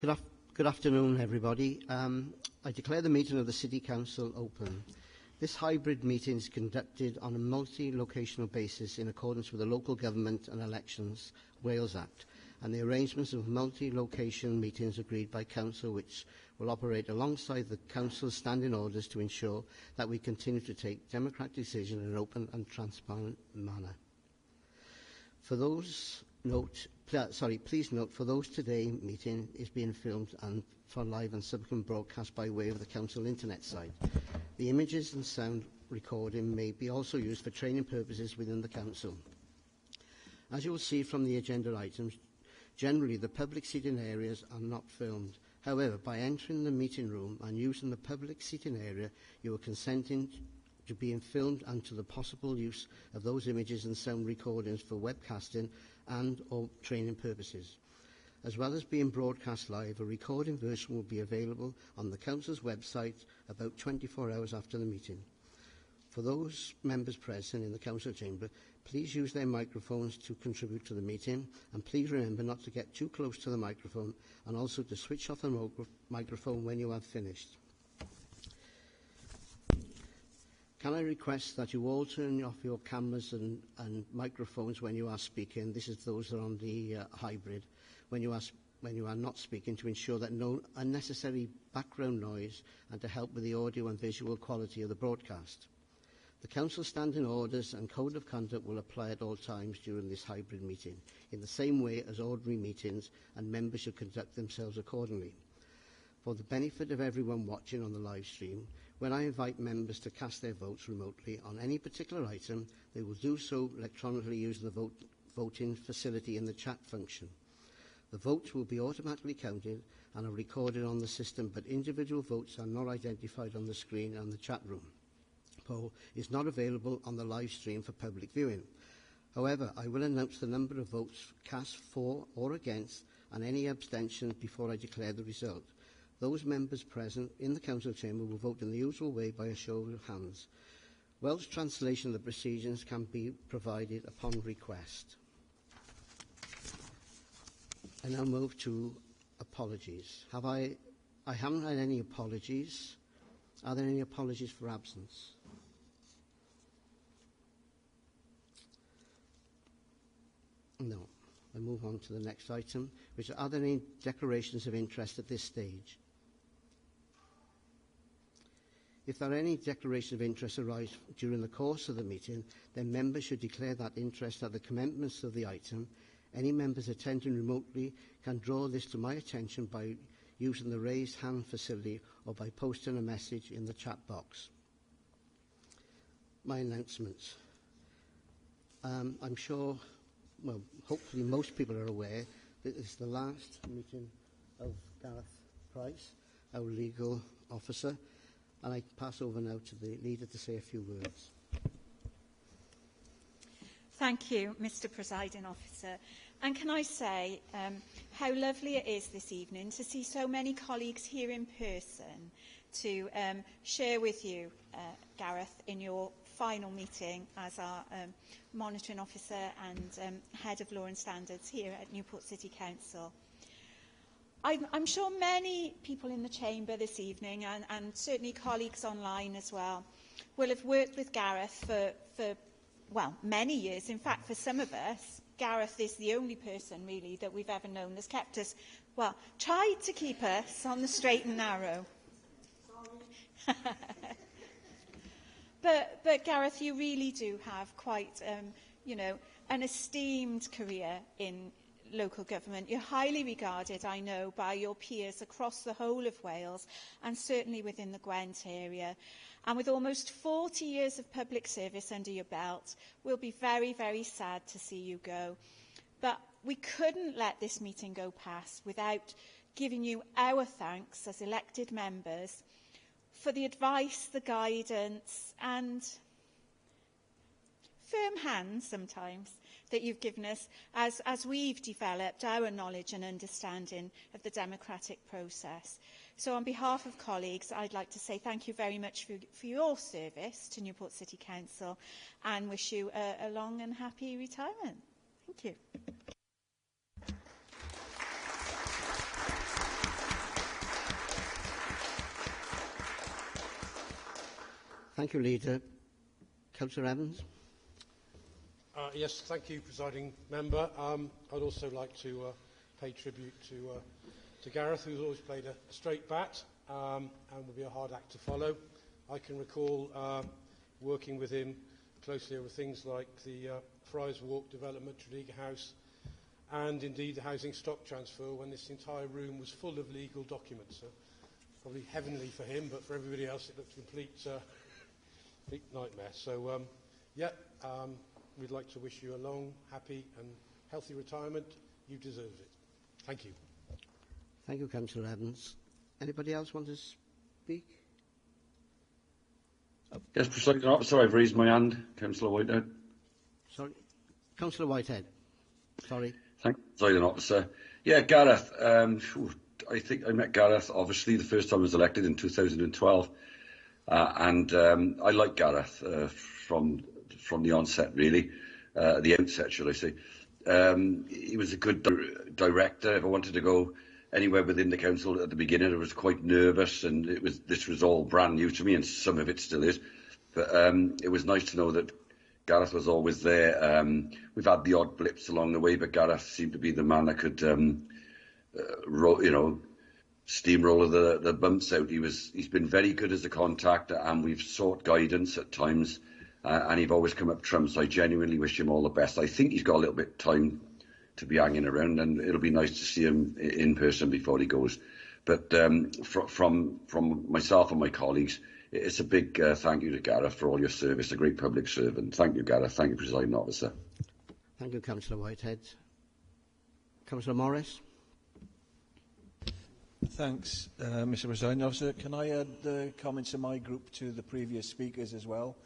Good afternoon, everybody. I declare the meeting of the City Council open. This hybrid meeting is conducted on a multi-locational basis in accordance with the Local Government and Elections Wales Act and the arrangements of multi-location meetings agreed by Council, which will operate alongside the Council's standing orders to ensure that we continue to take democratic decisions in an open and transparent manner. Please note, for those today, meeting is being filmed and for live and subsequent broadcast by way of the Council internet site. The images and sound recording may be also used for training purposes within the Council. As you will see from the agenda items, generally the public seating areas are not filmed. However, by entering the meeting room and using the public seating area, you are consenting to being filmed and to the possible use of those images and sound recordings for webcasting and or training purposes. As well as being broadcast live, a recording version will be available on the Council's website about 24 hours after the meeting. For those members present in the Council chamber, please use their microphones to contribute to the meeting, and please remember not to get too close to the microphone and also to switch off the microphone when you have finished. Can I request that you all turn off your cameras and microphones when you are speaking? This is those that are on the hybrid. When you are not speaking, to ensure that no unnecessary background noise and to help with the audio and visual quality of the broadcast. The Council standing orders and code of conduct will apply at all times during this hybrid meeting, in the same way as ordinary meetings, and members should conduct themselves accordingly. For the benefit of everyone watching on the live stream, when I invite members to cast their votes remotely on any particular item, they will do so electronically using the voting facility in the chat function. The votes will be automatically counted and are recorded on the system, but individual votes are not identified on the screen and the chat room. Poll is not available on the live stream for public viewing. However, I will announce the number of votes cast for or against and any abstention before I declare the result. Those members present in the Council chamber will vote in the usual way by a show of hands. Welsh translation of the proceedings can be provided upon request. I now move to apologies. I haven't had any apologies. Are there any apologies for absence? No. I move on to the next item, which are there any declarations of interest at this stage? If there are any declarations of interest arise during the course of the meeting, then members should declare that interest at the commencement of the item. Any members attending remotely can draw this to my attention by using the raised hand facility or by posting a message in the chat box. My announcements. I'm sure, well, hopefully most people are aware that it's the last meeting of Gareth Price, our legal officer. And I pass over now to the leader to say a few words. Thank you, Mr. Presiding Officer. And can I say how lovely it is this evening to see so many colleagues here in person to share with you, Gareth, in your final meeting as our monitoring officer and head of law and standards here at Newport City Council. I'm sure many people in the chamber this evening, and certainly colleagues online as well, will have worked with Gareth for many years. In fact, for some of us, Gareth is the only person, really, that we've ever known that's kept us, tried to keep us on the straight and narrow. But Gareth, you really do have quite, an esteemed career in local government. You're highly regarded, I know, by your peers across the whole of Wales and certainly within the Gwent area. And with almost 40 years of public service under your belt, we'll be very, very sad to see you go. But we couldn't let this meeting go past without giving you our thanks as elected members for the advice, the guidance and firm hands sometimes that you've given us as we've developed our knowledge and understanding of the democratic process. So on behalf of colleagues, I'd like to say thank you very much for your service to Newport City Council and wish you a long and happy retirement. Thank you. Thank you, Leader. Councillor Evans. Yes, thank you, Presiding Member. I'd also like to pay tribute to Gareth, who's always played a straight bat and will be a hard act to follow. I can recall working with him closely over things like the Friars Walk development, Tredegar House, and indeed the housing stock transfer, when this entire room was full of legal documents. So probably heavenly for him, but for everybody else it looked a complete nightmare. So, we'd like to wish you a long, happy and healthy retirement. You deserve it. Thank you. Thank you, Councillor Evans. Anybody else want to speak? Yes, Presiding Officer, I've raised my hand. Councillor Whitehead. Sorry. Councillor Whitehead. Sorry. Thank you, Presiding Officer. Yeah, Gareth. I think I met Gareth, obviously, the first time I was elected in 2012. And I like Gareth from the onset, really. The outset, should I say. He was a good director. If I wanted to go anywhere within the council at the beginning, I was quite nervous, and this was all brand new to me, and some of it still is. But it was nice to know that Gareth was always there. We've had the odd blips along the way, but Gareth seemed to be the man that could, steamroller the bumps out. He's been very good as a contact, and we've sought guidance at times, and he've always come up trumps. I genuinely wish him all the best. I think he's got a little bit of time to be hanging around, and it'll be nice to see him in person before he goes. But from myself and my colleagues, it's a big thank you to Gareth for all your service, a great public servant. Thank you, Gareth. Thank you, Presiding Officer. Thank you, Councillor Whitehead. Councillor Morris. Thanks, Mr. Presiding Officer. Can I add the comments of my group to the previous speakers as well?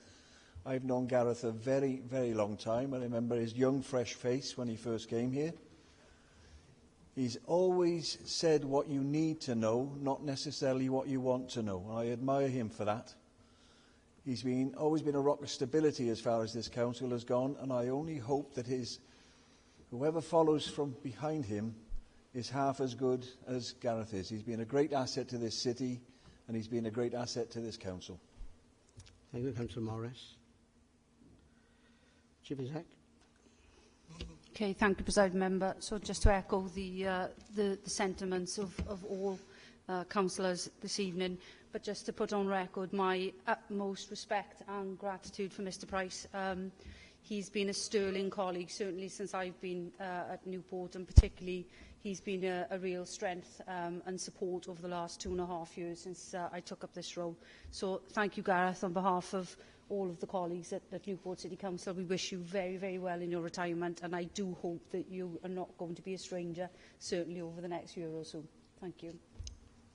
I've known Gareth a very, very long time. I remember his young, fresh face when he first came here. He's always said what you need to know, not necessarily what you want to know. I admire him for that. He's always been a rock of stability as far as this council has gone, and I only hope that whoever follows from behind him is half as good as Gareth is. He's been a great asset to this city, and he's been a great asset to this council. Thank you, Councillor Morris. Chief Exec. Okay, thank you, Presiding Member. So just to echo the sentiments of all councillors this evening, but just to put on record my utmost respect and gratitude for Mr Price. He's been a sterling colleague, certainly since I've been at Newport, and particularly he's been a real strength and support over the last 2.5 years since I took up this role. So thank you, Gareth, on behalf of all of the colleagues at Newport City Council. We wish you very, very well in your retirement, and I do hope that you are not going to be a stranger, certainly over the next year or so. Thank you.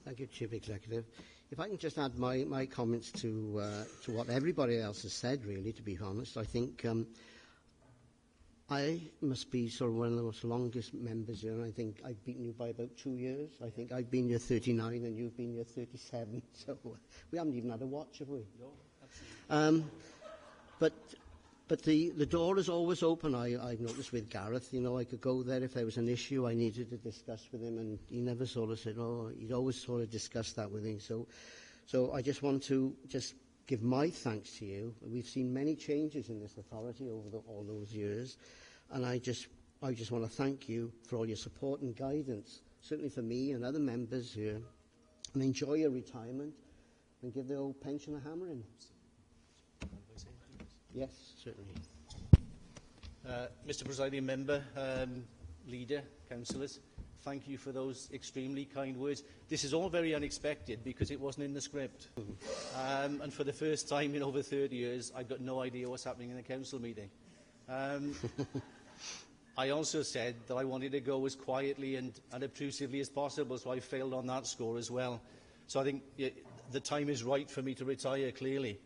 Thank you, Chief Executive. If I can just add my comments to what everybody else has said, really, to be honest. I think I must be sort of one of the most longest members here, and I think I've beaten you by about 2 years. I think I've been here 39 and you've been here 37, so we haven't even had a watch, have we? No, absolutely. But the door is always open. I've noticed with Gareth, I could go there if there was an issue I needed to discuss with him, and he never sort of said, he'd always sort of discuss that with me. So I just want to give my thanks to you. We've seen many changes in this authority over all those years, and I just want to thank you for all your support and guidance, certainly for me and other members here, and enjoy your retirement and give the old pension a hammering. Yes, certainly. Mr Presiding Member, Leader, Councillors, thank you for those extremely kind words. This is all very unexpected because it wasn't in the script. And for the first time in over 30 years, I've got no idea what's happening in a council meeting. I also said that I wanted to go as quietly and unobtrusively as possible, so I failed on that score as well. So I think the time is right for me to retire, clearly.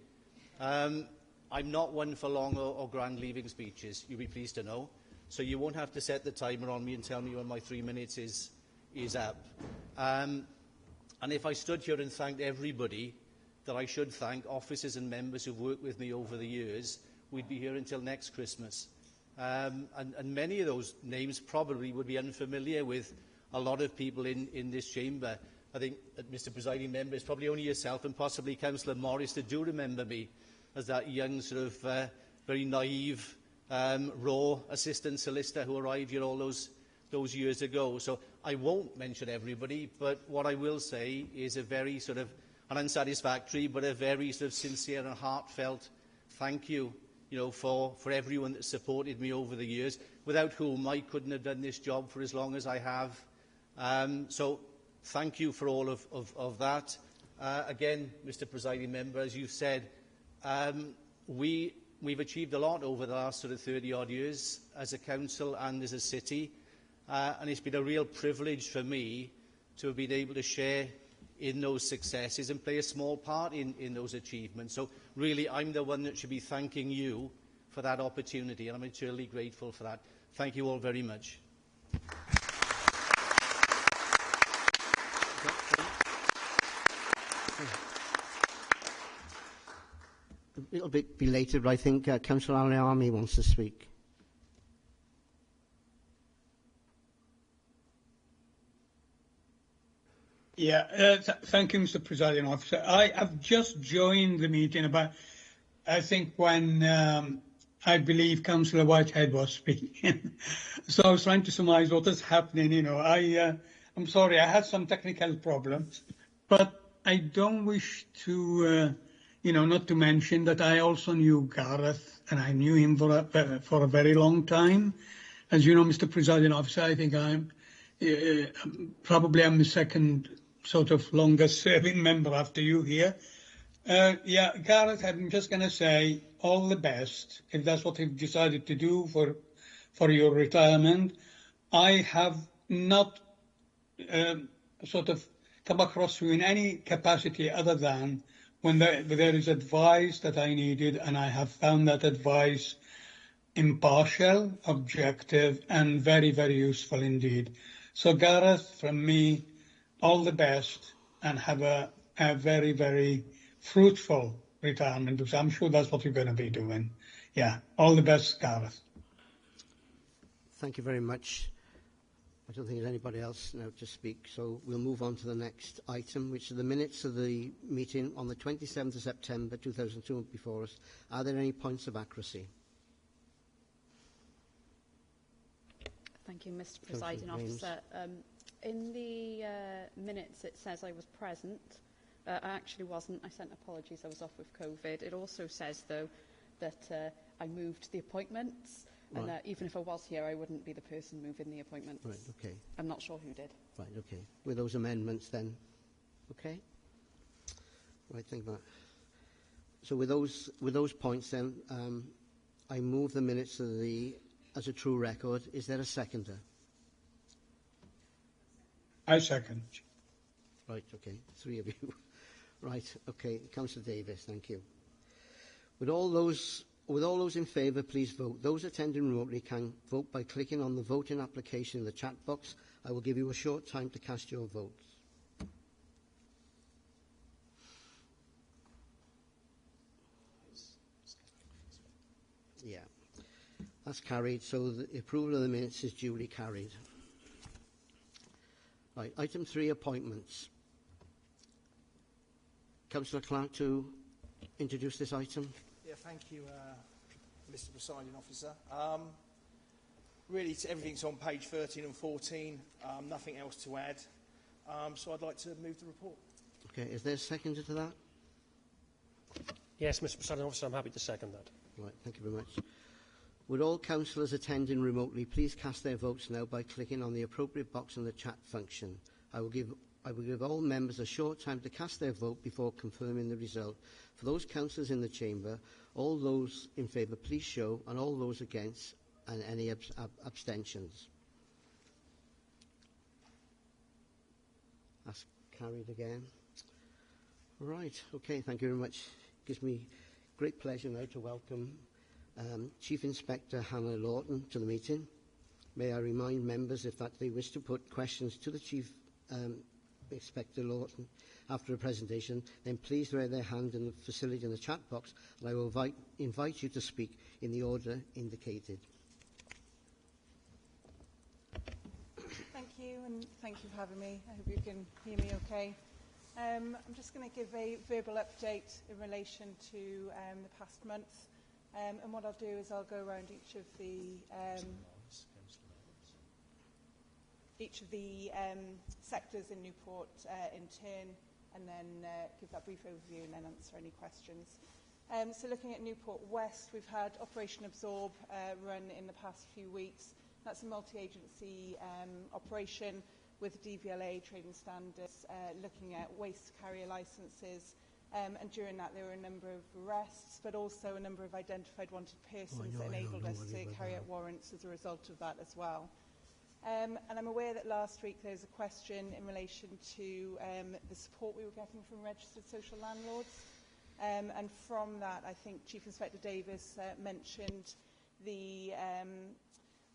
I'm not one for long or grand leaving speeches, you'll be pleased to know. So you won't have to set the timer on me and tell me when my 3 minutes is up. And if I stood here and thanked everybody that I should thank, officers and members who've worked with me over the years, we'd be here until next Christmas. And many of those names probably would be unfamiliar with a lot of people in this chamber. I think, Mr Presiding Member, it's probably only yourself and possibly Councillor Morris that do remember me as that young, sort of very naive, raw assistant solicitor who arrived here all those years ago. So I won't mention everybody, but what I will say is a very sort of an unsatisfactory but a very sort of sincere and heartfelt thank you, for everyone that supported me over the years, without whom I couldn't have done this job for as long as I have. So thank you for all of that. Again, Mr Presiding Member, as you've said, we've achieved a lot over the last sort of 30-odd years as a council and as a city, and it's been a real privilege for me to have been able to share in those successes and play a small part in those achievements. So really, I'm the one that should be thanking you for that opportunity, and I'm eternally grateful for that. Thank you all very much. A little bit belated, but I think Councillor Al-Army wants to speak. Yeah, thank you, Mr. Presiding Officer. I have just joined the meeting about, I think, when I believe Councillor Whitehead was speaking. So I was trying to surmise what is happening. I'm sorry, I had some technical problems, but I don't wish to, not to mention that I also knew Gareth, and I knew him for a very long time. As you know, Mr. Presiding Officer, I think I'm the second sort of longest serving member after you here. Gareth, I'm just going to say all the best, if that's what you've decided to do for your retirement. I have not sort of come across you in any capacity other than when there is advice that I needed, and I have found that advice impartial, objective, and very, very useful indeed. So Gareth, from me, all the best, and have a very, very fruitful retirement, because I'm sure that's what you're going to be doing. Yeah, all the best, Gareth. Thank you very much. I don't think there's anybody else now to speak, so we'll move on to the next item, which are the minutes of the meeting on the 27th of September 2002 before us. Are there any points of accuracy? Thank you, Mr. Presiding Officer. In the minutes, it says I was present. I actually wasn't. I sent apologies. I was off with COVID. It also says, though, that I moved the appointments. Right. And even if I was here, I wouldn't be the person moving the appointments. Right, okay. I'm not sure who did. Right, okay. With those amendments, then, okay? Right, think about it. So with those points, then, I move the minutes of as a true record. Is there a seconder? I second. Right, okay. Three of you. Right, okay. Councillor Davis, thank you. With all those in favour, please vote. Those attending remotely can vote by clicking on the voting application in the chat box. I will give you a short time to cast your votes. Yeah, that's carried. So the approval of the minutes is duly carried. Right, item 3, appointments. Councillor Clark to introduce this item. Yeah, thank you, Mr. Presiding Officer. Really, everything's on page 13 and 14. Nothing else to add. So I'd like to move the report. Okay, is there a seconder to that? Yes, Mr. Presiding Officer, I'm happy to second that. Right, thank you very much. Would all councillors attending remotely please cast their votes now by clicking on the appropriate box in the chat function. I will give all members a short time to cast their vote before confirming the result. For those councillors in the chamber, all those in favour please show, and all those against, and any abstentions. That's carried again. Right, okay, thank you very much. It gives me great pleasure now to welcome Chief Inspector Hannah Lawton to the meeting. May I remind members, if that they wish to put questions to the Chief Inspector Lawton after a presentation, then please raise their hand in the facility in the chat box, and I will invite you to speak in the order indicated. Thank you, and thank you for having me. I hope you can hear me okay. I'm just going to give a verbal update in relation to the past month, and what I'll do is I'll go around each of the sectors in Newport in turn, and then give that brief overview and then answer any questions. So looking at Newport West, we've had Operation Absorb run in the past few weeks. That's a multi-agency operation with DVLA trading standards, looking at waste carrier licences, and during that there were a number of arrests, but also a number of identified wanted persons that enabled us to carry out warrants as a result of that as well. And I'm aware that last week there was a question in relation to the support we were getting from registered social landlords. And from that, I think Chief Inspector Davis mentioned the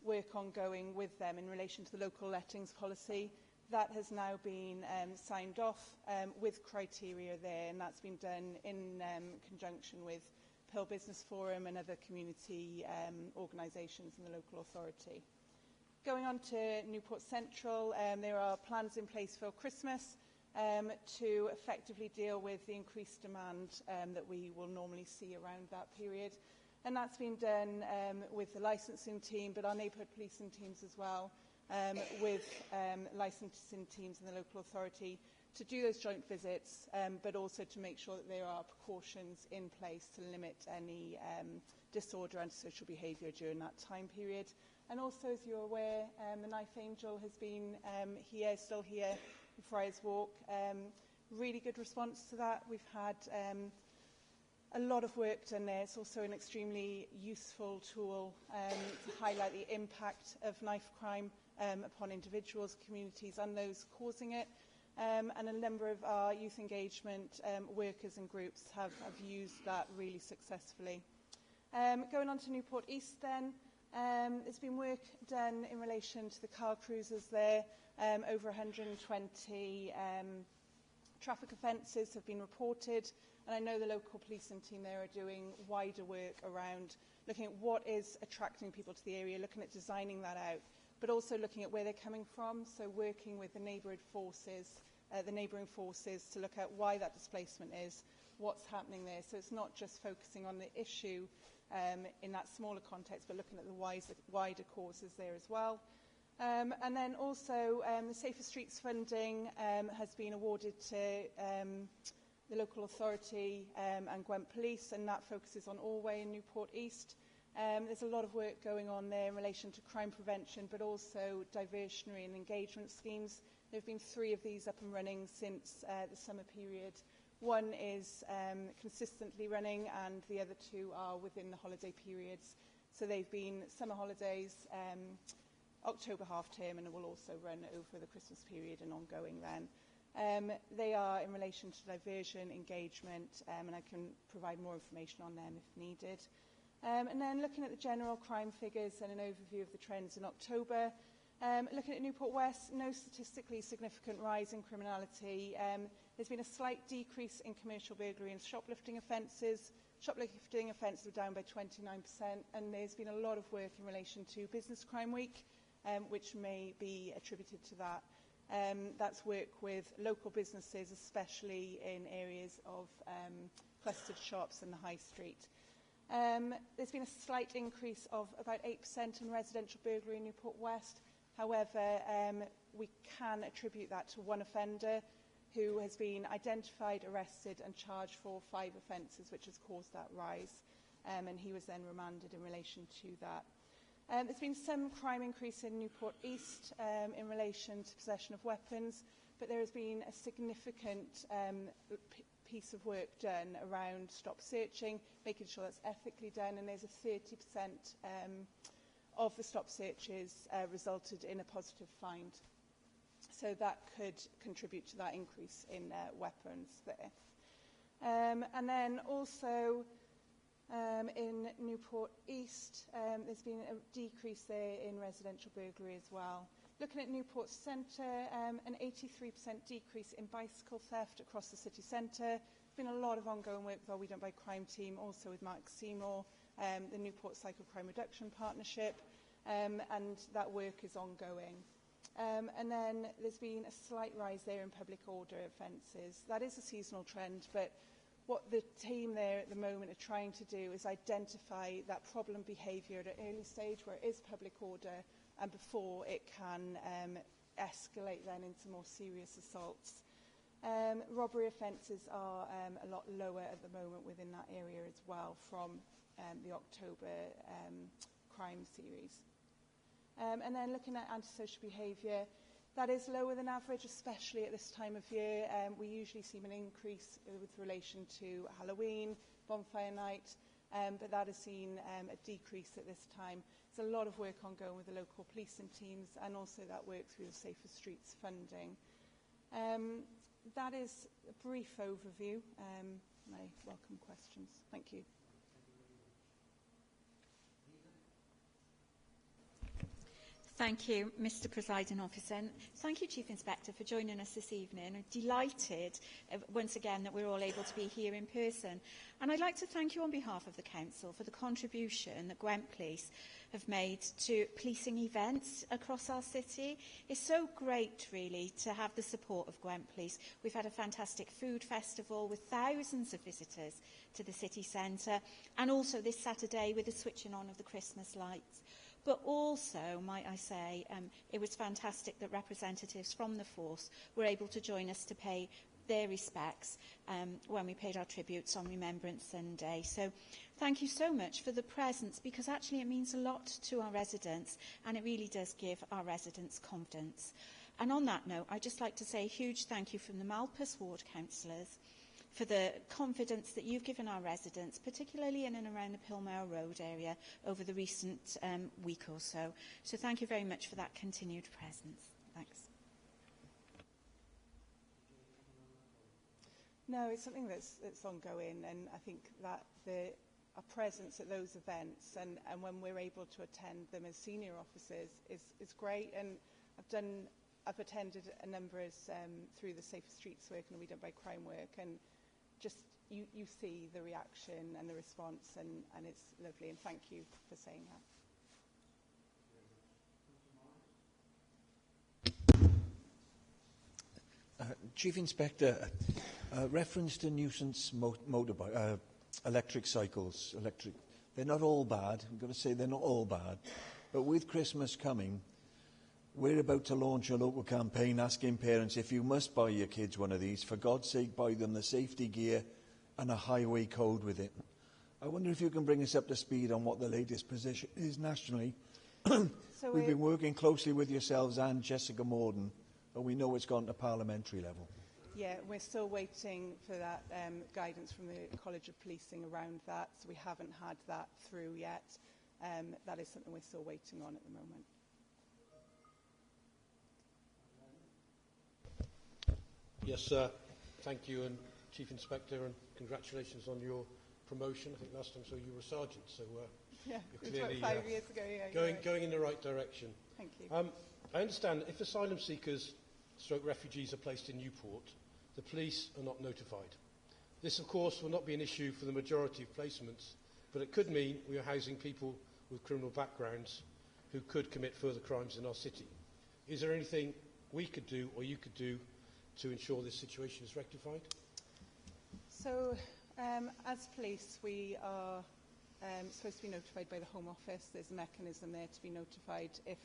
work ongoing with them in relation to the local lettings policy. That has now been signed off with criteria there, and that's been done in conjunction with Pearl Business Forum and other community organisations in the local authority. Going on to Newport Central, there are plans in place for Christmas to effectively deal with the increased demand that we will normally see around that period. And that's been done with the licensing team, but our neighbourhood policing teams as well, with licensing teams in the local authority to do those joint visits, but also to make sure that there are precautions in place to limit any disorder and social behaviour during that time period. And also, as you're aware, the Knife Angel has been still here in Friars Walk. Really good response to that. We've had a lot of work done there. It's also an extremely useful tool to highlight the impact of knife crime upon individuals, communities and those causing it. And a number of our youth engagement workers and groups have used that really successfully. Going on to Newport East then, there's been work done in relation to the car cruisers there. Over 120 traffic offences have been reported, and I know the local policing team there are doing wider work around looking at what is attracting people to the area, looking at designing that out, but also looking at where they're coming from, so working with the neighbouring forces to look at why that displacement is, what's happening there. So it's not just focusing on the issue in that smaller context, but looking at the wider causes there as well. And then also the Safer Streets funding has been awarded to the local authority and Gwent Police, and that focuses on Allway and Newport East. There's a lot of work going on there in relation to crime prevention, but also diversionary and engagement schemes. There have been 3 of these up and running since the summer period. One is consistently running, and the other 2 are within the holiday periods. So they've been summer holidays, October half-term, and it will also run over the Christmas period and ongoing then. They are in relation to diversion, engagement, and I can provide more information on them if needed. And then looking at the general crime figures and an overview of the trends in October. Looking at Newport West, no statistically significant rise in criminality. There's been a slight decrease in commercial burglary and shoplifting offences. Shoplifting offences are down by 29%, and there's been a lot of work in relation to Business Crime Week, which may be attributed to that. That's work with local businesses, especially in areas of clustered shops and the high street. There's been a slight increase of about 8% in residential burglary in Newport West. However, we can attribute that to one offender who has been identified, arrested and charged for 5 offences, which has caused that rise, and he was then remanded in relation to that. There's been some crime increase in Newport East in relation to possession of weapons, but there has been a significant piece of work done around stop searching, making sure that's ethically done, and there's a 30% of the stop searches resulted in a positive find. So that could contribute to that increase in weapons there. And then also in Newport East, there's been a decrease there in residential burglary as well. Looking at Newport Centre, an 83% decrease in bicycle theft across the city centre. There's been a lot of ongoing work with our We Don't Buy Crime team, also with Mark Seymour, the Newport Cycle Crime Reduction Partnership, and that work is ongoing. And then there's been a slight rise there in public order offences. That is a seasonal trend, but what the team there at the moment are trying to do is identify that problem behaviour at an early stage where it is public order and before it can escalate then into more serious assaults. Robbery offences are a lot lower at the moment within that area as well from the October crime series. And then looking at antisocial behaviour, that is lower than average, especially at this time of year. We usually see an increase with relation to Halloween, bonfire night, but that has seen a decrease at this time. There's a lot of work ongoing with the local policing teams and also that work through the Safer Streets funding. That is a brief overview. I welcome questions. Thank you. Thank you, Mr Presiding Officer. And thank you, Chief Inspector, for joining us this evening. I'm delighted, once again, that we're all able to be here in person. And I'd like to thank you on behalf of the Council for the contribution that Gwent Police have made to policing events across our city. It's so great, really, to have the support of Gwent Police. We've had a fantastic food festival with thousands of visitors to the city centre, and also this Saturday with the switching on of the Christmas lights. But also, might I say, it was fantastic that representatives from the force were able to join us to pay their respects when we paid our tributes on Remembrance Sunday. So thank you so much for the presence, because actually it means a lot to our residents and it really does give our residents confidence. And on that note, I'd just like to say a huge thank you from the Malpas Ward Councillors for the confidence that you've given our residents, particularly in and around the Pilmore Road area over the recent week or so. So thank you very much for that continued presence. Thanks. No, it's something that's ongoing, and I think that our presence at those events and when we're able to attend them as senior officers is great. And I've attended a number through the Safer Streets work and We Don't Buy Crime work, and just you see the reaction and the response, and it's lovely, and thank you for saying that. Chief Inspector, reference to nuisance motorbike, electric cycles. They're not all bad. I've got to say they're not all bad. But with Christmas coming, we're about to launch a local campaign asking parents, if you must buy your kids one of these, for God's sake, buy them the safety gear and a highway code with it. I wonder if you can bring us up to speed on what the latest position is nationally. So we've been working closely with yourselves and Jessica Morden, and we know it's gone to parliamentary level. Yeah, we're still waiting for that guidance from the College of Policing around that, so we haven't had that through yet. That is something we're still waiting on at the moment. Yes, thank you, and Chief Inspector, and congratulations on your promotion. I think last time you were a sergeant, so yeah, you're clearly 5 years ago. Yeah, going in the right direction. Thank you. I understand if asylum seekers / refugees are placed in Newport, the police are not notified. This, of course, will not be an issue for the majority of placements, but it could mean we are housing people with criminal backgrounds who could commit further crimes in our city. Is there anything we could do or you could do to ensure this situation is rectified? So, as police, we are supposed to be notified by the Home Office. There's a mechanism there to be notified if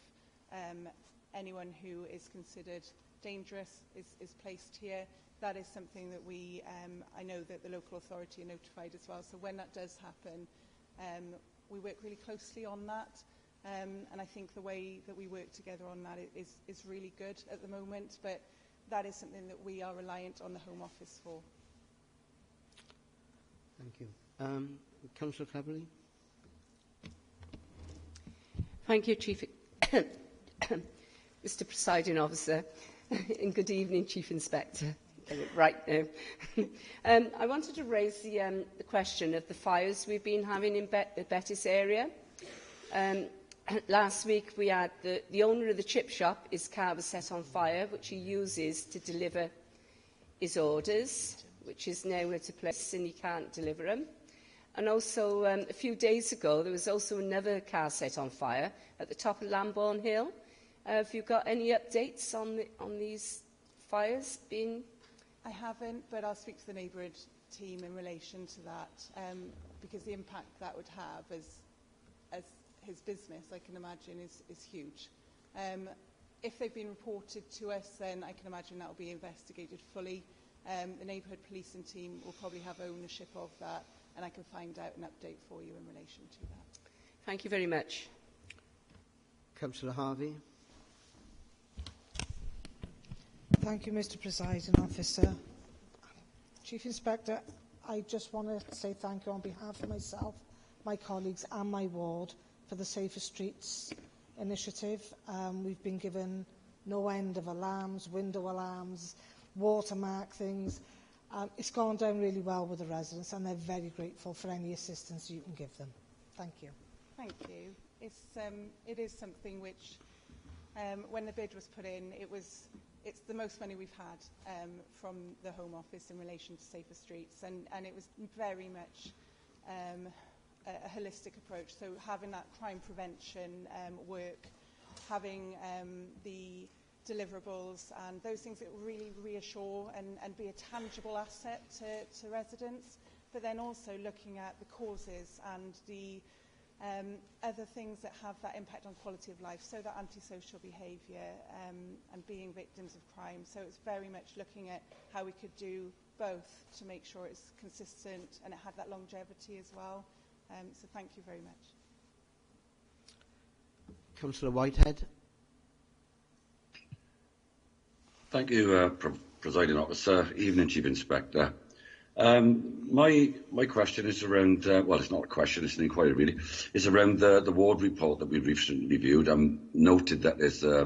anyone who is considered dangerous is placed here. That is something that I know that the local authority are notified as well. So when that does happen, we work really closely on that. And I think the way that we work together on that is really good at the moment. But that is something that we are reliant on the Home Office for. Thank you. Councillor Cleverly. Thank you, Chief. Mr Presiding Officer, and good evening, Chief Inspector. Get it right now. I wanted to raise the question of the fires we've been having in the Bettis area. Last week we had the owner of the chip shop, his car was set on fire, which he uses to deliver his orders, which is now at a place and he can't deliver them. And also a few days ago there was also another car set on fire at the top of Lambourne Hill, Have you got any updates on these fires being... I haven't, but I'll speak to the neighbourhood team in relation to that, because the impact that would have as his business, I can imagine, is huge. If they've been reported to us, then I can imagine that will be investigated fully. The neighbourhood policing team will probably have ownership of that, and I can find out an update for you in relation to that. Thank you very much. Councillor Harvey. Thank you, Mr. Presiding Officer. Chief Inspector, I just want to say thank you on behalf of myself, my colleagues and my ward for the Safer Streets initiative. We've been given no end of alarms, window alarms, watermark things. It's gone down really well with the residents, and they're very grateful for any assistance you can give them. Thank you. Thank you. It is something which, when the bid was put in, it's the most money we've had from the Home Office in relation to Safer Streets, and it was very much a holistic approach. So having that crime prevention work, having the deliverables and those things that really reassure and be a tangible asset to residents, but then also looking at the causes and the other things that have that impact on quality of life, so that antisocial behaviour and being victims of crime. So it's very much looking at how we could do both to make sure it's consistent and it had that longevity as well. So thank you very much. Councillor Whitehead. Thank you, Presiding Officer. Evening, Chief Inspector. My question is around, well, it's not a question, it's an inquiry really, is around the ward report that we've recently reviewed. Noted that there's a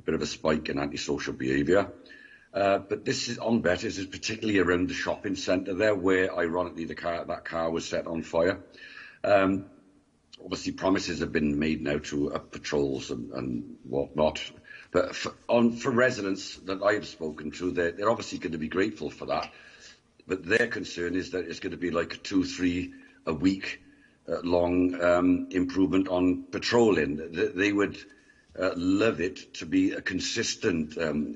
bit of a spike in antisocial behaviour. But this is on Betters, is particularly around the shopping centre there, where ironically that car was set on fire. Obviously promises have been made now to patrols and whatnot. But for residents that I have spoken to, they're obviously going to be grateful for that. But their concern is that it's going to be like a 2-3 a week long improvement on patrolling. They would love it to be a consistent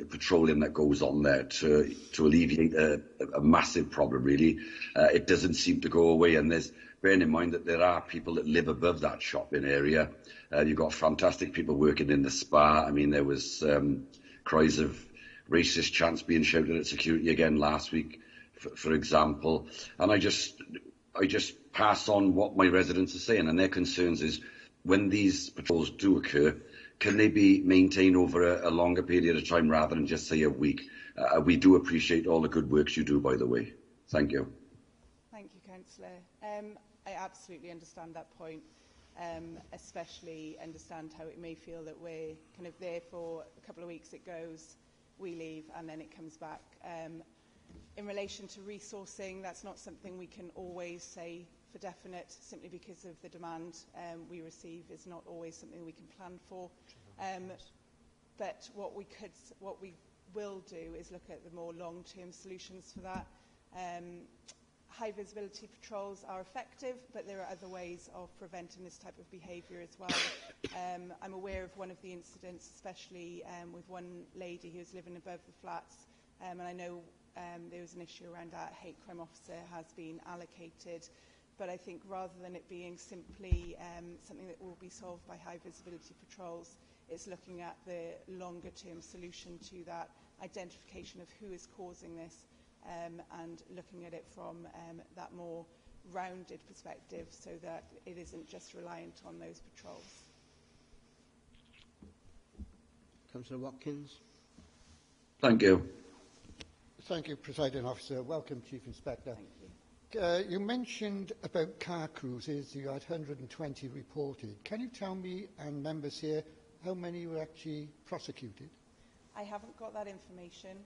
patrolling that goes on there to alleviate a massive problem, really. It doesn't seem to go away, and bearing in mind that there are people that live above that shopping area. You've got fantastic people working in the spa. I mean, there was cries of racist chants being shouted at security again last week, for example. And I just pass on what my residents are saying, and their concerns is when these patrols do occur, can they be maintained over a longer period of time rather than just say a week? We do appreciate all the good works you do, by the way. Thank you. Thank you, Councillor. I absolutely understand that point, especially understand how it may feel that we're kind of there for a couple of weeks, it goes, we leave, and then it comes back. In relation to resourcing, that's not something we can always say for definite, simply because of the demand we receive is not always something we can plan for. But what we will do is look at the more long-term solutions for that. High visibility patrols are effective, but there are other ways of preventing this type of behaviour as well. I'm aware of one of the incidents, especially with one lady who was living above the flats, and I know there was an issue around that. A hate crime officer has been allocated, but I think rather than it being simply something that will be solved by high visibility patrols, it's looking at the longer term solution to that, identification of who is causing this, and looking at it from that more rounded perspective, so that it isn't just reliant on those patrols. Councillor Watkins. Thank you. Thank you, Presiding Officer. Welcome, Chief Inspector. Thank you. You mentioned about car cruises. You had 120 reported. Can you tell me and members here how many were actually prosecuted? I haven't got that information.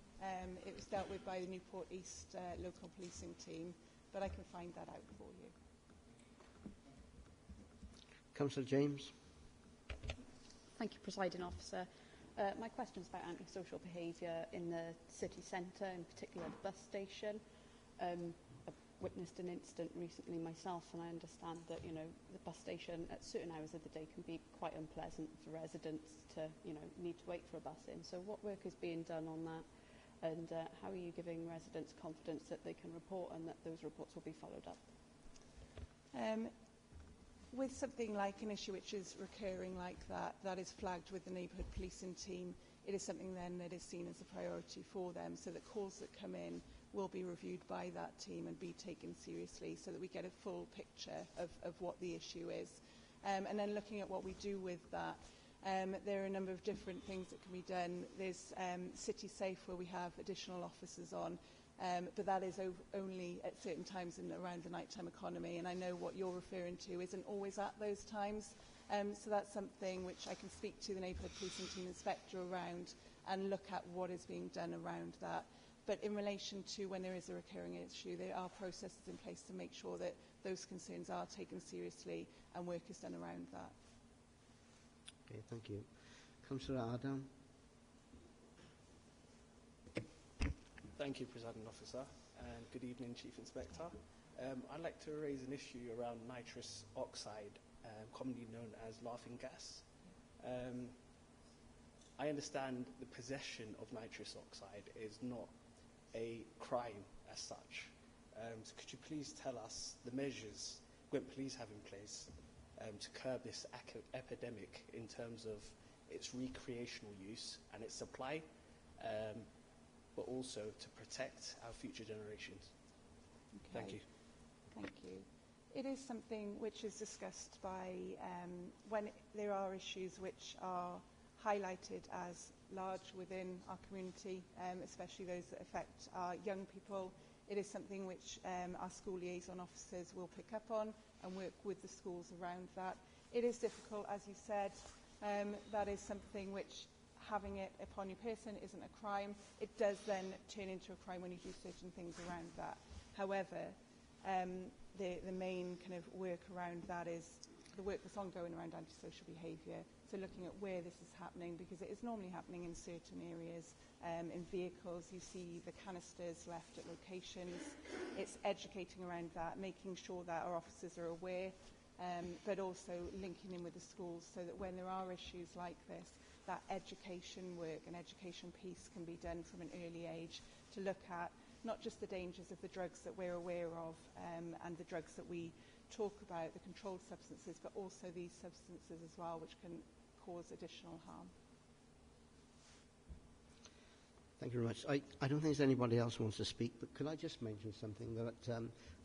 It was dealt with by the Newport East local policing team, but I can find that out for you. Councillor James. Thank you, Presiding Officer. My question is about antisocial behaviour in the city centre, in particular the bus station. witnessed an incident recently myself, and I understand that, you know, the bus station at certain hours of the day can be quite unpleasant for residents to, you know, need to wait for a bus in. So what work is being done on that? And how are you giving residents confidence that they can report and that those reports will be followed up? With something like an issue which is recurring like that, that is flagged with the neighbourhood policing team, it is something then that is seen as a priority for them, so that calls that come in will be reviewed by that team and be taken seriously so that we get a full picture of what the issue is. And then looking at what we do with that, there are a number of different things that can be done. There's City Safe, where we have additional officers on, but that is only at certain times in around the nighttime economy, and I know what you're referring to isn't always at those times. So that's something which I can speak to the neighbourhood policing team inspector around and look at what is being done around that. But in relation to when there is a recurring issue, there are processes in place to make sure that those concerns are taken seriously and work is done around that. Okay, thank you. Councillor Adam. Thank you, Presiding Officer, and good evening, Chief Inspector. I'd like to raise an issue around nitrous oxide, commonly known as laughing gas. I understand the possession of nitrous oxide is not a crime as such. So could you please tell us the measures Gwent Police have in place to curb this epidemic in terms of its recreational use and its supply, but also to protect our future generations? Okay. Thank you. Thank you. It is something which is discussed by when there are issues which are highlighted as large within our community, especially those that affect our young people. It is something which our school liaison officers will pick up on and work with the schools around that. It is difficult, as you said. That is something which, having it upon your person isn't a crime. It does then turn into a crime when you do certain things around that. However, the main kind of work around that is the work that's ongoing around antisocial behaviour. So looking at where this is happening, because it is normally happening in certain areas. In vehicles, you see the canisters left at locations. It's educating around that, making sure that our officers are aware, but also linking in with the schools so that when there are issues like this, that education work and education piece can be done from an early age to look at not just the dangers of the drugs that we're aware of and the drugs that we talk about, the controlled substances, but also these substances as well, which can cause additional harm. Thank you very much. I don't think there's anybody else who wants to speak, but could I just mention something that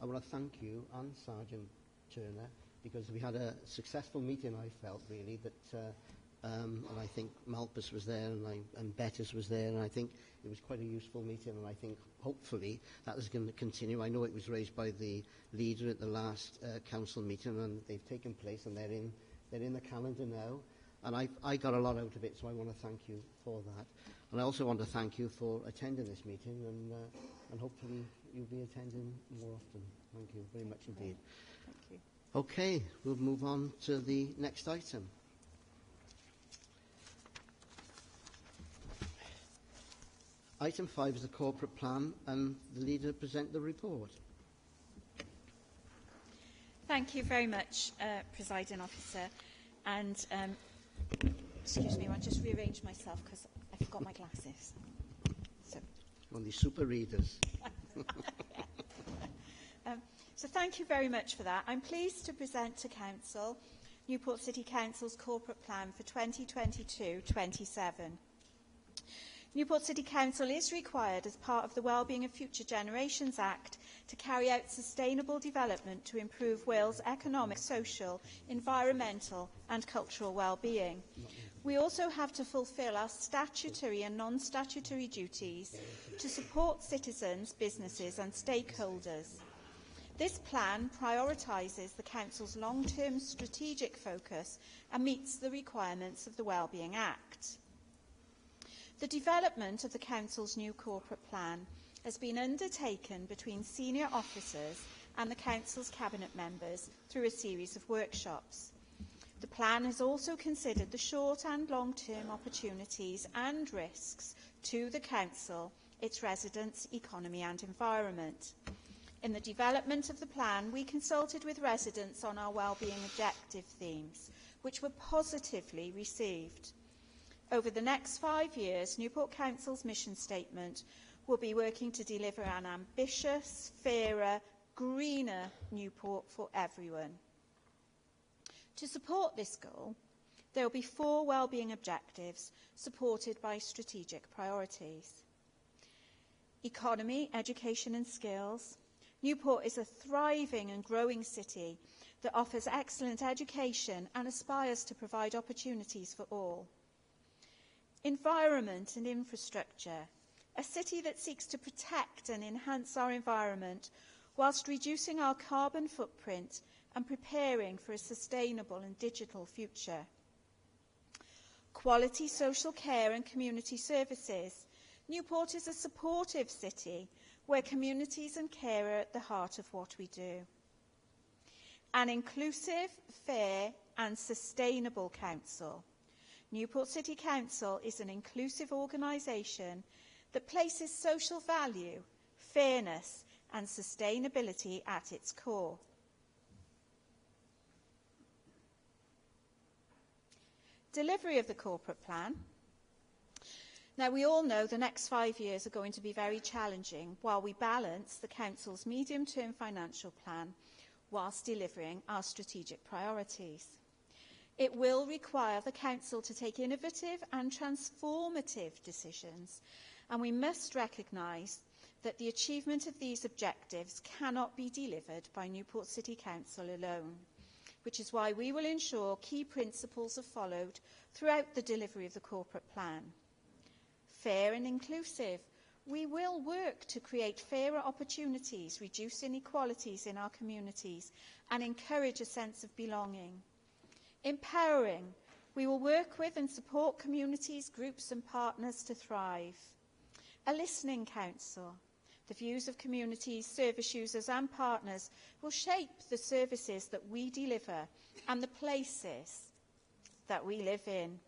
I want to thank you and Sergeant Turner, because we had a successful meeting, I felt, really, that and I think Malpas was there and Bettis was there, and I think it was quite a useful meeting, and I think hopefully that is going to continue. I know it was raised by the leader at the last council meeting, and they've taken place, and they're in the calendar now, and I got a lot out of it, so I want to thank you for that. And I also want to thank you for attending this meeting, and hopefully you'll be attending more often. Thank you very much indeed. Thank you. Okay, we'll move on to the next item. Item 5 is the corporate plan, and the leader present the report. Thank you very much, Presiding Officer. And excuse me, I'll just rearrange myself because I forgot my glasses. On the super readers. So thank you very much for that. I'm pleased to present to Council Newport City Council's corporate plan for 2022-27. Newport City Council is required as part of the Wellbeing of Future Generations Act to carry out sustainable development to improve Wales' economic, social, environmental and cultural well-being. We also have to fulfil our statutory and non-statutory duties to support citizens, businesses and stakeholders. This plan prioritises the Council's long-term strategic focus and meets the requirements of the Wellbeing Act. The development of the Council's new corporate plan has been undertaken between senior officers and the Council's Cabinet members through a series of workshops. The plan has also considered the short and long-term opportunities and risks to the Council, its residents, economy and environment. In the development of the plan, we consulted with residents on our wellbeing objective themes, which were positively received. Over the next 5 years, Newport Council's mission statement will be working to deliver an ambitious, fairer, greener Newport for everyone. To support this goal, there will be 4 wellbeing objectives supported by strategic priorities. Economy, education and skills. Newport is a thriving and growing city that offers excellent education and aspires to provide opportunities for all. Environment and infrastructure. A city that seeks to protect and enhance our environment whilst reducing our carbon footprint and preparing for a sustainable and digital future. Quality social care and community services. Newport is a supportive city where communities and care are at the heart of what we do. An inclusive, fair and sustainable council. Newport City Council is an inclusive organisation that places social value, fairness and sustainability at its core. Delivery of the corporate plan. Now, we all know the next 5 years are going to be very challenging while we balance the Council's medium-term financial plan whilst delivering our strategic priorities. It will require the Council to take innovative and transformative decisions, and we must recognise that the achievement of these objectives cannot be delivered by Newport City Council alone, which is why we will ensure key principles are followed throughout the delivery of the corporate plan. Fair and inclusive. We will work to create fairer opportunities, reduce inequalities in our communities, and encourage a sense of belonging. Empowering. We will work with and support communities, groups and partners to thrive. A listening council. The views of communities, service users and partners will shape the services that we deliver and the places that we live in.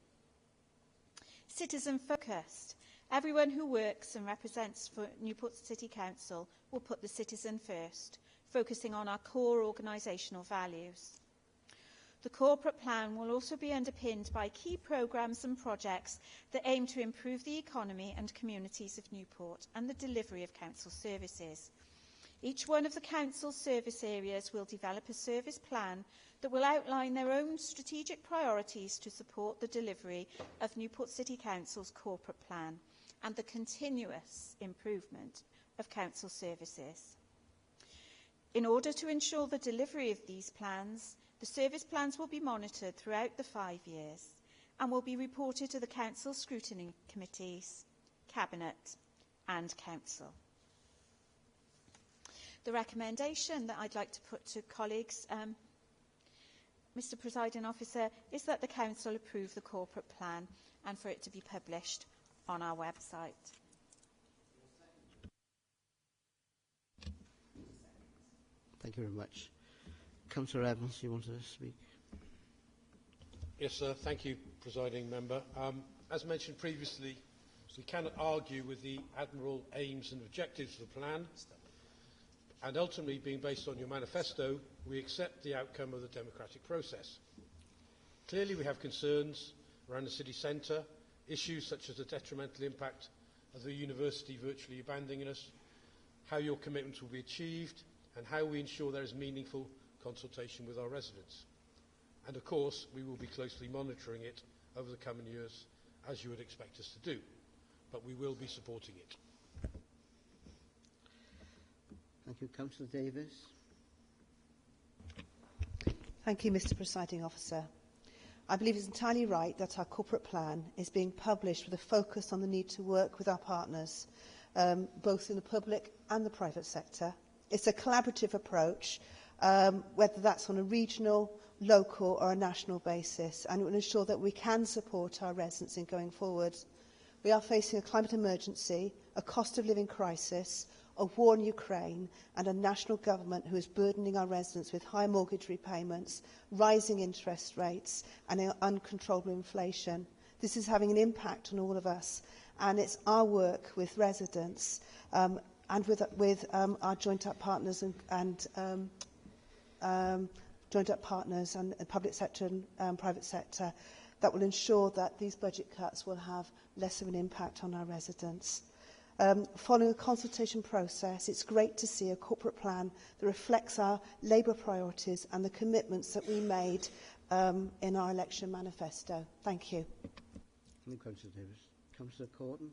Citizen focused. Everyone who works and represents for Newport City Council will put the citizen first, focusing on our core organisational values. The corporate plan will also be underpinned by key programmes and projects that aim to improve the economy and communities of Newport and the delivery of council services. Each one of the council's service areas will develop a service plan that will outline their own strategic priorities to support the delivery of Newport City Council's corporate plan and the continuous improvement of council services. In order to ensure the delivery of these plans, the service plans will be monitored throughout the 5 years and will be reported to the Council Scrutiny Committees, Cabinet and Council. The recommendation that I'd like to put to colleagues, Mr Presiding Officer, is that the Council approve the corporate plan and for it to be published on our website. Thank you very much. Councillor Evans, you want to speak? Yes, sir. Thank you, Presiding Member. As mentioned previously, we cannot argue with the admirable aims and objectives of the plan, and ultimately, being based on your manifesto, we accept the outcome of the democratic process. Clearly, we have concerns around the city centre, issues such as the detrimental impact of the university virtually abandoning us, how your commitments will be achieved, and how we ensure there is meaningful consultation with our residents. And of course, we will be closely monitoring it over the coming years, as you would expect us to do, but we will be supporting it. Thank you. Councillor Davis. Thank you, Mr Presiding Officer. I believe it's entirely right that our corporate plan is being published with a focus on the need to work with our partners, both in the public and the private sector. It's a collaborative approach, whether that's on a regional, local or a national basis, and it will ensure that we can support our residents in going forward. We are facing a climate emergency, a cost of living crisis, a war in Ukraine and a national government who is burdening our residents with high mortgage repayments, rising interest rates and uncontrollable inflation. This is having an impact on all of us, and it's our work with residents and with our joint up partners joint up partners and public sector and private sector, that will ensure that these budget cuts will have less of an impact on our residents. Following a consultation process, it's great to see a corporate plan that reflects our Labour priorities and the commitments that we made in our election manifesto. Thank you. Thank you, Councillor Davis. Councillor Corton.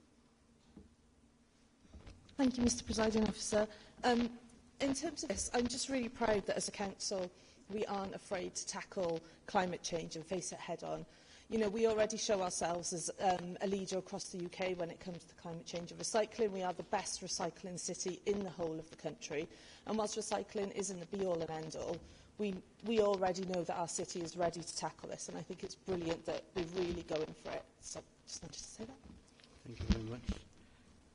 Thank you, Mr Presiding Officer. In terms of this, I'm just really proud that as a council we aren't afraid to tackle climate change and face it head on. You know, we already show ourselves as a leader across the UK when it comes to climate change and recycling. We are the best recycling city in the whole of the country. And whilst recycling isn't the be-all and end-all, we already know that our city is ready to tackle this. And I think it's brilliant that we're really going for it. So just wanted to say that. Thank you very much.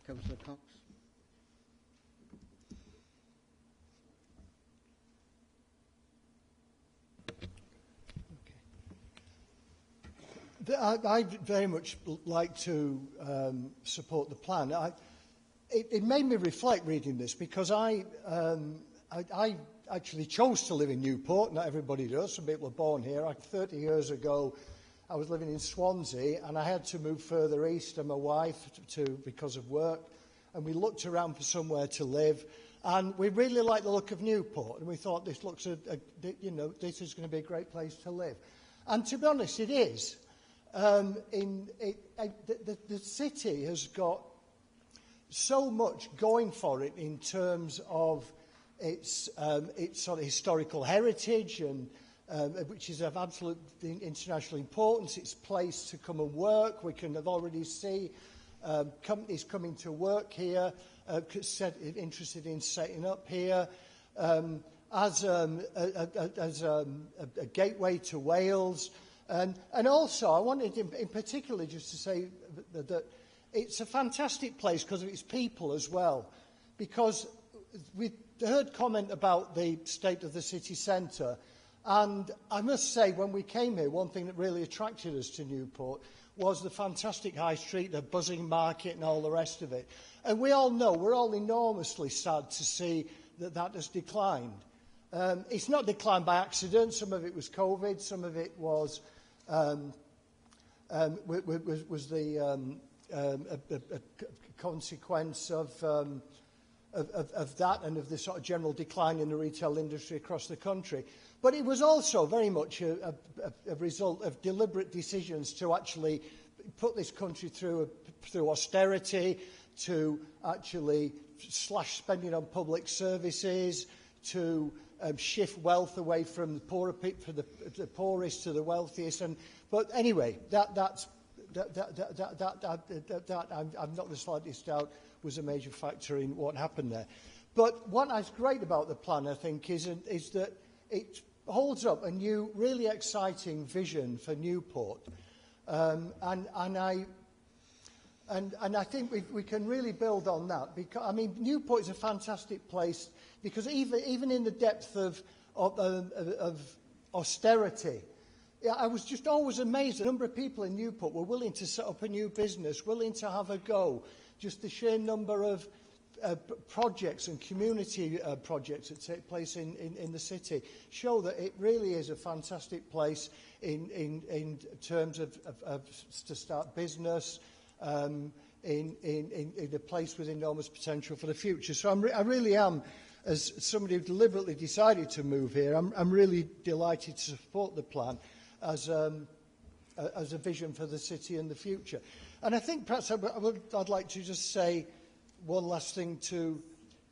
Councillor Cox. I very much like to support the plan. It made me reflect reading this because I actually chose to live in Newport. Not everybody does. Some people are born here. 30 years ago, I was living in Swansea and I had to move further east and my wife because of work. And we looked around for somewhere to live. And we really liked the look of Newport. And we thought this looks, this is going to be a great place to live. And to be honest, it is. The city has got so much going for it in terms of its sort of historical heritage, and which is of absolute international importance. Its place to come and work. We can already see companies coming to work here, interested in setting up here. As a gateway to Wales. And also, I wanted in particular just to say that it's a fantastic place because of its people as well. Because we heard comment about the state of the city centre. And I must say, when we came here, one thing that really attracted us to Newport was the fantastic high street, the buzzing market and all the rest of it. And we all know, we're all enormously sad to see that has declined. It's not declined by accident. Some of it was COVID. Some of it was the consequence of that and of the sort of general decline in the retail industry across the country. But it was also very much a result of deliberate decisions to actually put this country through austerity, to actually slash spending on public services, to shift wealth away from the poorer people, the poorest to the wealthiest. But anyway, that I'm not the slightest doubt was a major factor in what happened there. But what is great about the plan, I think, is that it holds up a new, really exciting vision for Newport, and I think we can really build on that. Because I mean, Newport is a fantastic place because even in the depth of austerity, I was just always amazed. The number of people in Newport were willing to set up a new business, willing to have a go. Just the sheer number of projects and community projects that take place in the city show that it really is a fantastic place in terms of to start business, in a place with enormous potential for the future. So I really am, as somebody who deliberately decided to move here, I'm really delighted to support the plan as a vision for the city in the future. And I think perhaps I'd like to just say one last thing to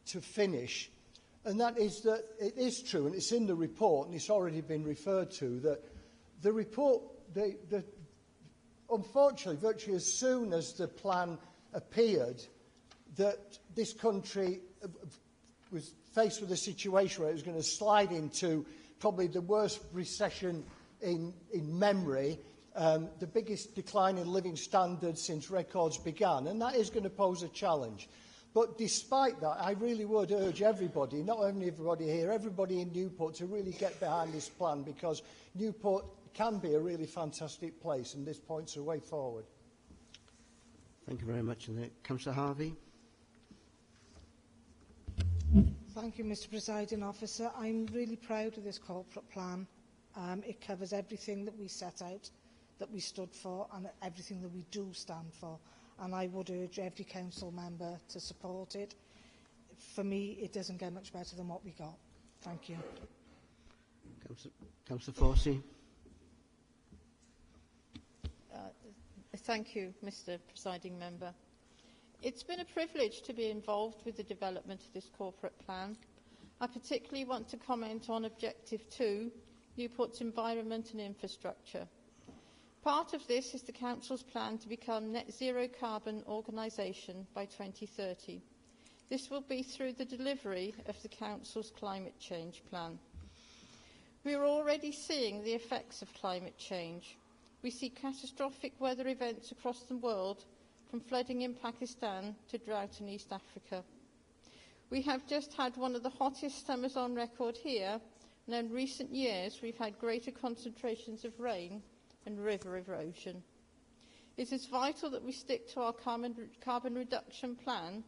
finish, and that is that it is true, and it's in the report, and it's already been referred to, that the report, unfortunately, virtually as soon as the plan appeared, that this country was faced with a situation where it was going to slide into probably the worst recession in memory, the biggest decline in living standards since records began, and that is going to pose a challenge. But despite that, I really would urge everybody, not only everybody here, everybody in Newport to really get behind this plan, because Newport can be a really fantastic place, and this points a way forward. Thank you very much. Councillor Harvey. Thank you, Mr Presiding Officer. I'm really proud of this corporate plan. It covers everything that we set out, that we stood for, and everything that we do stand for. And I would urge every council member to support it. For me, it doesn't get much better than what we got. Thank you. Councillor Forsey. Thank you, Mr Presiding Member. It's been a privilege to be involved with the development of this corporate plan. I particularly want to comment on Objective 2, Newport's environment and infrastructure. Part of this is the Council's plan to become net zero carbon organisation by 2030. This will be through the delivery of the Council's climate change plan. We are already seeing the effects of climate change. We see catastrophic weather events across the world, from flooding in Pakistan to drought in East Africa. We have just had one of the hottest summers on record here, and in recent years we've had greater concentrations of rain and river erosion. It is vital that we stick to our carbon reduction plan,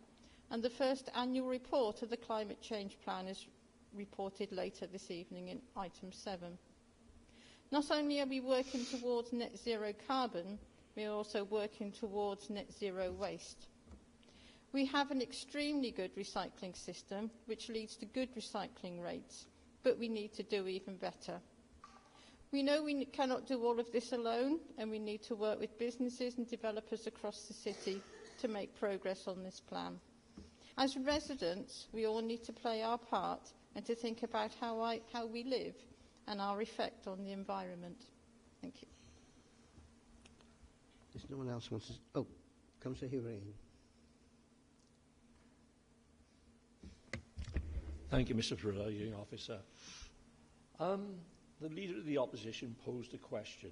and the first annual report of the climate change plan is reported later this evening in item 7. Not only are we working towards net zero carbon, we are also working towards net zero waste. We have an extremely good recycling system which leads to good recycling rates, but we need to do even better. We know we cannot do all of this alone, and we need to work with businesses and developers across the city to make progress on this plan. As residents, we all need to play our part and to think about how we live and our effect on the environment. Thank you. There's no one else wants to... Oh, Councillor Hurain. Thank you, Mr Presiding Officer. The Leader of the Opposition posed a question.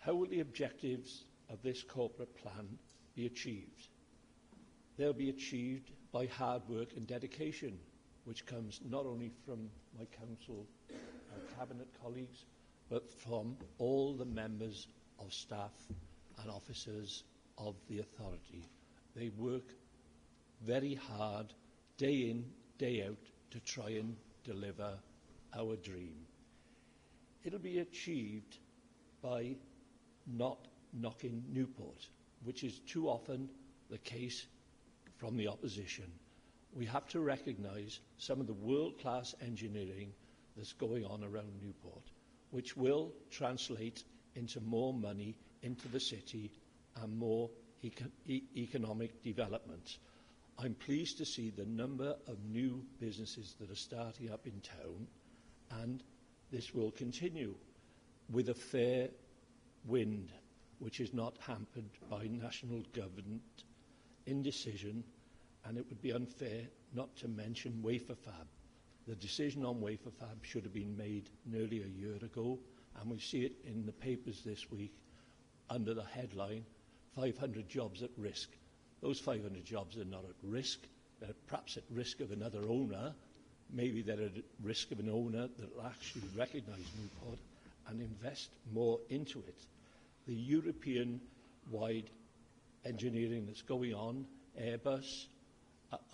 How will the objectives of this corporate plan be achieved? They'll be achieved by hard work and dedication, which comes not only from my council and cabinet colleagues, but from all the members of staff and officers of the authority. They work very hard, day in, day out, to try and deliver our dream. It'll be achieved by not knocking Newport, which is too often the case from the opposition. We have to recognise some of the world-class engineering that's going on around Newport, which will translate into more money into the city and more economic development. I'm pleased to see the number of new businesses that are starting up in town, and this will continue with a fair wind, which is not hampered by national government indecision, and it would be unfair not to mention wafer fab. The decision on wafer fab should have been made nearly a year ago, and we see it in the papers this week under the headline, 500 jobs at risk. Those 500 jobs are not at risk. They're perhaps at risk of another owner. Maybe they're at risk of an owner that will actually recognise Newport and invest more into it. The European-wide engineering that's going on, Airbus,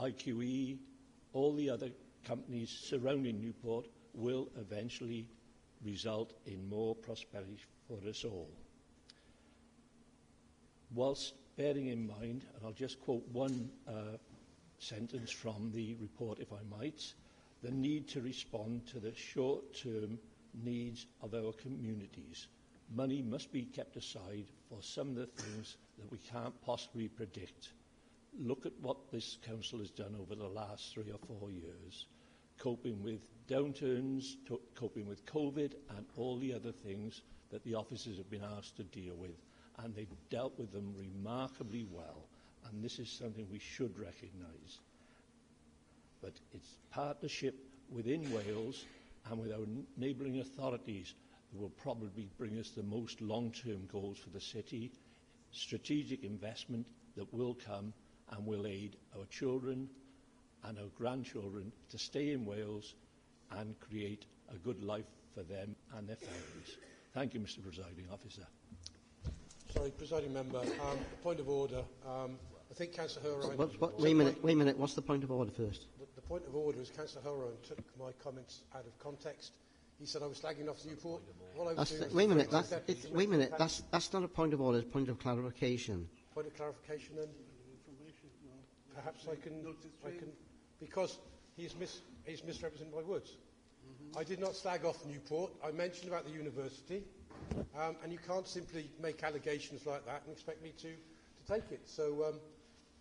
IQE, all the other companies surrounding Newport will eventually result in more prosperity for us all. Whilst bearing in mind, and I'll just quote one sentence from the report if I might, the need to respond to the short-term needs of our communities. Money must be kept aside for some of the things that we can't possibly predict. Look at what this council has done over the last 3 or 4 years, coping with downturns, coping with COVID and all the other things that the officers have been asked to deal with, and they've dealt with them remarkably well, and this is something we should recognise. But it's partnership within Wales and with our neighbouring authorities that will probably bring us the most long-term goals for the city, strategic investment that will come and will aid our children and our grandchildren to stay in Wales and create a good life for them and their families. Thank you, Mr Presiding Officer. Sorry, Presiding Member, point of order. I think Councillor Hurain... Wait a minute. What's the point of order first? The Point of order is Councillor Holroyd took my comments out of context. He said I was slagging off Newport. Wait a minute. Wait a minute. That's not a point of order. It's a point of clarification. Point of clarification, then. Perhaps I can, because he's misrepresented my words. I did not slag off Newport. I mentioned about the university, and you can't simply make allegations like that and expect me to take it. So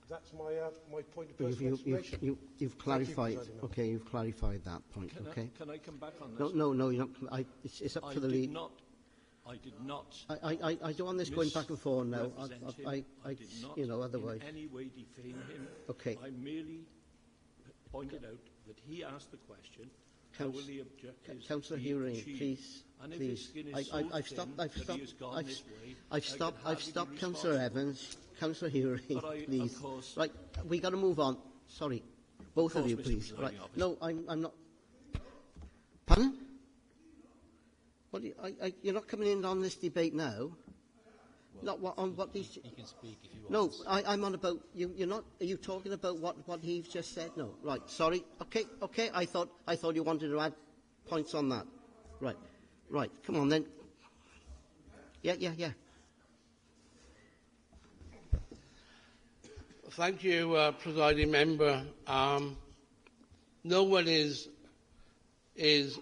that's my point of personal explanation. You've clarified. Okay, you've clarified that point. Can I come back on this? No, you're not. It's up to the lead. I did not. I don't want this going back and forth now. I did not, you know, otherwise. in any way defame him. Okay. I merely pointed out that he asked the question. How will the objectives Councillor be Hearing, achieved? please. And if his skin is I've stopped Councillor Evans. Councillor Hearing, please. Of course, right, we got to move on. Sorry, both of you, Mr. please. Right. Officer. No, I'm not. Pardon? What? You're not coming in on this debate now. Not what, on what these. He can speak if you want. No, I'm on about you. You're not. Are you talking about what he's just said? No. Right. Sorry. Okay. I thought you wanted to add points on that. Right. Come on then. Yeah. Thank you, presiding member. No one is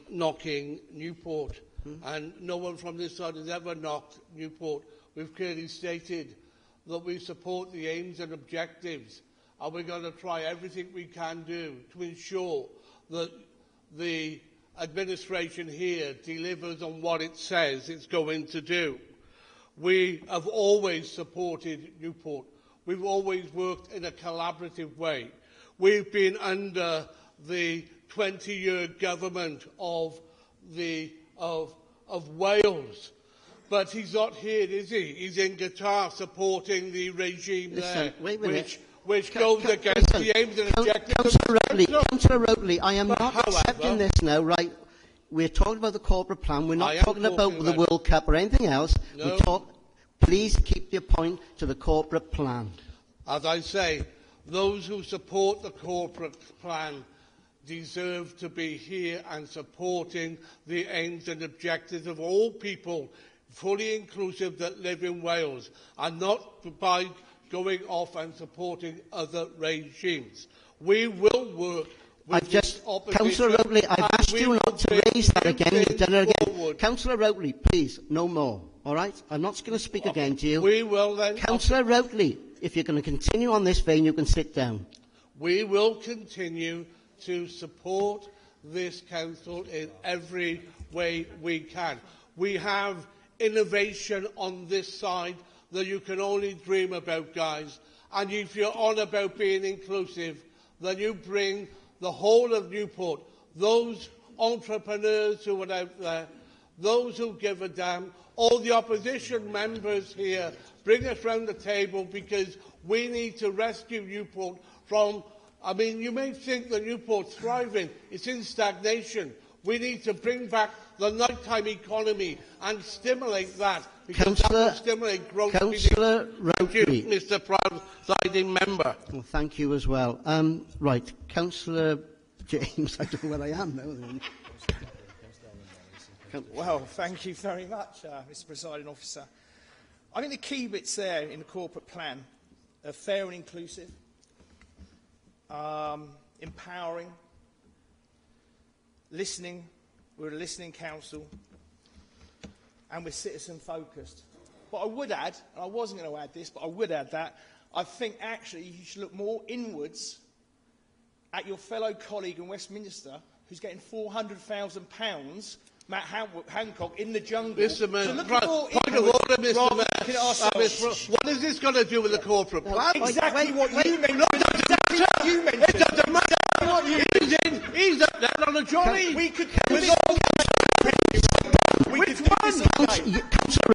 knocking Newport, and no one from this side has ever knocked Newport. We've clearly stated that we support the aims and objectives, and we're going to try everything we can do to ensure that the administration here delivers on what it says it's going to do. We have always supported Newport. We've always worked in a collaborative way. We've been under the 20-year government of Wales. But he's not here, is he? He's in Qatar supporting the regime there, which goes against the aims and objectives. Councillor Rotley, I am not accepting this now, right? We're talking about the corporate plan. We're not talking about the World Cup or anything else. No. Please keep your point to the corporate plan. As I say, those who support the corporate plan deserve to be here and supporting the aims and objectives of all people, fully inclusive, that live in Wales, and not by going off and supporting other regimes. We will work with this opposition. Councillor Rotley, I've asked you not to raise that again. You've done it again. Councillor Rotley, please, no more. All right? I'm not going to speak again to you. We will then. Councillor Rotley, if you're going to continue on this vein, you can sit down. We will continue to support this council in every way we can. We have innovation on this side that you can only dream about, guys. And if you're on about being inclusive, then you bring the whole of Newport, those entrepreneurs who are out there, those who give a damn, all the opposition members here, bring us round the table, because we need to rescue Newport from, I mean, you may think that Newport's thriving. It's in stagnation. We need to bring back the nighttime economy and stimulate that, because that will stimulate growth. Councillor Rotley. Thank you, Mr. Presiding Member. Well, thank you as well. Right, Councillor James, I don't know where I am now. Well, thank you very much, Mr. Presiding Officer. I think the key bits there in the corporate plan are fair and inclusive, empowering, listening. We're a listening council, and we're citizen-focused. But I would add, and I wasn't going to add this, but I would add that I think actually you should look more inwards at your fellow colleague in Westminster who's getting £400,000, Matt Hancock, in the jungle. Mr. Mayor, point of order, Mr. Mayor. What is this going to do with the corporate plan? Exactly what you mentioned. Exactly what you mentioned. It doesn't matter what he's up there on a jolly. We could. Councillor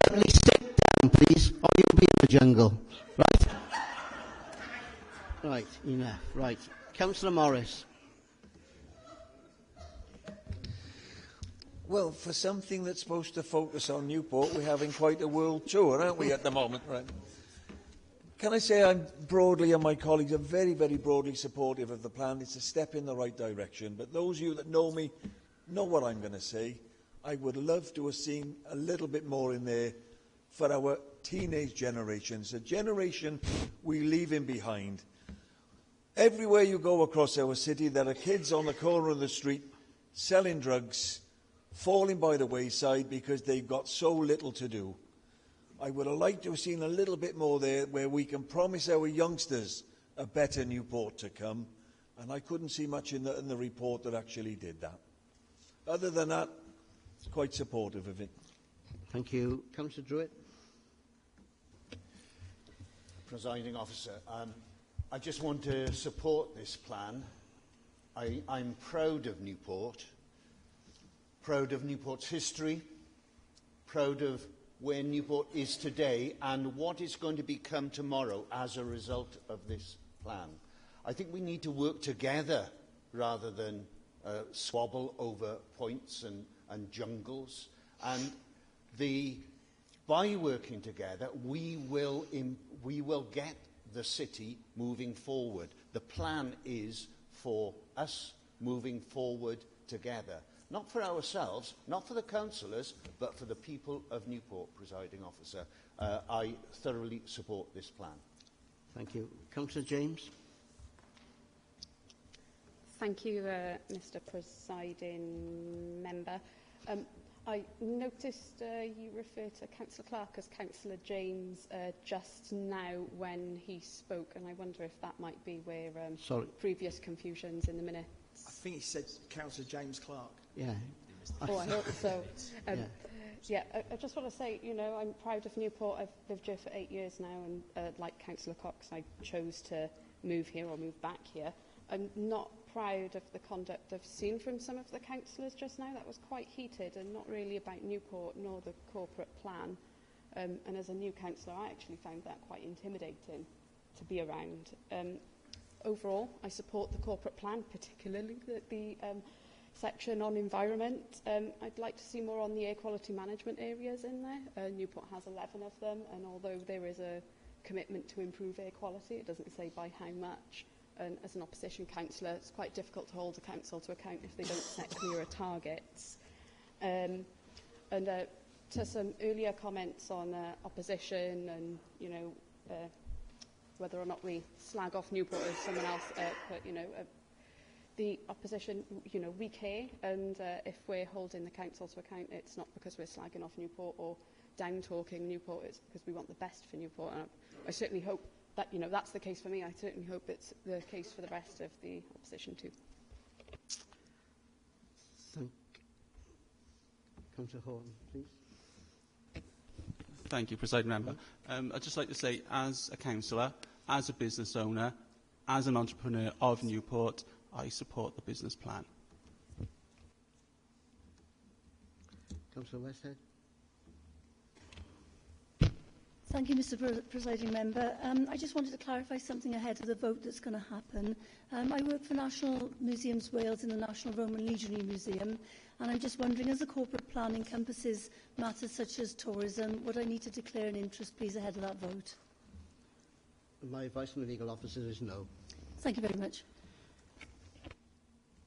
Rotley, sit down, please, or you'll be in the jungle. Right? Right, enough. Right. Councillor Morris. Well, for something that's supposed to focus on Newport, we're having quite a world tour, aren't we, at the moment? Right. Can I say I'm broadly, and my colleagues are very, very broadly supportive of the plan. It's a step in the right direction. But those of you that know me know what I'm going to say. I would love to have seen a little bit more in there for our teenage generations, the generation we're leaving behind. Everywhere you go across our city, there are kids on the corner of the street selling drugs, falling by the wayside because they've got so little to do. I would have liked to have seen a little bit more there where we can promise our youngsters a better Newport to come, and I couldn't see much in the report that actually did that. Other than that, it's quite supportive of it. Thank you. Councillor Druitt. Presiding Officer, I just want to support this plan. I'm proud of Newport's history, proud of where Newport is today and what is going to become tomorrow as a result of this plan. I think we need to work together rather than squabble over points and jungles. And by working together, we will get the city moving forward. The plan is for us moving forward together. Not for ourselves, not for the councillors, but for the people of Newport, Presiding Officer. I thoroughly support this plan. Thank you. Councillor James. Thank you, Mr Presiding Member. I noticed you refer to Councillor Clark as Councillor James just now when he spoke, and I wonder if that might be where previous confusions in the minutes. I think he said Councillor James Clark. Yeah. Oh, I hope so. Yeah. I just want to say, you know, I'm proud of Newport. I've lived here for 8 years now, and like Councillor Cox, I chose to move here or move back here. I'm not proud of the conduct I've seen from some of the councillors just now. That was quite heated and not really about Newport nor the corporate plan. And as a new councillor, I actually found that quite intimidating to be around. Overall, I support the corporate plan, particularly the section on environment. I'd like to see more on the air quality management areas in there. Newport has 11 of them, and although there is a commitment to improve air quality, it doesn't say by how much. And as an opposition councillor, it's quite difficult to hold a council to account if they don't set clearer targets. To some earlier comments on opposition and, you know, whether or not we slag off Newport as someone else put, you know, the opposition, you know, we care, and if we're holding the council to account, it's not because we're slagging off Newport or down-talking Newport, it's because we want the best for Newport. And I certainly hope that, you know, that's the case for me. I certainly hope it's the case for the rest of the opposition too. Councillor Horton, please. Thank you, Presiding Member. I'd just like to say, as a councillor, as a business owner, as an entrepreneur of Newport, I support the business plan. Councillor Westhead. Thank you, Mr Presiding Member. I just wanted to clarify something ahead of the vote that's going to happen. I work for National Museums Wales in the National Roman Legionary Museum, and I'm just wondering, as the corporate plan encompasses matters such as tourism, would I need to declare an interest, please, ahead of that vote? My advice from the legal officer is no. Thank you very much.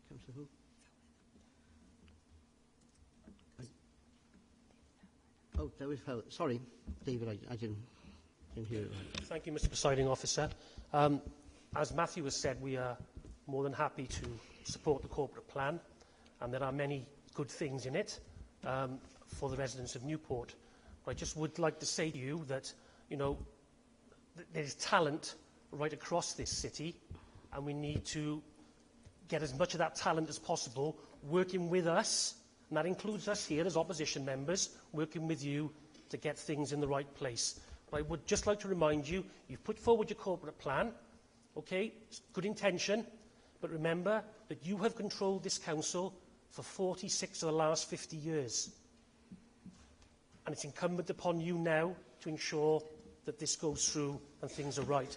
Councillor who? Oh, David Fowler. Sorry, David, I didn't hear it right. Thank you, Mr Presiding Officer. As Matthew has said, we are more than happy to support the corporate plan, and there are many good things in it for the residents of Newport. But I just would like to say to you that, you know, there is talent right across this city, and we need to get as much of that talent as possible working with us, and that includes us here as opposition members, working with you to get things in the right place. But I would just like to remind you, you've put forward your corporate plan, okay, it's good intention, but remember that you have controlled this council for 46 of the last 50 years. And it's incumbent upon you now to ensure that this goes through and things are right.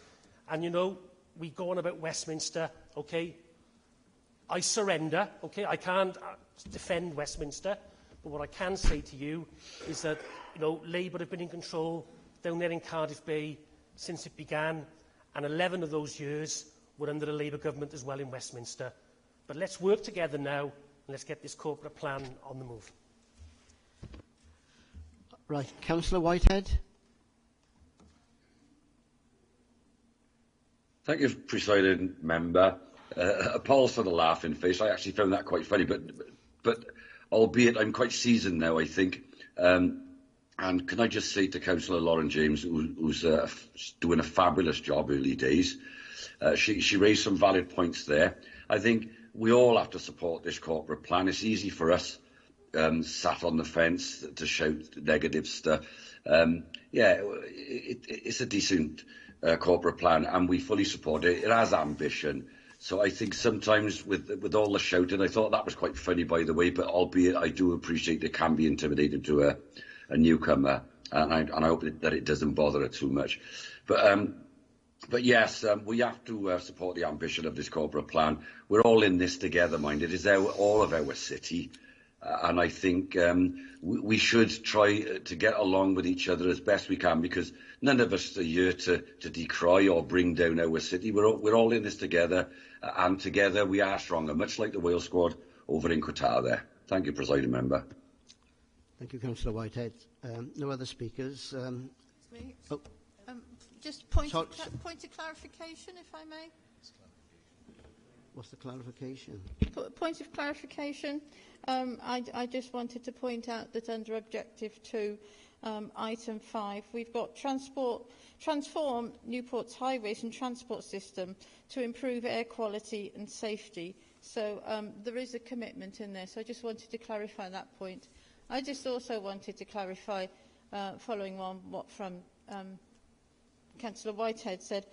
And, you know, we go on about Westminster, okay? I surrender, okay? I can't defend Westminster, but what I can say to you is that, you know, Labour have been in control down there in Cardiff Bay since it began, and 11 of those years were under the Labour government as well in Westminster. But let's work together now, and let's get this corporate plan on the move. Right, Councillor Whitehead. Thank you, presiding member. Apologies for the laughing face. I actually found that quite funny, but albeit I'm quite seasoned now, I think. And can I just say to Councillor Lauren James, who's doing a fabulous job early days, she raised some valid points there. I think we all have to support this corporate plan. It's easy for us, sat on the fence, to shout negative stuff. It's a decent corporate plan, and we fully support it. It has ambition. So I think sometimes with all the shouting, I thought that was quite funny, by the way, but albeit I do appreciate it can be intimidating to a newcomer, and I hope that it doesn't bother her too much. But yes, we have to support the ambition of this corporate plan. We're all in this together, mind. It is all of our city, and I think we should try to get along with each other as best we can, because none of us are here to decry or bring down our city. We're all in this together, and together we are stronger, much like the Wales squad over in Qatar there. Thank you, presiding member. Thank you, Councillor Whitehead. No other speakers. Just point of clarification, if I may. What's the clarification? Point of clarification. I just wanted to point out that under Objective 2, Item 5, we've got transform Newport's highways and transport system to improve air quality and safety. So there is a commitment in there. So I just wanted to clarify that point. I just also wanted to clarify, following on what from Councillor Whitehead said,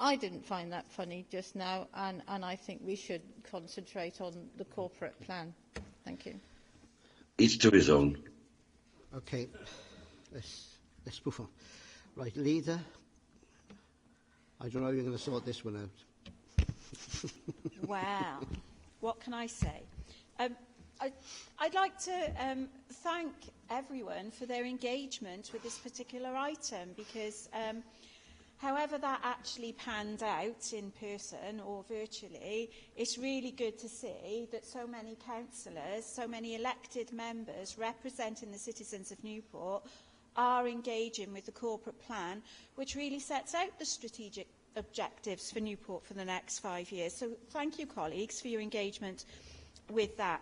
I didn't find that funny just now, and I think we should concentrate on the corporate plan. Thank you. Each to his own. Okay, let's move on. Right, leader. I don't know how you're going to sort this one out. Wow, what can I say? I'd like to thank everyone for their engagement with this particular item, because however that actually panned out in person or virtually, it's really good to see that so many councillors, so many elected members representing the citizens of Newport are engaging with the corporate plan, which really sets out the strategic objectives for Newport for the next 5 years. So thank you, colleagues, for your engagement with that.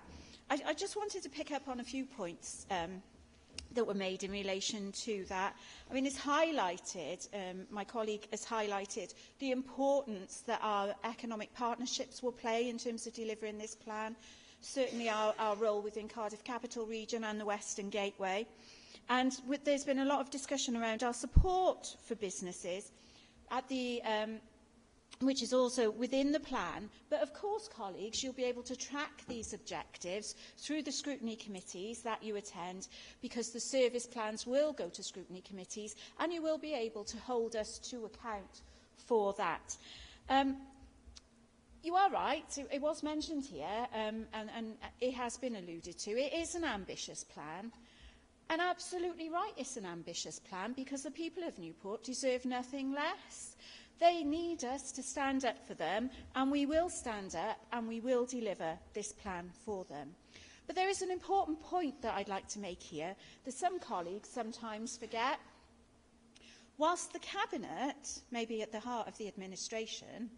I just wanted to pick up on a few points that were made in relation to that. I mean, it's highlighted, my colleague has highlighted the importance that our economic partnerships will play in terms of delivering this plan, certainly our role within Cardiff Capital Region and the Western Gateway. And there's been a lot of discussion around our support for businesses at the which is also within the plan. But of course, colleagues, you'll be able to track these objectives through the scrutiny committees that you attend, because the service plans will go to scrutiny committees, and you will be able to hold us to account for that. You are right, it was mentioned here, and it has been alluded to. It is an ambitious plan. And absolutely right, it's an ambitious plan, because the people of Newport deserve nothing less. They need us to stand up for them, and we will stand up and we will deliver this plan for them. But there is an important point that I'd like to make here that some colleagues sometimes forget. Whilst the Cabinet may be at the heart of the administration,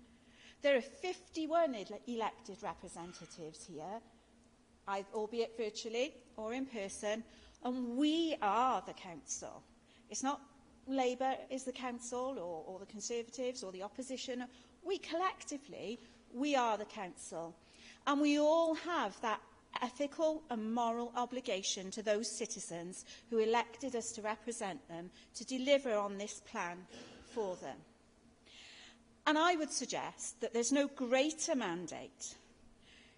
there are 51 elected representatives here, albeit virtually or in person, and we are the Council. It's not Labour is the Council, or the Conservatives, or the Opposition. We collectively, we are the Council. And we all have that ethical and moral obligation to those citizens who elected us to represent them, to deliver on this plan for them. And I would suggest that there's no greater mandate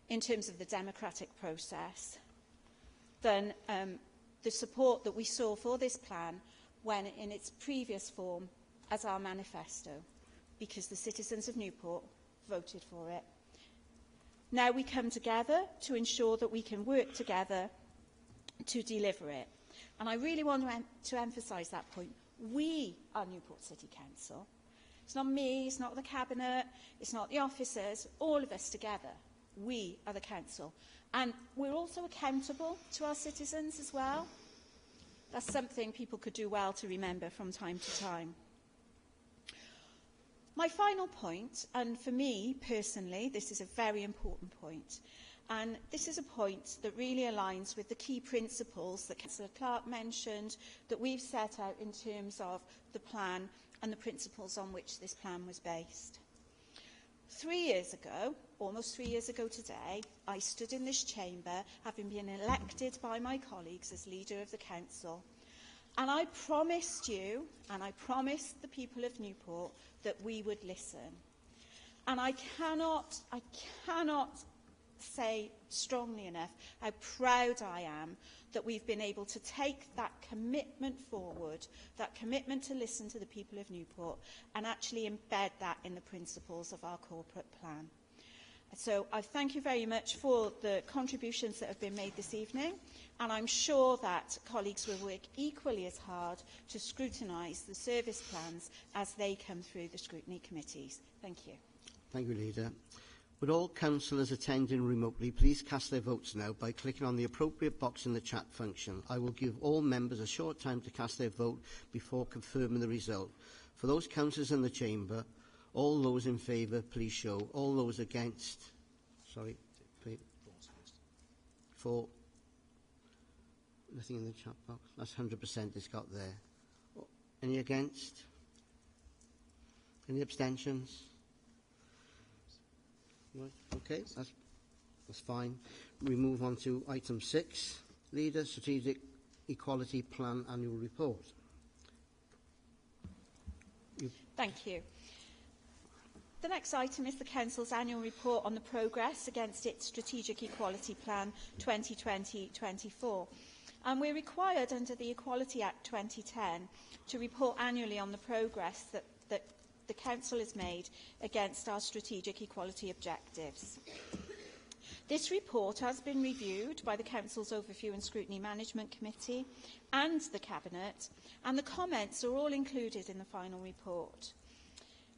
in terms of the democratic process than the support that we saw for this plan when in its previous form as our manifesto, because the citizens of Newport voted for it. Now we come together to ensure that we can work together to deliver it. And I really want to emphasise that point. We are Newport City Council. It's not me, it's not the Cabinet, it's not the officers, all of us together. We are the Council. And we're also accountable to our citizens as well. That's something people could do well to remember from time to time. My final point, and for me personally, this is a very important point, and this is a point that really aligns with the key principles that Councillor Clark mentioned, that we've set out in terms of the plan and the principles on which this plan was based. 3 years ago, almost 3 years ago today, I stood in this chamber, having been elected by my colleagues as leader of the council, and I promised you, and I promised the people of Newport, that we would listen. And I cannot say strongly enough how proud I am that we've been able to take that commitment forward, that commitment to listen to the people of Newport, and actually embed that in the principles of our corporate plan. So I thank you very much for the contributions that have been made this evening, and I'm sure that colleagues will work equally as hard to scrutinise the service plans as they come through the scrutiny committees. Thank you. Thank you, Leader. Would all councillors attending remotely please cast their votes now by clicking on the appropriate box in the chat function. I will give all members a short time to cast their vote before confirming the result. For those councillors in the chamber, all those in favour, please show. All those against, sorry, for, nothing in the chat box. That's 100% it's got there. Any against? Any abstentions? Right, okay, that's fine. We move on to item 6, Leader, Strategic Equality Plan Annual Report. Thank you. The next item is the Council's annual report on the progress against its Strategic Equality Plan 2020-24. And we're required under the Equality Act 2010 to report annually on the progress that the Council has made against our strategic equality objectives. This report has been reviewed by the Council's Overview and Scrutiny Management Committee and the Cabinet, and the comments are all included in the final report.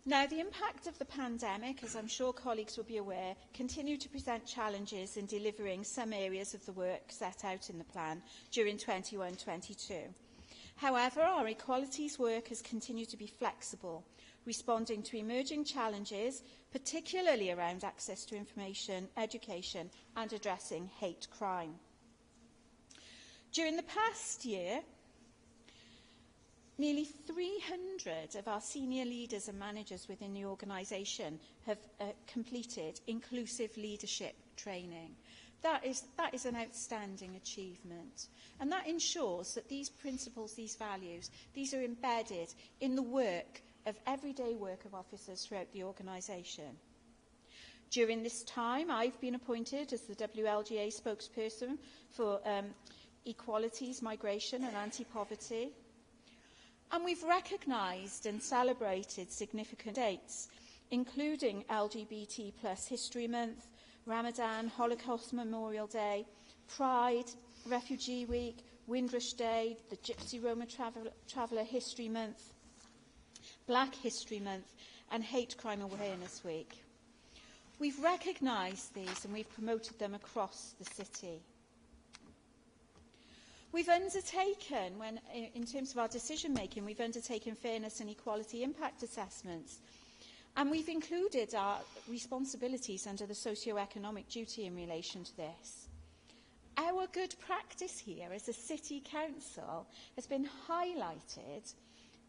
Now, the impact of the pandemic, as I'm sure colleagues will be aware, continue to present challenges in delivering some areas of the work set out in the plan during 21-22. However, our equalities work has continued to be flexible, responding to emerging challenges, particularly around access to information, education and addressing hate crime. During the past year, nearly 300 of our senior leaders and managers within the organisation have completed inclusive leadership training. That is an outstanding achievement, and that ensures that these principles, these values, these are embedded in the work of everyday work of officers throughout the organisation. During this time, I've been appointed as the WLGA spokesperson for equalities, migration and anti-poverty. And we've recognised and celebrated significant dates, including LGBT+ History Month, Ramadan, Holocaust Memorial Day, Pride, Refugee Week, Windrush Day, the Gypsy Roma Traveller History Month, Black History Month and Hate Crime Awareness Week. We've recognised these and we've promoted them across the city. We've undertaken, in terms of our decision-making, we've undertaken fairness and equality impact assessments, and we've included our responsibilities under the socio-economic duty in relation to this. Our good practice here as a city council has been highlighted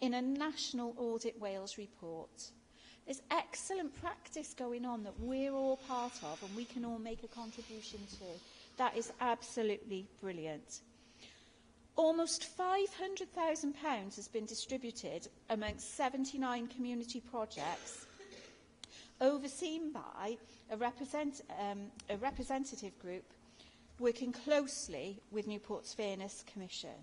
in a National Audit Wales report. There's excellent practice going on that we're all part of and we can all make a contribution to. That is absolutely brilliant. Almost £500,000 has been distributed amongst 79 community projects overseen by a representative group working closely with Newport's Fairness Commission.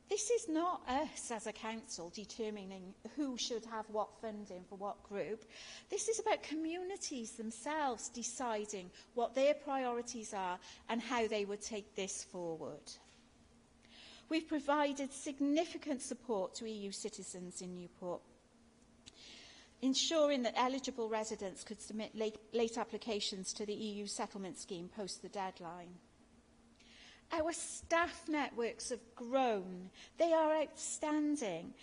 This is not us as a council determining who should have what funding for what group. This is about communities themselves deciding what their priorities are and how they would take this forward. We've provided significant support to EU citizens in Newport, ensuring that eligible residents could submit late applications to the EU settlement scheme post the deadline. Our staff networks have grown. They are outstanding.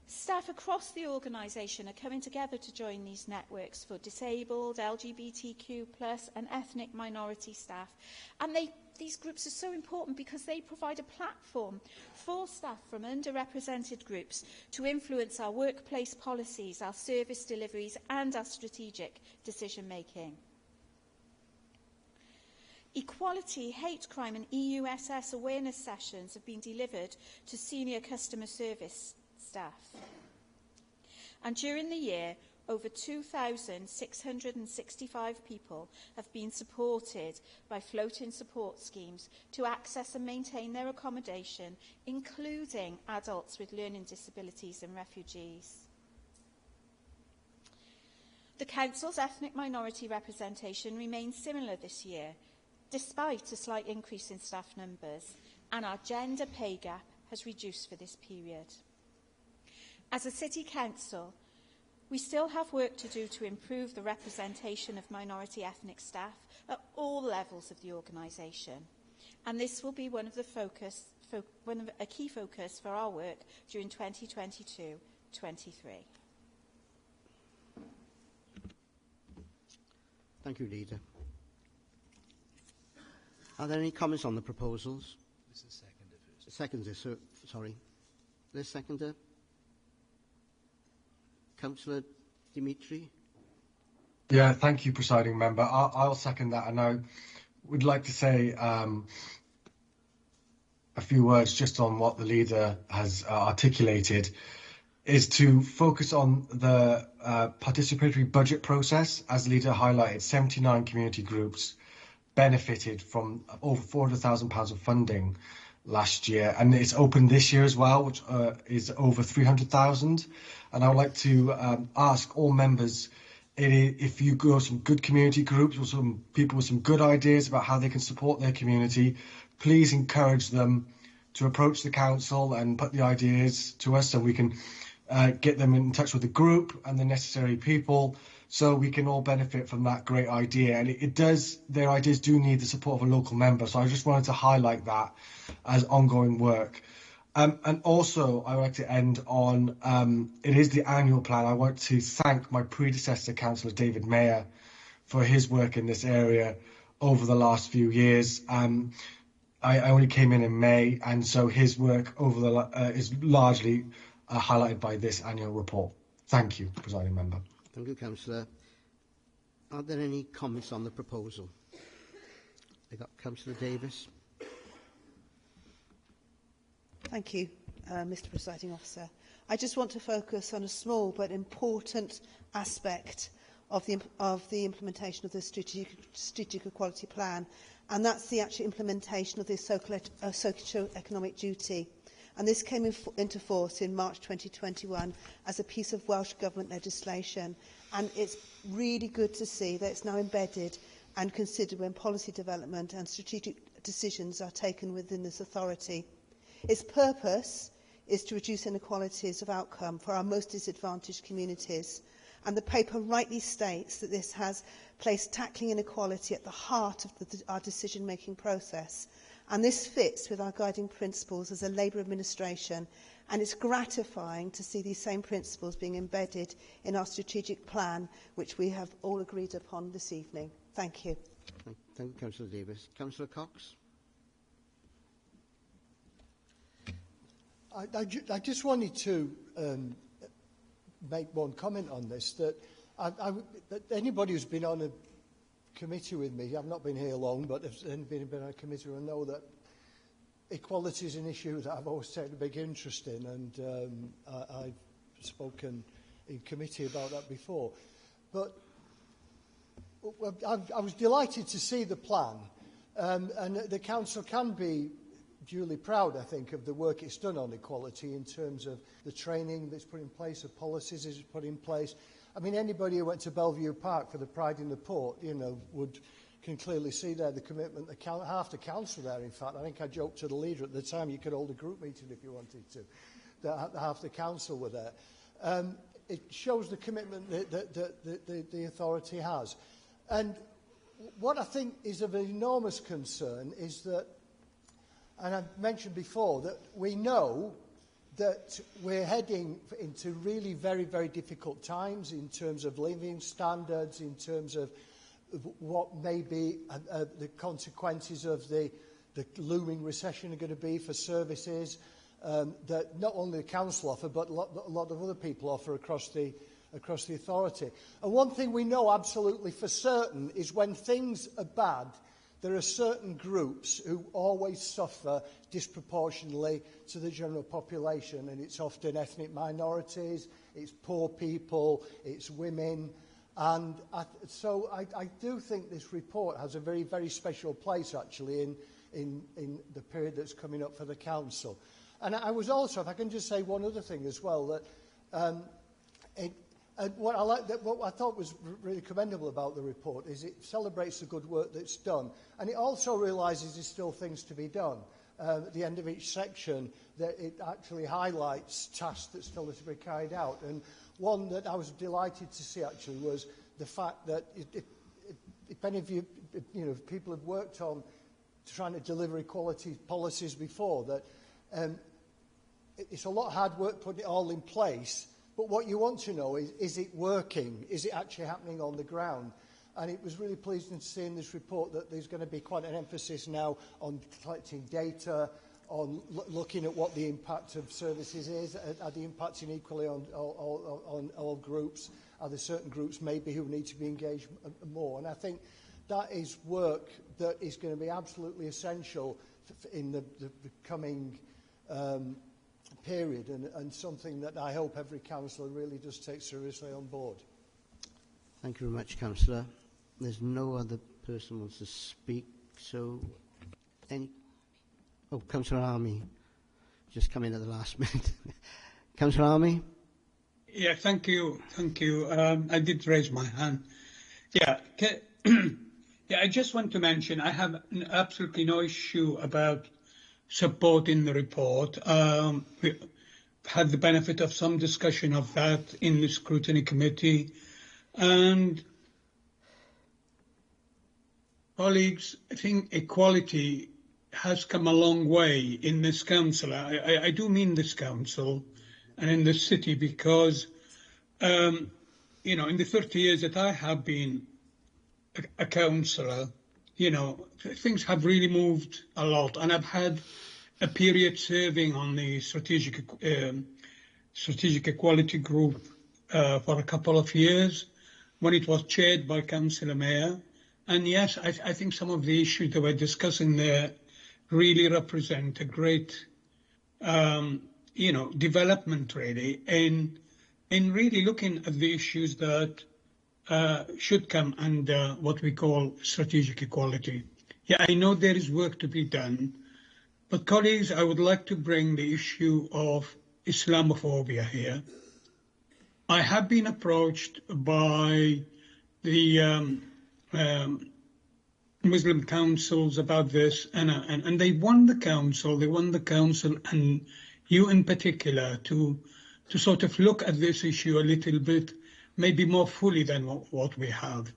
Staff across the organisation are coming together to join these networks for disabled, LGBTQ+, and ethnic minority staff. And these groups are so important because they provide a platform for staff from underrepresented groups to influence our workplace policies, our service deliveries, and our strategic decision-making. Equality, hate crime and EUSS awareness sessions have been delivered to senior customer service staff. And during the year, over 2,665 people have been supported by floating support schemes to access and maintain their accommodation, including adults with learning disabilities and refugees. The Council's ethnic minority representation remains similar this year, despite a slight increase in staff numbers, and our gender pay gap has reduced for this period. As a City Council, we still have work to do to improve the representation of minority ethnic staff at all levels of the organisation, and this will be a key focus for our work during 2022-23. Thank you, Leader. Are there any comments on the proposals? This is seconder first. Seconder, sorry. The seconder? Councillor Dimitri? Yeah, thank you, Presiding Member. I'll second that, and I would like to say a few words just on what the leader has articulated, is to focus on the participatory budget process. As the leader highlighted, 79 community groups benefited from over £400,000 of funding last year, and it's open this year as well, which is over 300,000. And I would like to ask all members, if you go some good community groups or some people with some good ideas about how they can support their community, please encourage them to approach the council and put the ideas to us, so we can get them in touch with the group and the necessary people, so we can all benefit from that great idea. And their ideas do need the support of a local member. So I just wanted to highlight that as ongoing work. And also, I would like to end on, it is the annual plan. I want to thank my predecessor, Councillor David Mayer, for his work in this area over the last few years. I only came in May, and so his work is largely highlighted by this annual report. Thank you, Presiding Member. Thank you, Councillor. Are there any comments on the proposal? I got Councillor Davis. Thank you, Mr. Presiding Officer. I just want to focus on a small but important aspect of the implementation of the strategic equality plan, and that's the actual implementation of the socio-economic duty. And this came into force in March 2021 as a piece of Welsh Government legislation. And it's really good to see that it's now embedded and considered when policy development and strategic decisions are taken within this authority. Its purpose is to reduce inequalities of outcome for our most disadvantaged communities. And the paper rightly states that this has placed tackling inequality at the heart of our decision-making process. And this fits with our guiding principles as a Labour administration, and it's gratifying to see these same principles being embedded in our strategic plan, which we have all agreed upon this evening. Thank you. Thank you, Councillor Davis. Councillor Cox? I just wanted to make one comment on this, that anybody who's been on a committee with me, I've not been here long, but if anybody been on a committee will know that equality is an issue that I've always taken a big interest in, and I've spoken in committee about that before. But I was delighted to see the plan, and the Council can be duly proud, I think, of the work it's done on equality in terms of the training that's put in place, the policies it's put in place. I mean, anybody who went to Bellevue Park for the Pride in the Port, would can clearly see there the commitment that half the council there, in fact. I think I joked to the leader at the time, you could hold a group meeting if you wanted to, that half the council were there. It shows the commitment that the authority has. And what I think is of enormous concern is that, and I've mentioned before, that we know that we're heading into really very, very difficult times in terms of living standards, in terms of what may be the consequences of the looming recession are going to be for services that not only the council offer, but a lot of other people offer across the authority. And one thing we know absolutely for certain is when things are bad, there are certain groups who always suffer disproportionately to the general population, and it's often ethnic minorities, it's poor people, it's women. And so I do think this report has a very, very special place, actually, in the period that's coming up for the council. And I was also, if I can just say one other thing as well, that what I thought was really commendable about the report is it celebrates the good work that's done, and it also realises there's still things to be done. At the end of each section, that it actually highlights tasks that still have to be carried out. And one that I was delighted to see actually was the fact that if any of you, people have worked on trying to deliver equality policies before, that it's a lot of hard work putting it all in place. But what you want to know is it working? Is it actually happening on the ground? And it was really pleasing to see in this report that there's going to be quite an emphasis now on collecting data, on looking at what the impact of services is. Are they impacting equally on all groups? Are there certain groups maybe who need to be engaged more? And I think that is work that is going to be absolutely essential in the coming period, and something that I hope every councillor really does take seriously on board. Thank you very much, Councillor. There's no other person who wants to speak, so Councillor Army, just come in at the last minute. Councillor Army? Yeah, thank you. I did raise my hand. Yeah, I just want to mention I have absolutely no issue about supporting the report. We had the benefit of some discussion of that in the scrutiny committee, and colleagues, I think equality has come a long way in this council. I do mean this council and in this city, because in the 30 years that I have been a councillor, things have really moved a lot, and I've had a period serving on the strategic equality group for a couple of years when it was chaired by Councillor Mayor. And yes, I think some of the issues that we're discussing there really represent a great, development really in really looking at the issues that should come under what we call strategic equality. Yeah, I know there is work to be done, but colleagues, I would like to bring the issue of Islamophobia here. I have been approached by the Muslim councils about this, and they want the council, and you in particular, to sort of look at this issue a little bit, maybe more fully than what we have.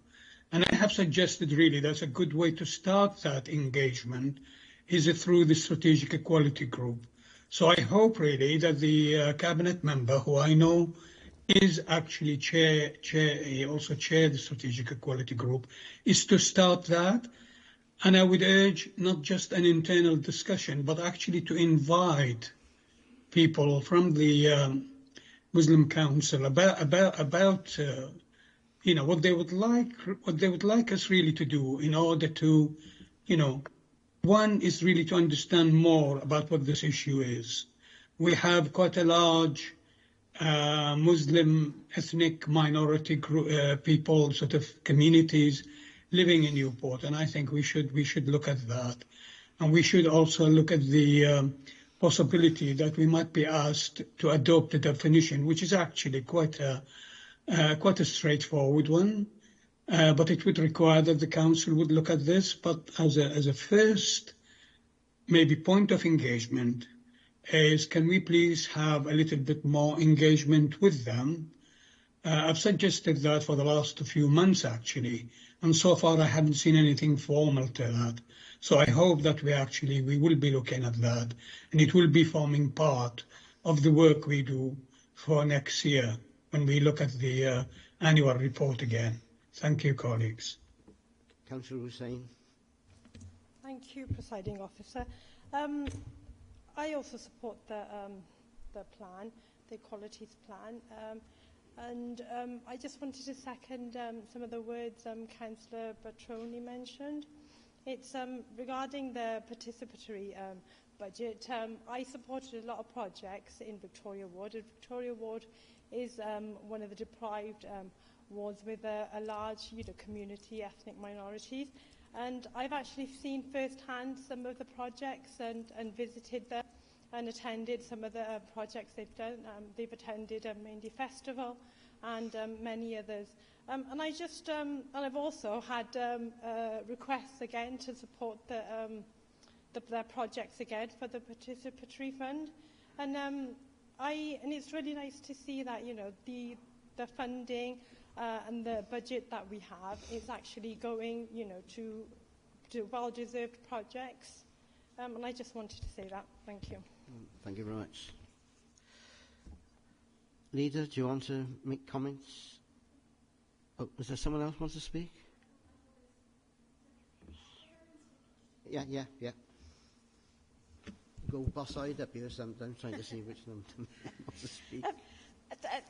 And I have suggested really that's a good way to start that engagement is through the strategic equality group. So I hope really that the cabinet member, who I know is actually he also chair the strategic equality group, is to start that. And I would urge not just an internal discussion, but actually to invite people from the Muslim Council about what they would like us really to do in order to, one is really to understand more about what this issue is. We have quite a large Muslim ethnic minority group, people, sort of communities living in Newport, and I think we should look at that, and we should also look at the possibility that we might be asked to adopt a definition, which is actually quite a straightforward one, but it would require that the council would look at this. But as a first, maybe point of engagement is, can we please have a little bit more engagement with them? I've suggested that for the last few months, actually, and so far I haven't seen anything formal to that. So I hope that we will be looking at that, and it will be forming part of the work we do for next year when we look at the annual report again. Thank you, colleagues. Councillor Hussain. Thank you, Presiding Officer. I also support the plan, the Equalities Plan. I just wanted to second some of the words Councillor Batroni mentioned. It's regarding the participatory budget. I supported a lot of projects in Victoria Ward, and Victoria Ward is one of the deprived wards with a large community, ethnic minorities. And I've actually seen firsthand some of the projects and visited them and attended some of the projects they've done. They've attended Maindy Festival and many others. And I've also had requests again to support their projects again for the participatory fund. And it's really nice to see that the funding and the budget that we have is actually going to well-deserved projects. And I just wanted to say that. Thank you. Thank you very much. Leader, do you want to make comments? Oh, is there someone else who wants to speak? Yeah. Go boss-eyed up here sometimes, trying to see which one wants to speak.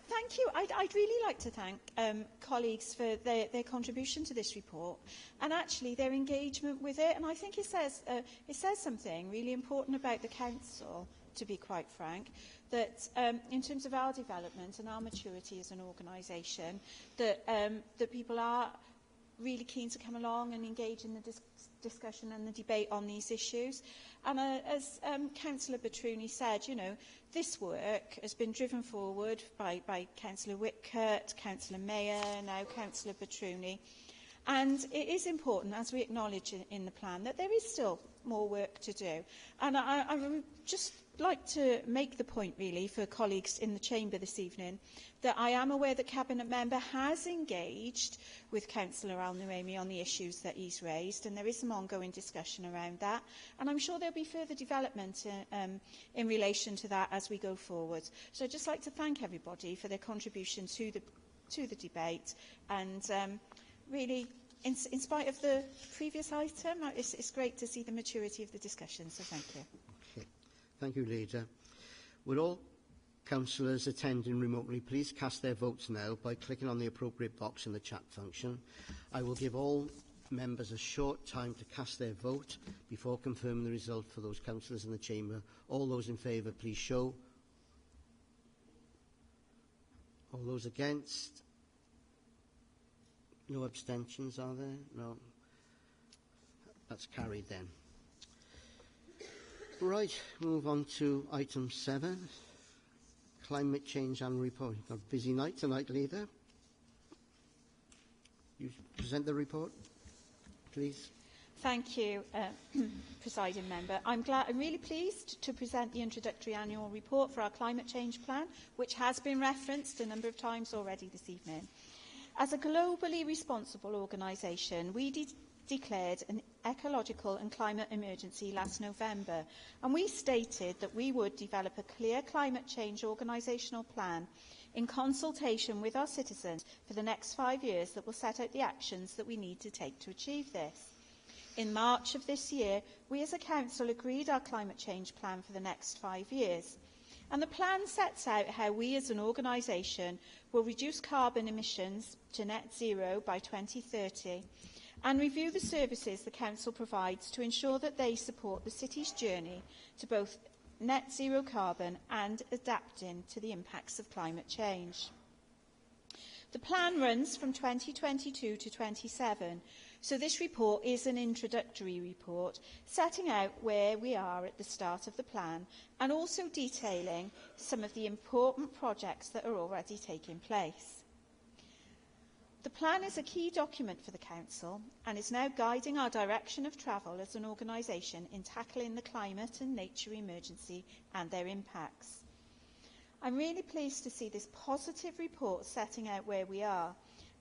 Thank you. I'd really like to thank colleagues for their contribution to this report and actually their engagement with it. And I think it says something really important about the council, to be quite frank, that in terms of our development and our maturity as an organisation, that people are really keen to come along and engage in the discussion and the debate on these issues. And as Councillor Batruni said, this work has been driven forward by Councillor Whitcurt, Councillor Mayer, now Councillor Batruni. And it is important, as we acknowledge in the plan, that there is still more work to do. And I would just like to make the point, really, for colleagues in the chamber this evening, that I am aware that Cabinet Member has engaged with Councillor Al-Nuaimi on the issues that he's raised, and there is some ongoing discussion around that. And I'm sure there'll be further development in relation to that as we go forward. So I'd just like to thank everybody for their contribution to the debate. And really, in spite of the previous item, it's great to see the maturity of the discussion. So thank you. Okay. Thank you, Leader. Would all councillors attending remotely please cast their votes now by clicking on the appropriate box in the chat function. I will give all members a short time to cast their vote before confirming the result for those councillors in the chamber. All those in favour, please show. All those against? No abstentions, are there? No. That's carried then. Right, move on to item 7. Climate change and report. Got a busy night tonight, Leader. You present the report, please. Thank you, Presiding Member. I'm really pleased to present the introductory annual report for our climate change plan, which has been referenced a number of times already this evening. As a globally responsible organisation, we declared an ecological and climate emergency last November, and we stated that we would develop a clear climate change organisational plan in consultation with our citizens for the next 5 years that will set out the actions that we need to take to achieve this. In March of this year, we as a council agreed our climate change plan for the next 5 years. And the plan sets out how we as an organisation will reduce carbon emissions to net zero by 2030 and review the services the Council provides to ensure that they support the city's journey to both net zero carbon and adapting to the impacts of climate change. The plan runs from 2022 to 27, so this report is an introductory report setting out where we are at the start of the plan and also detailing some of the important projects that are already taking place. The plan is a key document for the Council and is now guiding our direction of travel as an organisation in tackling the climate and nature emergency and their impacts. I'm really pleased to see this positive report setting out where we are,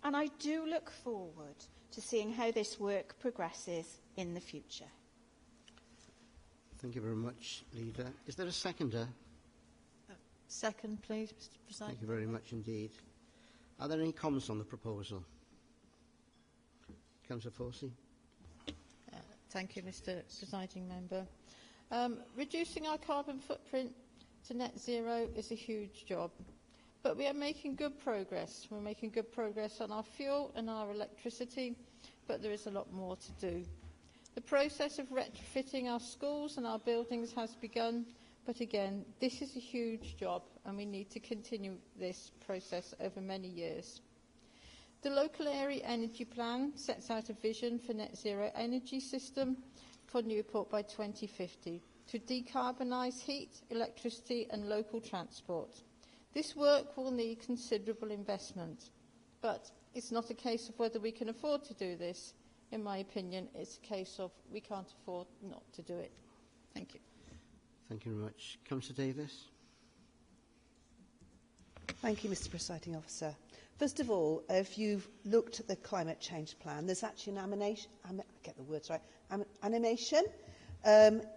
and I do look forward to seeing how this work progresses in the future. Thank you very much, Leader. Is there a seconder? Second, please, Mr. President. Thank you very much indeed. Are there any comments on the proposal? Councillor Forsey. Thank you, Mr. Presiding Member. Reducing our carbon footprint to net zero is a huge job, but we are making good progress. We're making good progress on our fuel and our electricity, but there is a lot more to do. The process of retrofitting our schools and our buildings has begun, but again, this is a huge job and we need to continue this process over many years. The local area energy plan sets out a vision for net zero energy system for Newport by 2050 to decarbonise heat, electricity and local transport. This work will need considerable investment, but it's not a case of whether we can afford to do this. In my opinion, it's a case of we can't afford not to do it. Thank you. Thank you very much. Councillor Davis. Thank you, Mr. Presiding Officer. First of all, if you've looked at the climate change plan, there's actually an animation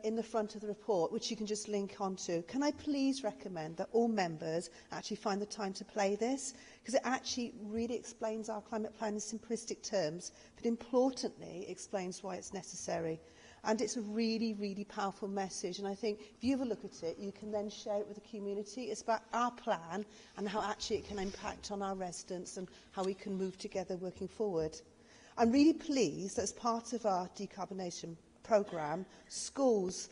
in the front of the report, which you can just link onto. Can I please recommend that all members actually find the time to play this? Because it actually really explains our climate plan in simplistic terms, but importantly explains why it's necessary. And it's a really, really powerful message. And I think if you have a look at it, you can then share it with the community. It's about our plan and how actually it can impact on our residents and how we can move together working forward. I'm really pleased that as part of our decarbonisation programme, schools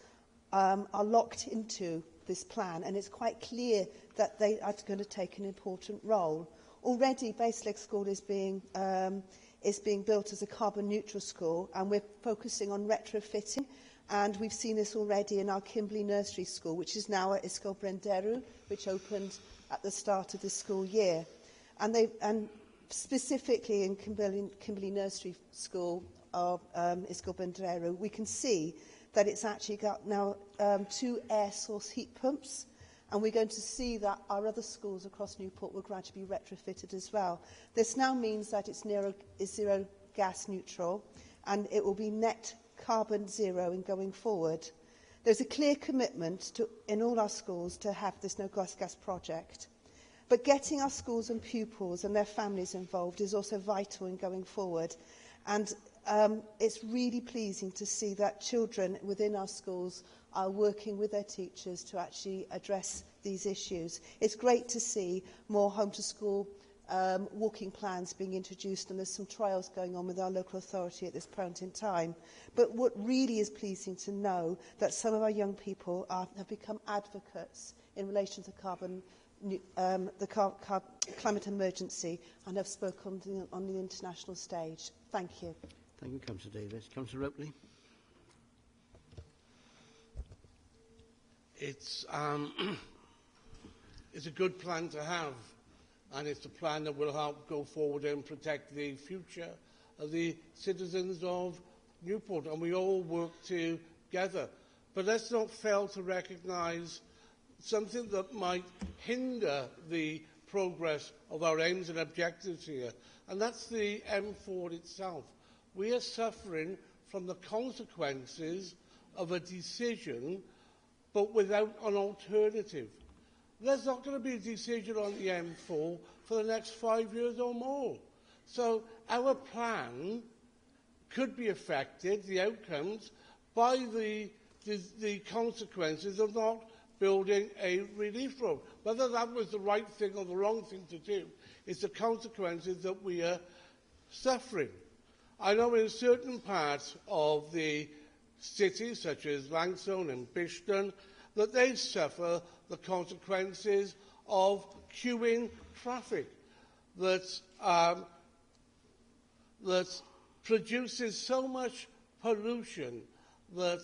are locked into this plan, and it's quite clear that they are going to take an important role. Already, Baseleigh School is being built as a carbon neutral school, and we're focusing on retrofitting, and we've seen this already in our Kimberley Nursery School, which is now at Ysgol Brenderu, which opened at the start of this school year. And specifically in Kimberley Nursery School of Ysgol Brenderu, we can see that it's actually got now 2 air source heat pumps, and we're going to see that our other schools across Newport will gradually be retrofitted as well. This now means that it's zero gas neutral, and it will be net carbon zero in going forward. There's a clear commitment in all our schools to have this no gas project. But getting our schools and pupils and their families involved is also vital in going forward. And it's really pleasing to see that children within our schools are working with their teachers to actually address these issues. It's great to see more home-to-school walking plans being introduced, and there's some trials going on with our local authority at this point in time. But what really is pleasing to know that some of our young people have become advocates in relation to the climate emergency and have spoken on the international stage. Thank you. Thank you, Councillor Davis. Councillor Ropley. It's a good plan to have, and it's a plan that will help go forward and protect the future of the citizens of Newport, and we all work together. But let's not fail to recognise something that might hinder the progress of our aims and objectives here, and that's the M4 itself. We are suffering from the consequences of a decision, but without an alternative. There's not going to be a decision on the M4 for the next 5 years or more. So our plan could be affected, the outcomes, by the consequences of not building a relief road. Whether that was the right thing or the wrong thing to do, it's the consequences that we are suffering. I know in certain parts of the city, such as Langstone and Bishton, that they suffer the consequences of queuing traffic that produces so much pollution that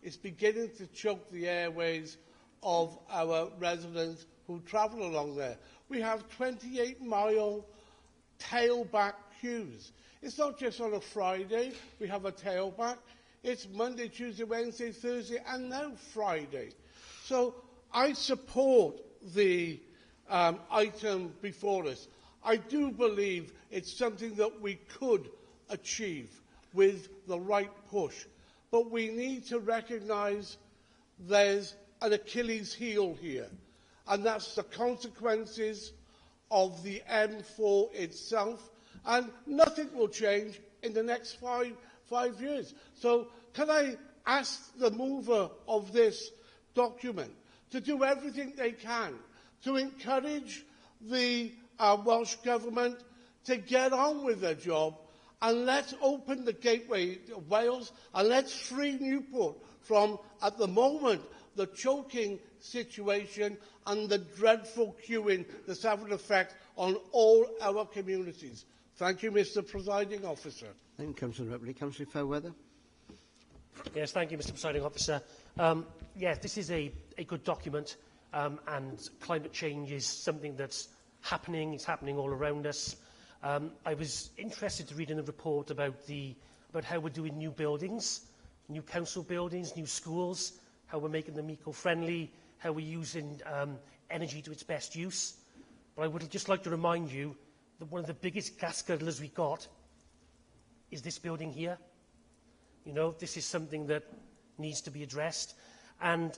it's beginning to choke the airways of our residents who travel along there. We have 28-mile tailback queues. It's not just on a Friday we have a tailback. It's Monday, Tuesday, Wednesday, Thursday, and now Friday. So I support the item before us. I do believe it's something that we could achieve with the right push. But we need to recognise there's an Achilles heel here, and that's the consequences of the M4 itself, and nothing will change in the next five years. So can I ask the mover of this document to do everything they can to encourage the Welsh Government to get on with their job, and let's open the gateway of Wales, and let's free Newport from, at the moment, the choking situation and the dreadful queuing that's having an effect on all our communities. Thank you, Mr. Presiding Officer. Thank you, Councillor Ripley. Councillor Fairweather. Yes, thank you, Mr. Presiding Officer. Yes, this is a good document, and climate change is something that's happening. It's happening all around us. I was interested to read in the report about how we're doing new buildings, new council buildings, new schools, how we're making them eco-friendly, how we're using energy to its best use. But I would just like to remind you that one of the biggest gas guzzlers we've got is this building here. You know, this is something that needs to be addressed. And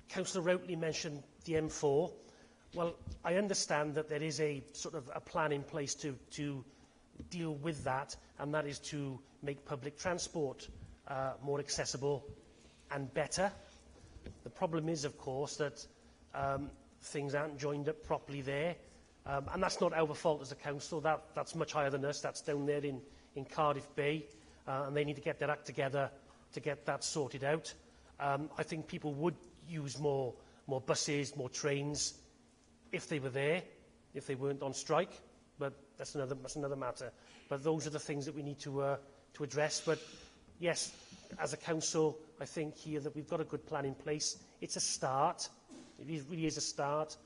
Councillor Routley mentioned the M4. Well, I understand that there is a sort of a plan in place to deal with that, and that is to make public transport more accessible and better. The problem is, of course, that things aren't joined up properly there. And that's not our fault as a council. That's much higher than us. That's down there in Cardiff Bay. And they need to get their act together to get that sorted out. I think people would use more buses, more trains, if they were there, if they weren't on strike. But that's another matter. But those are the things that we need to address. But yes, as a council, I think here that we've got a good plan in place. It's a start. It really is a start.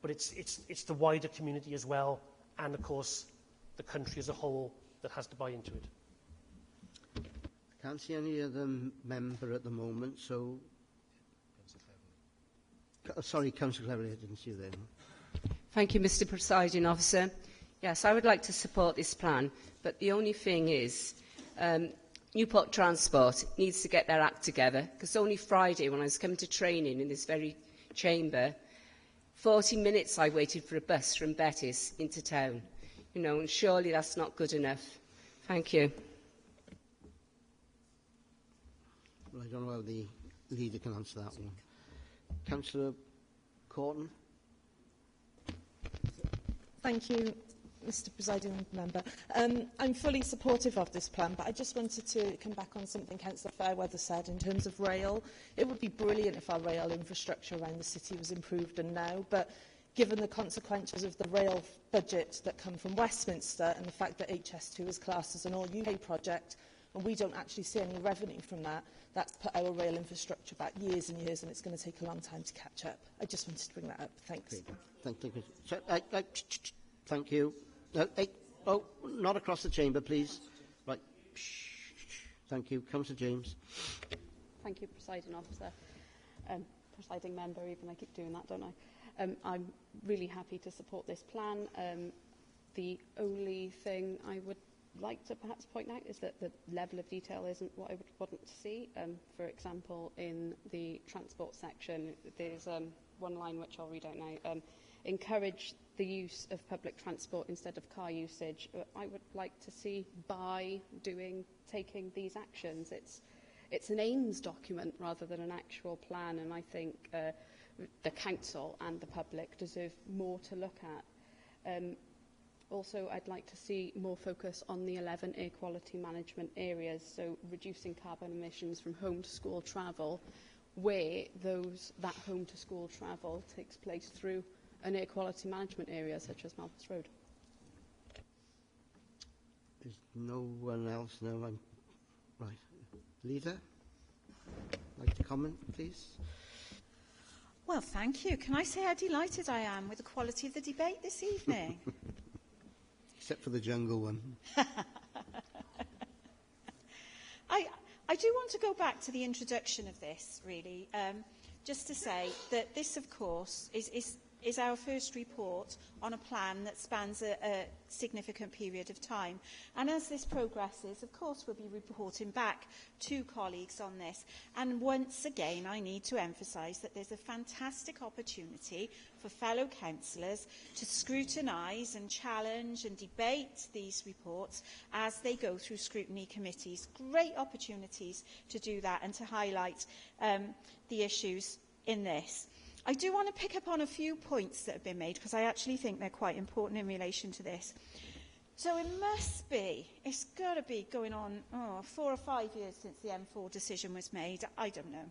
But it's the wider community as well, and of course the country as a whole that has to buy into it. I can't see any other member at the moment, so... Sorry, Councillor Cleverly, I didn't see you there. Thank you, Mr. Presiding Officer. Yes, I would like to support this plan, but the only thing is Newport Transport needs to get their act together, because only Friday, when I was coming to training in this very chamber, 40 minutes I waited for a bus from Bettis into town. You know, and surely that's not good enough. Thank you. Well, I don't know how the leader can answer that one. Councillor Corton. Thank you, Mr. Presiding Member. I'm fully supportive of this plan, but I just wanted to come back on something Councillor Fairweather said in terms of rail. It would be brilliant if our rail infrastructure around the city was improved and now, but given the consequences of the rail budget that come from Westminster and the fact that HS2 is classed as an all-UK project, and we don't actually see any revenue from that, that's put our rail infrastructure back years and years, and it's going to take a long time to catch up. I just wanted to bring that up. Thanks. Okay. Thank you. So, thank you. Oh, not across the chamber, please. Right. Thank you. Councillor James. Thank you, Presiding Officer. Presiding Member, even I keep doing that, don't I? I'm really happy to support this plan. The only thing I would like to perhaps point out is that the level of detail isn't what I would want to see. For example, in the transport section, there's one line which I'll read out now. Encourage the use of public transport instead of car usage. I would like to see by taking these actions. It's an aims document rather than an actual plan, and I think the council and the public deserve more to look at. Also, I'd like to see more focus on the 11 air quality management areas, so reducing carbon emissions from home to school travel, where that home to school travel takes place through an air quality management area such as Malthus Road. There's no one else now. Right. Leader, like to comment, please? Well, thank you. Can I say how delighted I am with the quality of the debate this evening? Except for the jungle one. I do want to go back to the introduction of this, really, just to say that this, of course, is our first report on a plan that spans a significant period of time. And as this progresses, of course, we'll be reporting back to colleagues on this. And once again, I need to emphasise that there's a fantastic opportunity for fellow councillors to scrutinise and challenge and debate these reports as they go through scrutiny committees. Great opportunities to do that and to highlight the issues in this. I do want to pick up on a few points that have been made because I actually think they're quite important in relation to this. So it's got to be going on 4 or 5 years since the M4 decision was made. I don't know.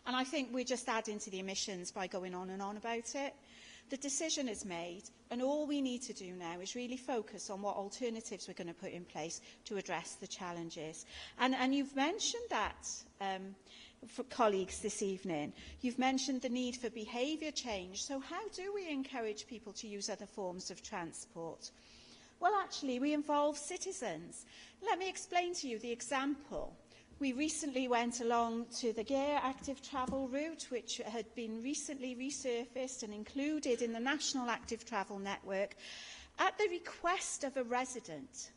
And I think we're just adding to the omissions by going on and on about it. The decision is made, and all we need to do now is really focus on what alternatives we're going to put in place to address the challenges. And you've mentioned that, for colleagues this evening. You've mentioned the need for behaviour change. So how do we encourage people to use other forms of transport? Well, actually, we involve citizens. Let me explain to you the example. We recently went along to the Gare Active Travel route, which had been recently resurfaced and included in the National Active Travel Network, at the request of a resident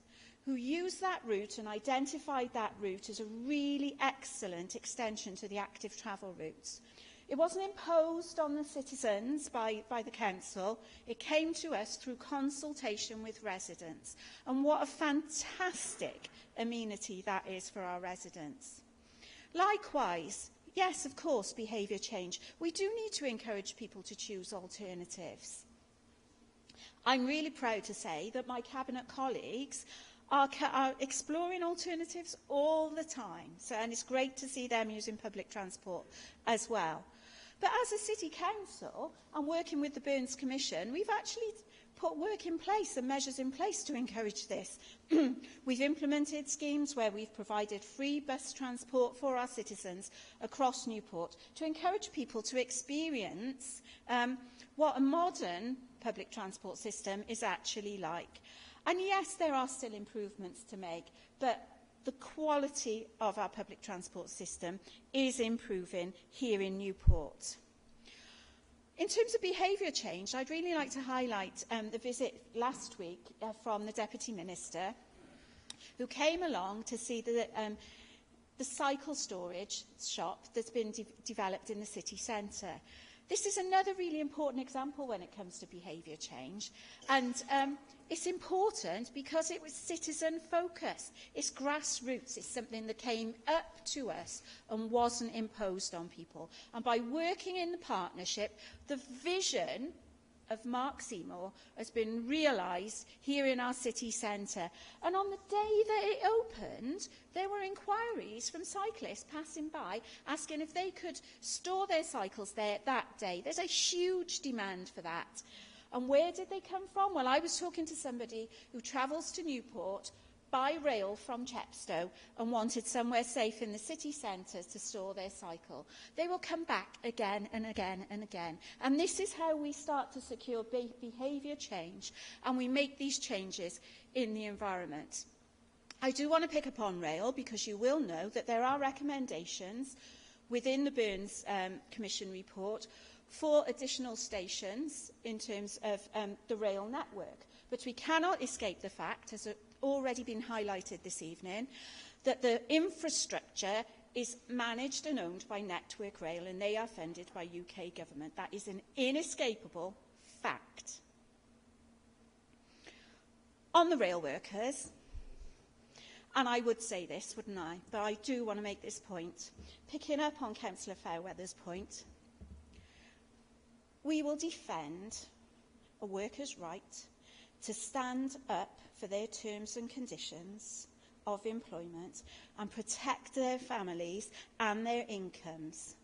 who used that route and identified that route as a really excellent extension to the active travel routes. It wasn't imposed on the citizens by the council. It came to us through consultation with residents. And what a fantastic amenity that is for our residents. Likewise, yes, of course, behaviour change. We do need to encourage people to choose alternatives. I'm really proud to say that my Cabinet colleagues are exploring alternatives all the time. And it's great to see them using public transport as well. But as a City Council, and working with the Burns Commission, we've actually put work in place and measures in place to encourage this. We've implemented schemes where we've provided free bus transport for our citizens across Newport to encourage people to experience what a modern public transport system is actually like. And yes, there are still improvements to make, but the quality of our public transport system is improving here in Newport. In terms of behaviour change, I'd really like to highlight the visit last week from the Deputy Minister, who came along to see the cycle storage shop that's been developed in the city centre. This is another really important example when it comes to behaviour change. And it's important because it was citizen-focused. It's grassroots. It's something that came up to us and wasn't imposed on people. And by working in the partnership, the vision of Mark Seymour has been realised here in our city centre. And on the day that it opened, there were inquiries from cyclists passing by asking if they could store their cycles there that day. There's a huge demand for that. And where did they come from? Well, I was talking to somebody who travels to Newport by rail from Chepstow and wanted somewhere safe in the city centre to store their cycle. They will come back again and again and again. And this is how we start to secure behaviour change, and we make these changes in the environment. I do want to pick up on rail because you will know that there are recommendations within the Burns Commission report for additional stations in terms of the rail network. But we cannot escape the fact, as already been highlighted this evening, that the infrastructure is managed and owned by Network Rail, and they are funded by UK government. That is an inescapable fact. On the rail workers, and I would say this, wouldn't I? But I do want to make this point. Picking up on Councillor Fairweather's point, we will defend a worker's right to stand up for their terms and conditions of employment and protect their families and their incomes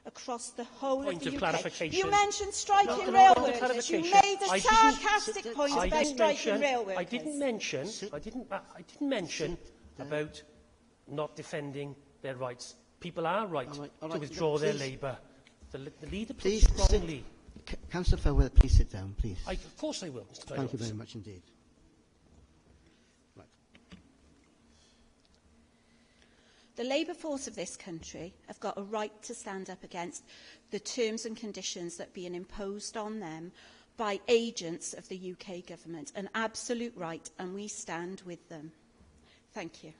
across the whole of the UK. You mentioned striking rail workers. You made a sarcastic point about striking rail workers. I didn't mention about not defending their rights. People are right to withdraw their labour. The leader put it strongly. Councillor Fairweather, please sit down, please. Of course I will, Mr. Thank you very much indeed. The labour force of this country have got a right to stand up against the terms and conditions that are being imposed on them by agents of the UK government. An absolute right, and we stand with them. Thank you.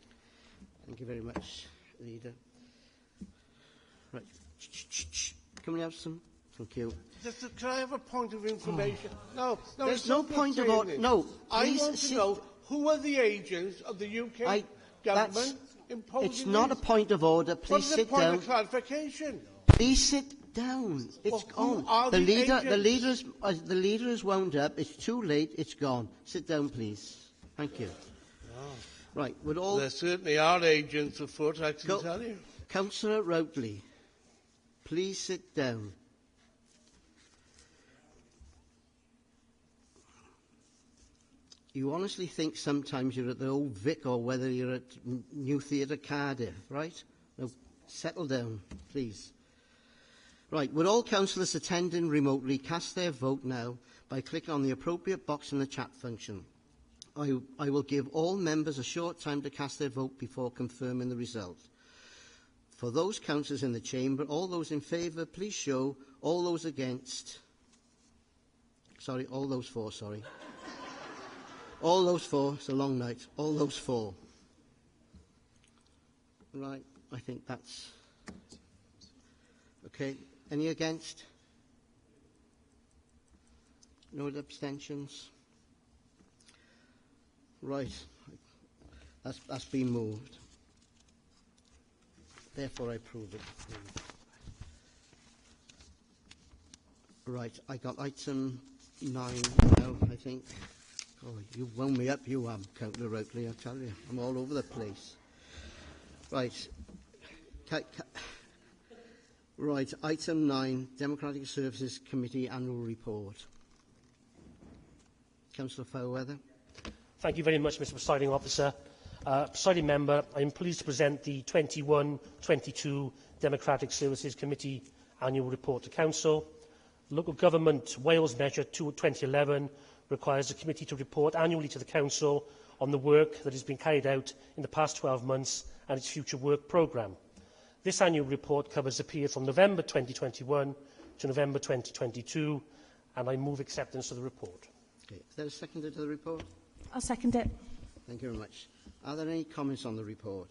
Thank you very much, Leader. Right. Can we have some? Thank you. Can I have a point of information? No, There's no point of order. No, I please want to know who are the agents of the UK government imposing It's not a point of order. Please sit What is the point down. of clarification? Please sit down. It's Well, who gone. are The the leader is wound up. It's too late. It's gone. Sit down, please. Thank you. Right. Would all There certainly are agents afoot, I can tell you. Councillor Routley, please sit down. You honestly think sometimes you're at the Old Vic or whether you're at New Theatre Cardiff, right? No, settle down, please. Right, would all councillors attending remotely cast their vote now by clicking on the appropriate box in the chat function? I will give all members a short time to cast their vote before confirming the result. For those councillors in the chamber, all those in favour, please show. All those against. Sorry, all those for, sorry. All those for. It's a long night. All those for. Right, I think that's... Okay, any against? No abstentions? Right, that's been moved. Therefore, I approve it. Right, I got item 9 now, I think. Oh, you've wound me up, you have, Councillor Routley, I tell you. I'm all over the place. Right. Right, item 9, Democratic Services Committee Annual Report. Councillor Fairweather. Thank you very much, Mr Presiding Officer. Presiding Member, I am pleased to present the 21-22 Democratic Services Committee Annual Report to Council. Local Government Wales Measure 2011 requires the Committee to report annually to the Council on the work that has been carried out in the past 12 months and its future work programme. This annual report covers the period from November 2021 to November 2022, and I move acceptance of the report. Okay. Is there a seconder to the report? I'll second it. Thank you very much. Are there any comments on the report?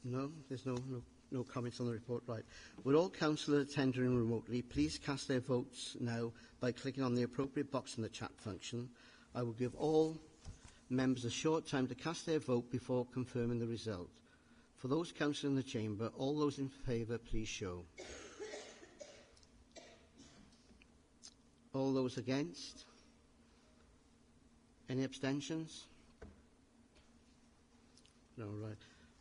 No, there's no comments on the report. Right. Would all councillors tendering remotely please cast their votes now by clicking on the appropriate box in the chat function? I will give all members a short time to cast their vote before confirming the result. For those councillors in the chamber, all those in favour, please show. All those against? Any abstentions? No, right.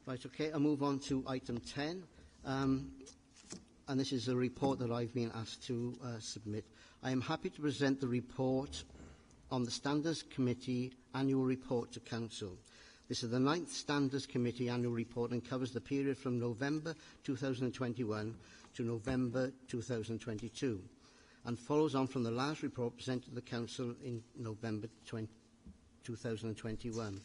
Right, okay, I'll move on to item 10. And this is a report that I've been asked to submit. I am happy to present the report on the Standards Committee Annual Report to Council. This is the 9th Standards Committee Annual Report and covers the period from November 2021 to November 2022 and follows on from the last report presented to the Council in November 2021.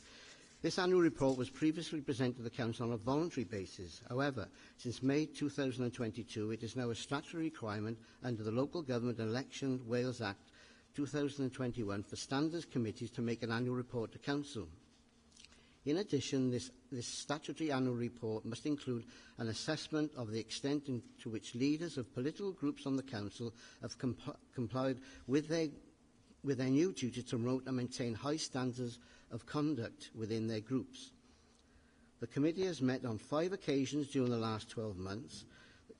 This annual report was previously presented to the Council on a voluntary basis. However, since May 2022, it is now a statutory requirement under the Local Government Election Wales Act 2021 for Standards Committees to make an annual report to Council. In addition, this statutory annual report must include an assessment of the extent to which leaders of political groups on the Council have complied with their new duty to promote and maintain high standards of conduct within their groups. The committee has met on 5 occasions during the last 12 months,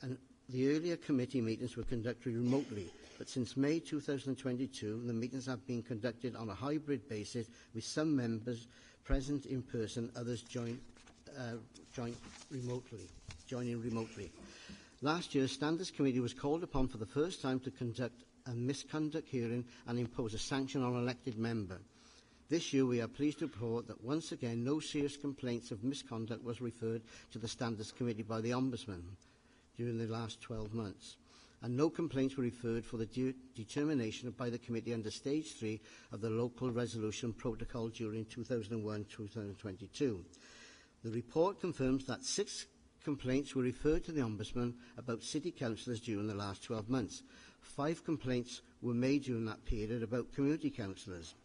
and the earlier committee meetings were conducted remotely, but since May 2022, the meetings have been conducted on a hybrid basis, with some members present in person, others joining remotely. Last year, Standards Committee was called upon for the first time to conduct a misconduct hearing and impose a sanction on an elected member. This year, we are pleased to report that once again, no serious complaints of misconduct was referred to the Standards Committee by the Ombudsman during the last 12 months. and no complaints were referred for the determination by the committee under Stage 3 of the Local Resolution Protocol during 2001-2022. The report confirms that 6 complaints were referred to the Ombudsman about City Councillors during the last 12 months. 5 complaints were made during that period about community councillors.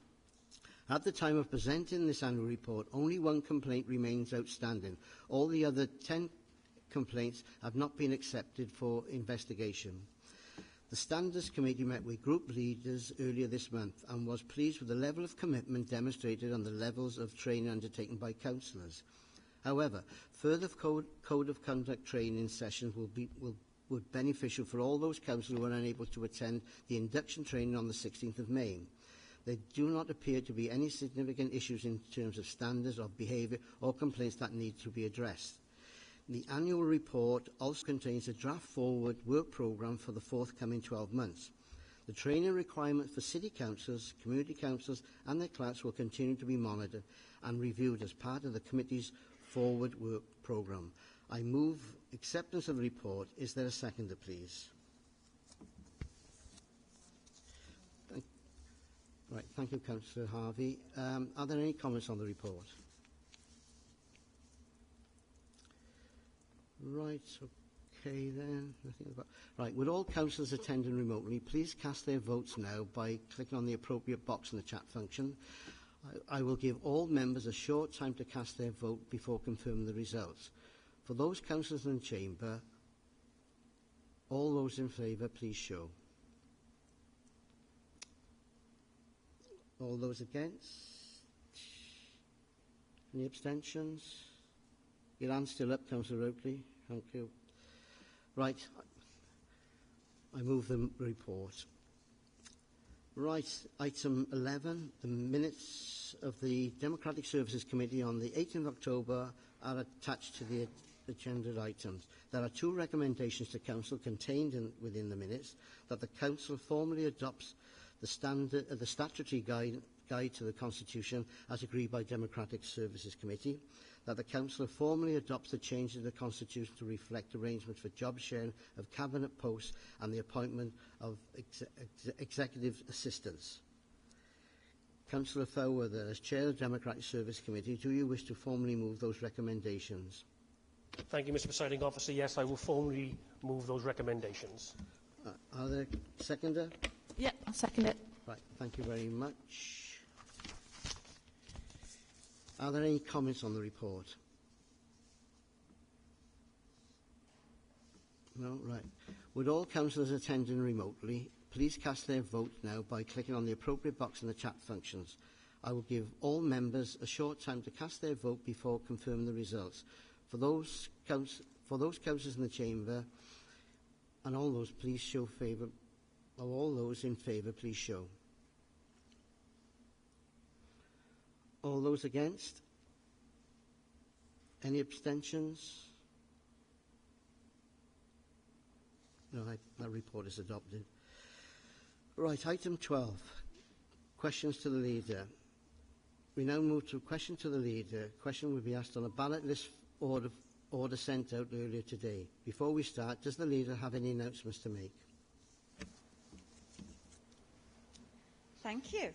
At the time of presenting this annual report, only 1 complaint remains outstanding. All the other 10 complaints have not been accepted for investigation. The Standards Committee met with group leaders earlier this month and was pleased with the level of commitment demonstrated and the levels of training undertaken by councillors. However, further code of conduct training sessions would be beneficial for all those councillors who are unable to attend the induction training on the 16th of May. There do not appear to be any significant issues in terms of standards of behaviour or complaints that need to be addressed. The annual report also contains a draft forward work programme for the forthcoming 12 months. The training requirements for city councillors, community councillors and their clerks will continue to be monitored and reviewed as part of the committee's forward work programme. I move acceptance of the report. Is there a seconder, please? Thank you, Councillor Harvey. Are there any comments on the report? Right, okay then. Right, would all councillors attending remotely please cast their votes now by clicking on the appropriate box in the chat function. I will give all members a short time to cast their vote before confirming the results. For those councillors in the chamber, all those in favour, please show. All those against? Any abstentions? Your hand's still up, Councillor Oakley. Thank you. Right. I move the report. Right. Item 11. The minutes of the Democratic Services Committee on the 18th of October are attached to the agenda items. There are 2 recommendations to Council contained within the minutes: that the Council formally adopts the statutory guide to the Constitution as agreed by Democratic Services Committee, that the Council formally adopts the change in the Constitution to reflect arrangements for job sharing of cabinet posts and the appointment of executive assistants. Councillor Fairweather, as Chair of the Democratic Service Committee, do you wish to formally move those recommendations? Thank you, Mr. Presiding Officer. Yes, I will formally move those recommendations. Are there a seconder? Yeah, I'll second it. Right, thank you very much. Are there any comments on the report? No, right. Would all councillors attending remotely please cast their vote now by clicking on the appropriate box in the chat functions. I will give all members a short time to cast their vote before confirming the results. For those councillors in the chamber, and all those, please show favour. All those in favour, please show. All those against? Any abstentions? No, that report is adopted. Right, item 12. Questions to the Leader. We now move to a question to the Leader. Question will be asked on a ballot list order sent out earlier today. Before we start, does the Leader have any announcements to make? Thank you.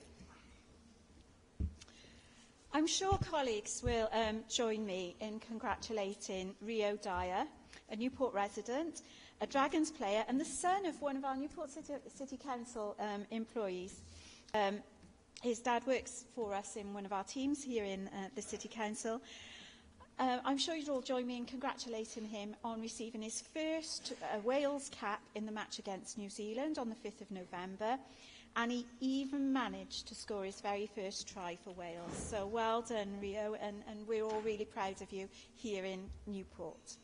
I'm sure colleagues will join me in congratulating Rio Dyer, a Newport resident, a Dragons player, and the son of one of our Newport City Council employees. His dad works for us in one of our teams here in the City Council. I'm sure you'd all join me in congratulating him on receiving his first Wales cap in the match against New Zealand on the 5th of November. And he even managed to score his very first try for Wales. So well done, Rio, and we're all really proud of you here in Newport.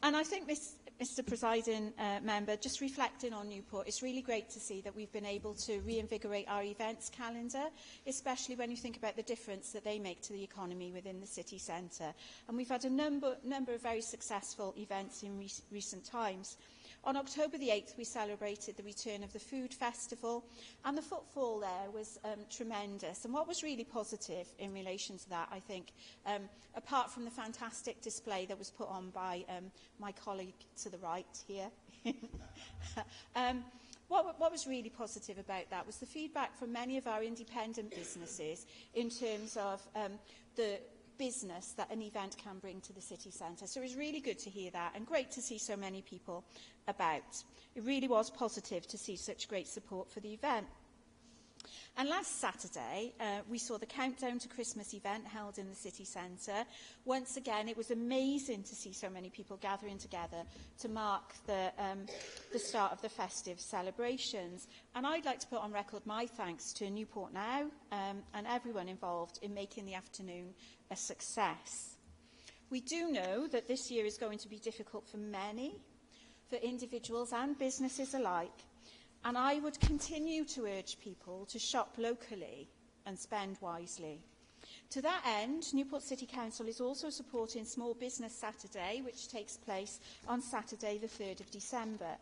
And I think, Mr. Presiding Member, just reflecting on Newport, it's really great to see that we've been able to reinvigorate our events calendar, especially when you think about the difference that they make to the economy within the city centre. And we've had a number of very successful events in recent times. On October the 8th, we celebrated the return of the Food Festival, and the footfall there was tremendous. And what was really positive in relation to that, I think, apart from the fantastic display that was put on by my colleague to the right here, what was really positive about that was the feedback from many of our independent businesses in terms of the business that an event can bring to the city centre. So it was really good to hear that, and great to see so many people about. It really was positive to see such great support for the event. And last Saturday, we saw the Countdown to Christmas event held in the city centre. Once again, it was amazing to see so many people gathering together to mark the start of the festive celebrations. And I'd like to put on record my thanks to Newport Now and everyone involved in making the afternoon a success. We do know that this year is going to be difficult for many, for individuals and businesses alike. And I would continue to urge people to shop locally and spend wisely. To that end, Newport City Council is also supporting Small Business Saturday, which takes place on Saturday the 3rd of December.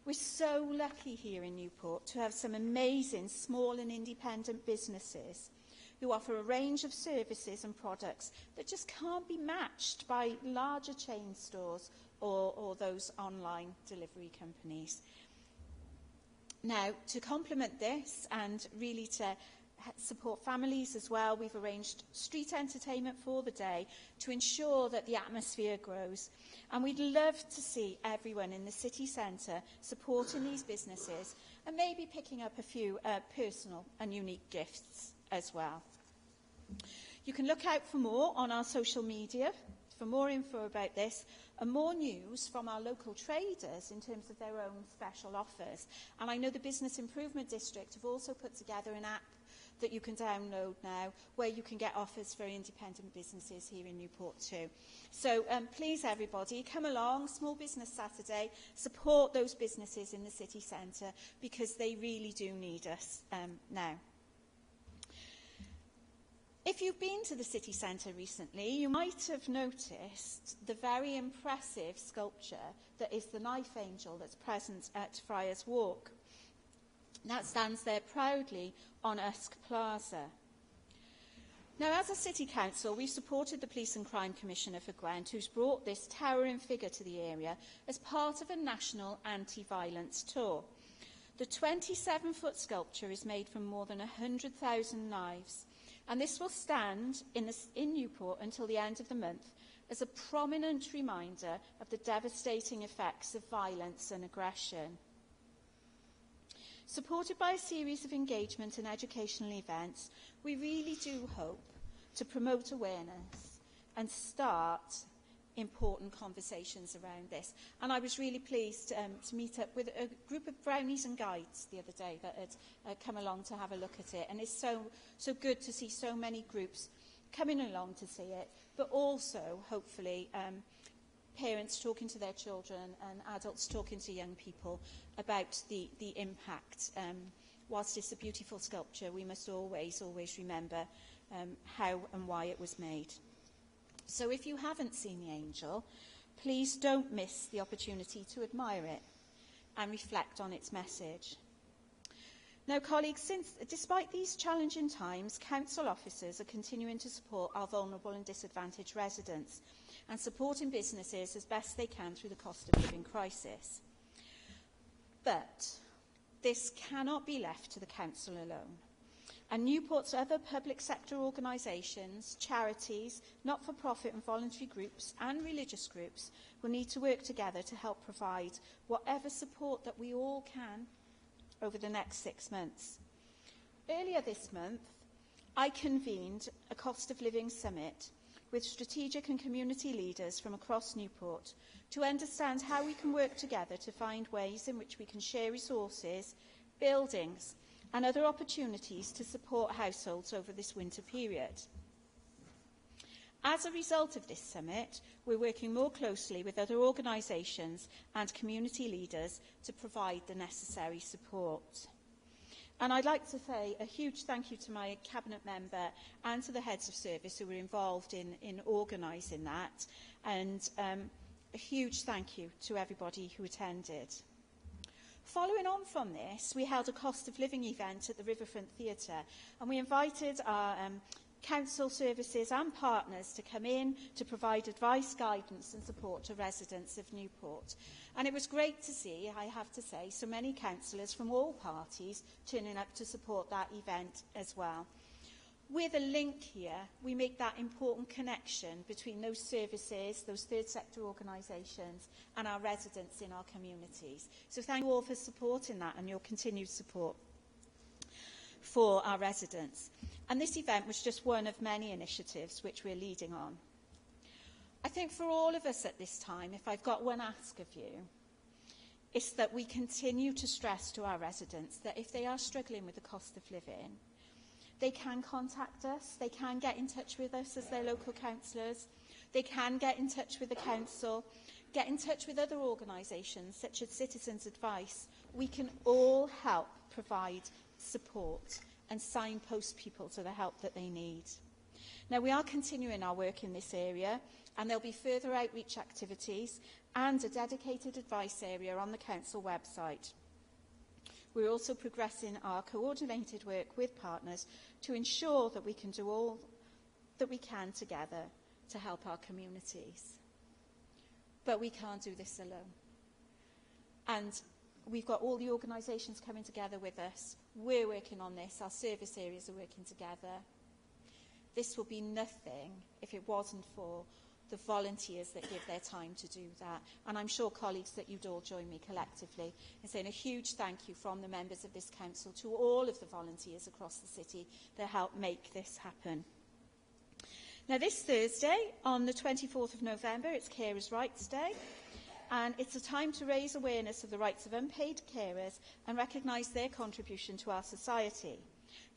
We're so lucky here in Newport to have some amazing small and independent businesses who offer a range of services and products that just can't be matched by larger chain stores or those online delivery companies. Now, to complement this and really to support families as well, we've arranged street entertainment for the day to ensure that the atmosphere grows. And we'd love to see everyone in the city centre supporting these businesses and maybe picking up a few personal and unique gifts as well. You can look out for more on our social media for more info about this and more news from our local traders in terms of their own special offers. And I know the Business Improvement District have also put together an app that you can download now where you can get offers for independent businesses here in Newport too. So please everybody, come along, Small Business Saturday, support those businesses in the city centre because they really do need us now. If you've been to the city centre recently, you might have noticed the very impressive sculpture that is the Knife Angel that's present at Friars Walk. That stands there proudly on Usk Plaza. Now, as a City Council, we've supported the Police and Crime Commissioner for Gwent, who's brought this towering figure to the area as part of a national anti-violence tour. The 27-foot sculpture is made from more than 100,000 knives, and this will stand in Newport until the end of the month as a prominent reminder of the devastating effects of violence and aggression. Supported by a series of engagement and educational events, we really do hope to promote awareness and start important conversations around this. And I was really pleased to meet up with a group of brownies and guides the other day that had come along to have a look at it. And it's so good to see so many groups coming along to see it, but also, hopefully, parents talking to their children and adults talking to young people about the impact. Whilst it's a beautiful sculpture, we must always remember how and why it was made. So if you haven't seen the angel, please don't miss the opportunity to admire it and reflect on its message. Now, colleagues, despite these challenging times, council officers are continuing to support our vulnerable and disadvantaged residents and supporting businesses as best they can through the cost of living crisis. But this cannot be left to the council alone. And Newport's other public sector organisations, charities, not-for-profit and voluntary groups and religious groups will need to work together to help provide whatever support that we all can over the next 6 months. Earlier this month, I convened a cost of living summit with strategic and community leaders from across Newport to understand how we can work together to find ways in which we can share resources, buildings, and other opportunities to support households over this winter period. As a result of this summit, we're working more closely with other organisations and community leaders to provide the necessary support. And I'd like to say a huge thank you to my Cabinet member and to the heads of service who were involved in organising that. And a huge thank you to everybody who attended. Following on from this, we held a cost of living event at the Riverfront Theatre, and we invited our council services and partners to come in to provide advice, guidance and support to residents of Newport. And it was great to see, I have to say, so many councillors from all parties turning up to support that event as well. With a link here, we make that important connection between those services, those third sector organisations and our residents in our communities. So thank you all for supporting that and your continued support for our residents. And this event was just one of many initiatives which we're leading on. I think for all of us at this time, if I've got one ask of you, it's that we continue to stress to our residents that if they are struggling with the cost of living, they can contact us, they can get in touch with us as their local councillors, they can get in touch with the council, get in touch with other organisations such as Citizens Advice. We can all help provide support and signpost people to the help that they need. Now, we are continuing our work in this area, and there'll be further outreach activities and a dedicated advice area on the council website. We're also progressing our coordinated work with partners to ensure that we can do all that we can together to help our communities. But we can't do this alone. And we've got all the organisations coming together with us. We're working on this. Our service areas are working together. This will be nothing if it wasn't for the volunteers that give their time to do that. And I'm sure, colleagues, that you'd all join me collectively in saying a huge thank you from the members of this council to all of the volunteers across the city that help make this happen. Now, this Thursday, on the 24th of November, it's Carers' Rights Day. And it's a time to raise awareness of the rights of unpaid carers and recognise their contribution to our society.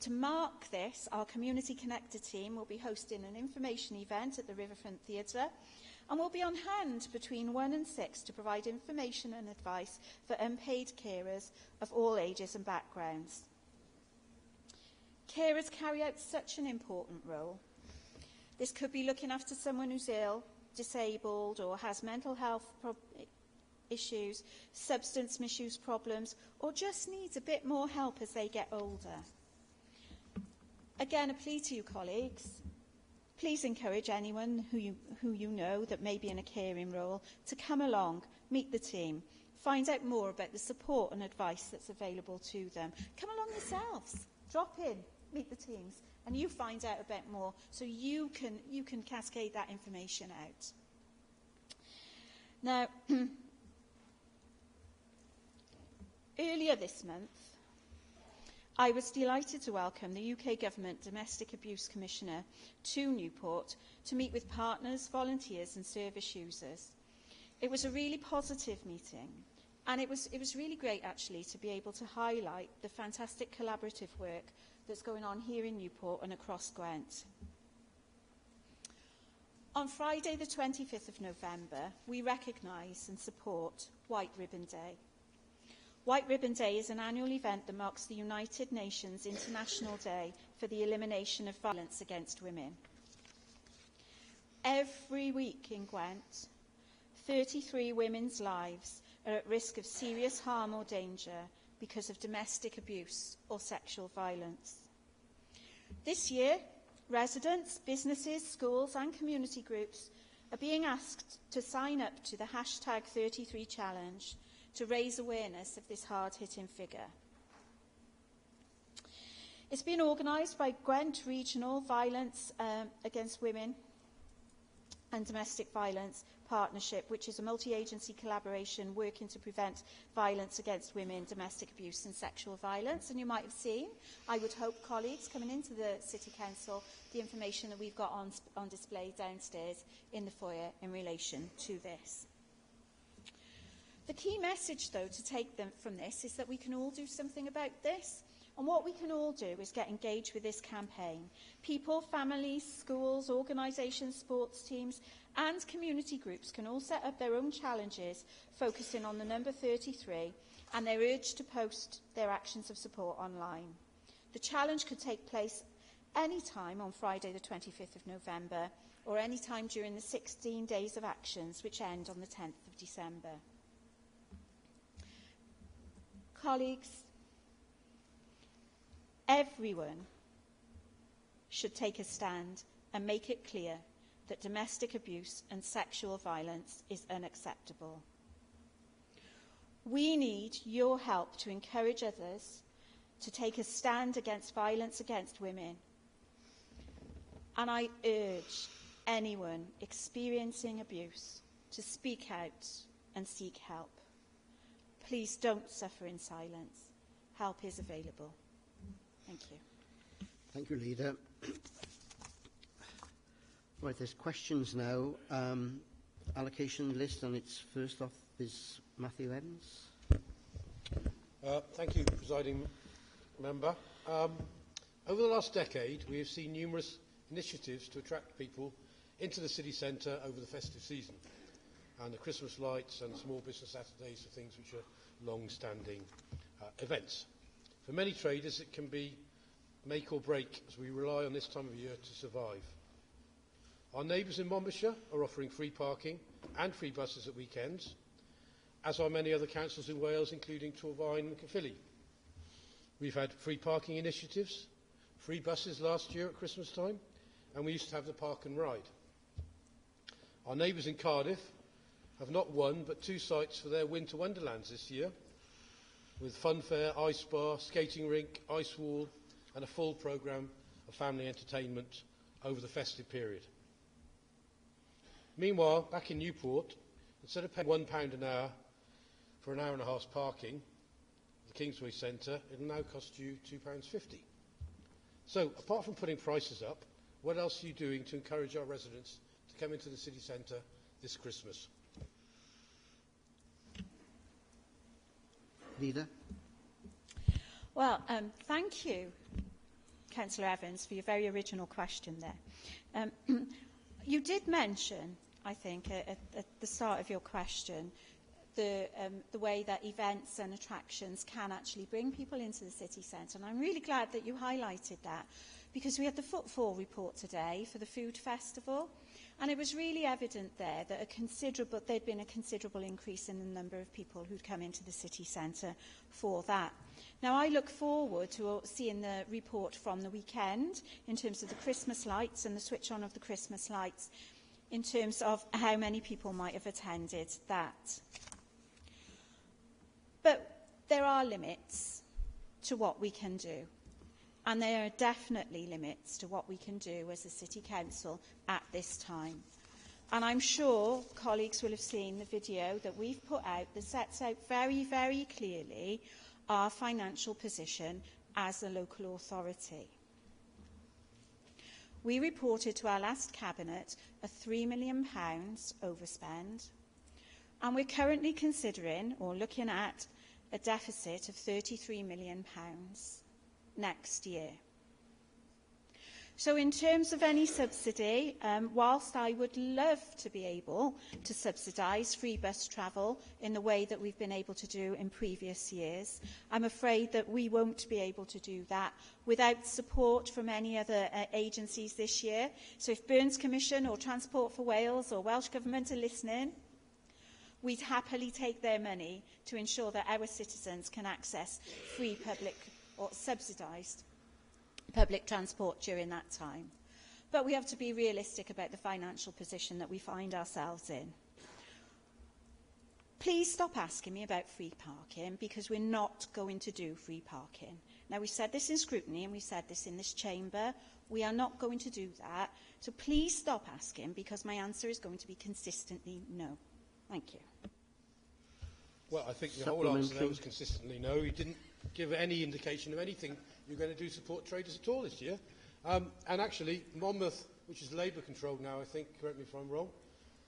To mark this, our Community Connected team will be hosting an information event at the Riverfront Theatre and will be on hand between 1 and 6 to provide information and advice for unpaid carers of all ages and backgrounds. Carers carry out such an important role. This could be looking after someone who's ill, disabled or has mental health issues, substance misuse problems, or just needs a bit more help as they get older. Again, a plea to you, colleagues. Please encourage anyone who you know that may be in a caring role to come along, meet the team, find out more about the support and advice that's available to them. Come along yourselves, drop in, meet the teams, and you find out a bit more so you can cascade that information out. Now, earlier this month, I was delighted to welcome the UK Government Domestic Abuse Commissioner to Newport to meet with partners, volunteers and service users. It was a really positive meeting, and it was really great actually to be able to highlight the fantastic collaborative work that's going on here in Newport and across Gwent. On Friday the 25th of November, we recognise and support White Ribbon Day. White Ribbon Day is an annual event that marks the United Nations International Day for the Elimination of Violence Against Women. Every week in Gwent, 33 women's lives are at risk of serious harm or danger because of domestic abuse or sexual violence. This year, residents, businesses, schools and community groups are being asked to sign up to the hashtag 33 challenge to raise awareness of this hard-hitting figure. It's been organised by Gwent Regional Violence Against Women and Domestic Violence Partnership, which is a multi-agency collaboration working to prevent violence against women, domestic abuse and sexual violence. And you might have seen, I would hope, colleagues, coming into the City Council, the information that we've got on display downstairs in the foyer in relation to this. The key message, though, to take from this is that we can all do something about this. And what we can all do is get engaged with this campaign. People, families, schools, organisations, sports teams and community groups can all set up their own challenges focusing on the number 33 and they're urged to post their actions of support online. The challenge could take place any time on Friday the 25th of November or any time during the 16 days of actions which end on the 10th of December. Colleagues, everyone should take a stand and make it clear that domestic abuse and sexual violence is unacceptable. We need your help to encourage others to take a stand against violence against women. And I urge anyone experiencing abuse to speak out and seek help. Please don't suffer in silence. Help is available. Thank you. Thank you, Leader. Right, there's questions now. Allocation list, and it's first off is Matthew Evans. Thank you, Presiding Member. Over the last decade, we have seen numerous initiatives to attract people into the city centre over the festive season, and the Christmas lights and small business Saturdays are things which are long-standing events. For many traders, it can be make or break as we rely on this time of year to survive. Our neighbours in Monmouthshire are offering free parking and free buses at weekends, as are many other councils in Wales, including Torfaen and Caerphilly. We've had free parking initiatives, free buses last year at Christmas time, and we used to have the park and ride. Our neighbours in Cardiff have not one but 2 sites for their winter wonderlands this year, with fun fair, ice bar, skating rink, ice wall, and a full programme of family entertainment over the festive period. Meanwhile, back in Newport, instead of paying £1 an hour for an hour and a half's parking at the Kingsway Centre, it will now cost you £2.50. So, apart from putting prices up, what else are you doing to encourage our residents to come into the city centre this Christmas? Leader. Well, thank you, Councillor Evans, for your very original question there. You did mention, I think, at the start of your question, the way that events and attractions can actually bring people into the city centre. And I'm really glad that you highlighted that, because we had the footfall report today for the food festival, and it was really evident there that there'd been a considerable increase in the number of people who'd come into the city centre for that. Now, I look forward to seeing the report from the weekend in terms of the Christmas lights and the switch on of the Christmas lights, in terms of how many people might have attended that. But there are limits to what we can do. And there are definitely limits to what we can do as a City Council at this time. And I'm sure colleagues will have seen the video that we've put out that sets out very, very clearly our financial position as a local authority. We reported to our last Cabinet a £3 million overspend, and we're currently considering or looking at a deficit of £33 million next year. So in terms of any subsidy, whilst I would love to be able to subsidise free bus travel in the way that we've been able to do in previous years, I'm afraid that we won't be able to do that without support from any other agencies this year. So if Burns Commission or Transport for Wales or Welsh Government are listening, we'd happily take their money to ensure that our citizens can access free public or subsidised public transport during that time. But we have to be realistic about the financial position that we find ourselves in. Please stop asking me about free parking, because we're not going to do free parking. Now, we said this in scrutiny and we said this in this chamber. We are not going to do that. So please stop asking, because my answer is going to be consistently no. Thank you. Well, I think the whole answer there was consistently no. You didn't give any indication of anything you're going to do to support traders at all this year. And actually, Monmouth, which is Labour-controlled now, I think, correct me if I'm wrong,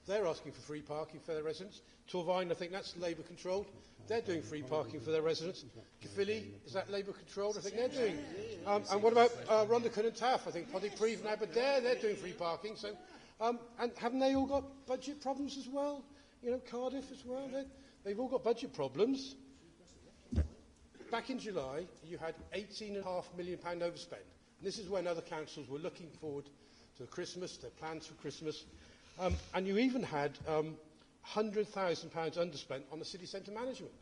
they're asking for free parking for their residents. Torfaen, I think that's Labour-controlled. They're doing free parking for their residents. Caerphilly, is that Labour-controlled? I think they're doing. And what about Rhondda and Taff? I think Pontypridd now, but they're doing free parking. So, and haven't they all got budget problems as well? You know, Cardiff as well. They've all got budget problems. Back in July, you had £18.5 million overspend And this is when other councils were looking forward to Christmas, their plans for Christmas. And you even had £100,000 underspent on the city centre management.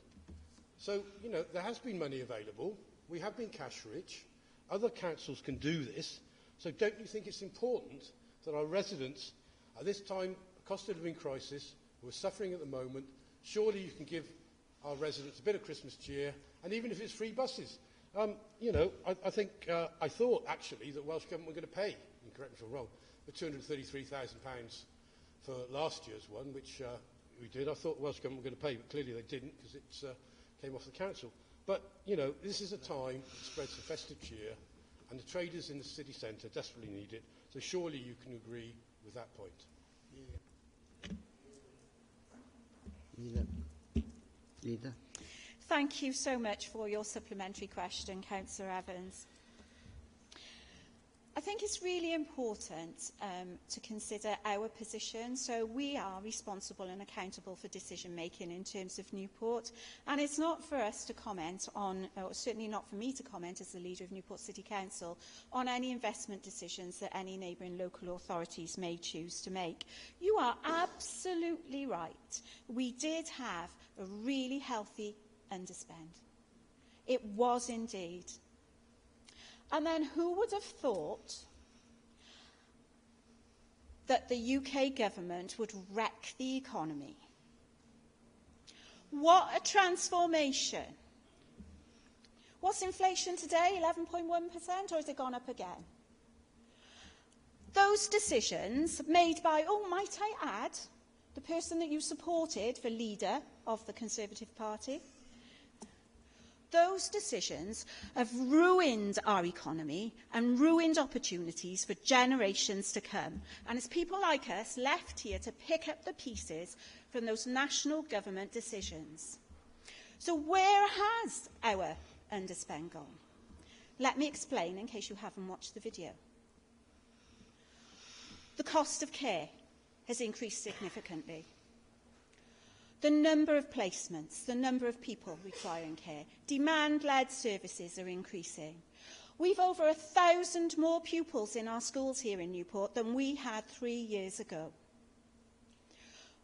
So, you know, there has been money available. We have been cash rich. Other councils can do this. So don't you think it's important that our residents, at this time, a cost of living crisis, who are suffering at the moment, surely you can give our residents a bit of Christmas cheer, and even if it's free buses. You know, I thought actually that Welsh Government were going to pay, and correct me if I'm wrong, the £233,000 for last year's one, which we did. I thought the Welsh Government were going to pay, but clearly they didn't because it came off the council. But, you know, this is a time to spread some festive cheer, and the traders in the city centre desperately need it, so surely you can agree with that point. Leader. Thank you so much for your supplementary question, Councillor Evans. I think it's really important to consider our position. So we are responsible and accountable for decision making in terms of Newport, and it's not for us to comment on, or certainly not for me to comment as the leader of Newport City Council, on any investment decisions that any neighbouring local authorities may choose to make. You are absolutely right. We did have a really healthy underspend. It was indeed. And then who would have thought that the UK government would wreck the economy? What a transformation. What's inflation today? 11.1%, or has it gone up again? Those decisions made by, oh, might I add, the person that you supported for leader of the Conservative Party, those decisions have ruined our economy and ruined opportunities for generations to come. And it's people like us left here to pick up the pieces from those national government decisions. So where has our underspend gone? Let me explain in case you haven't watched the video. The cost of care has increased significantly. The number of placements, the number of people requiring care, demand-led services are increasing. We've over 1,000 more pupils in our schools here in Newport than we had 3 years ago.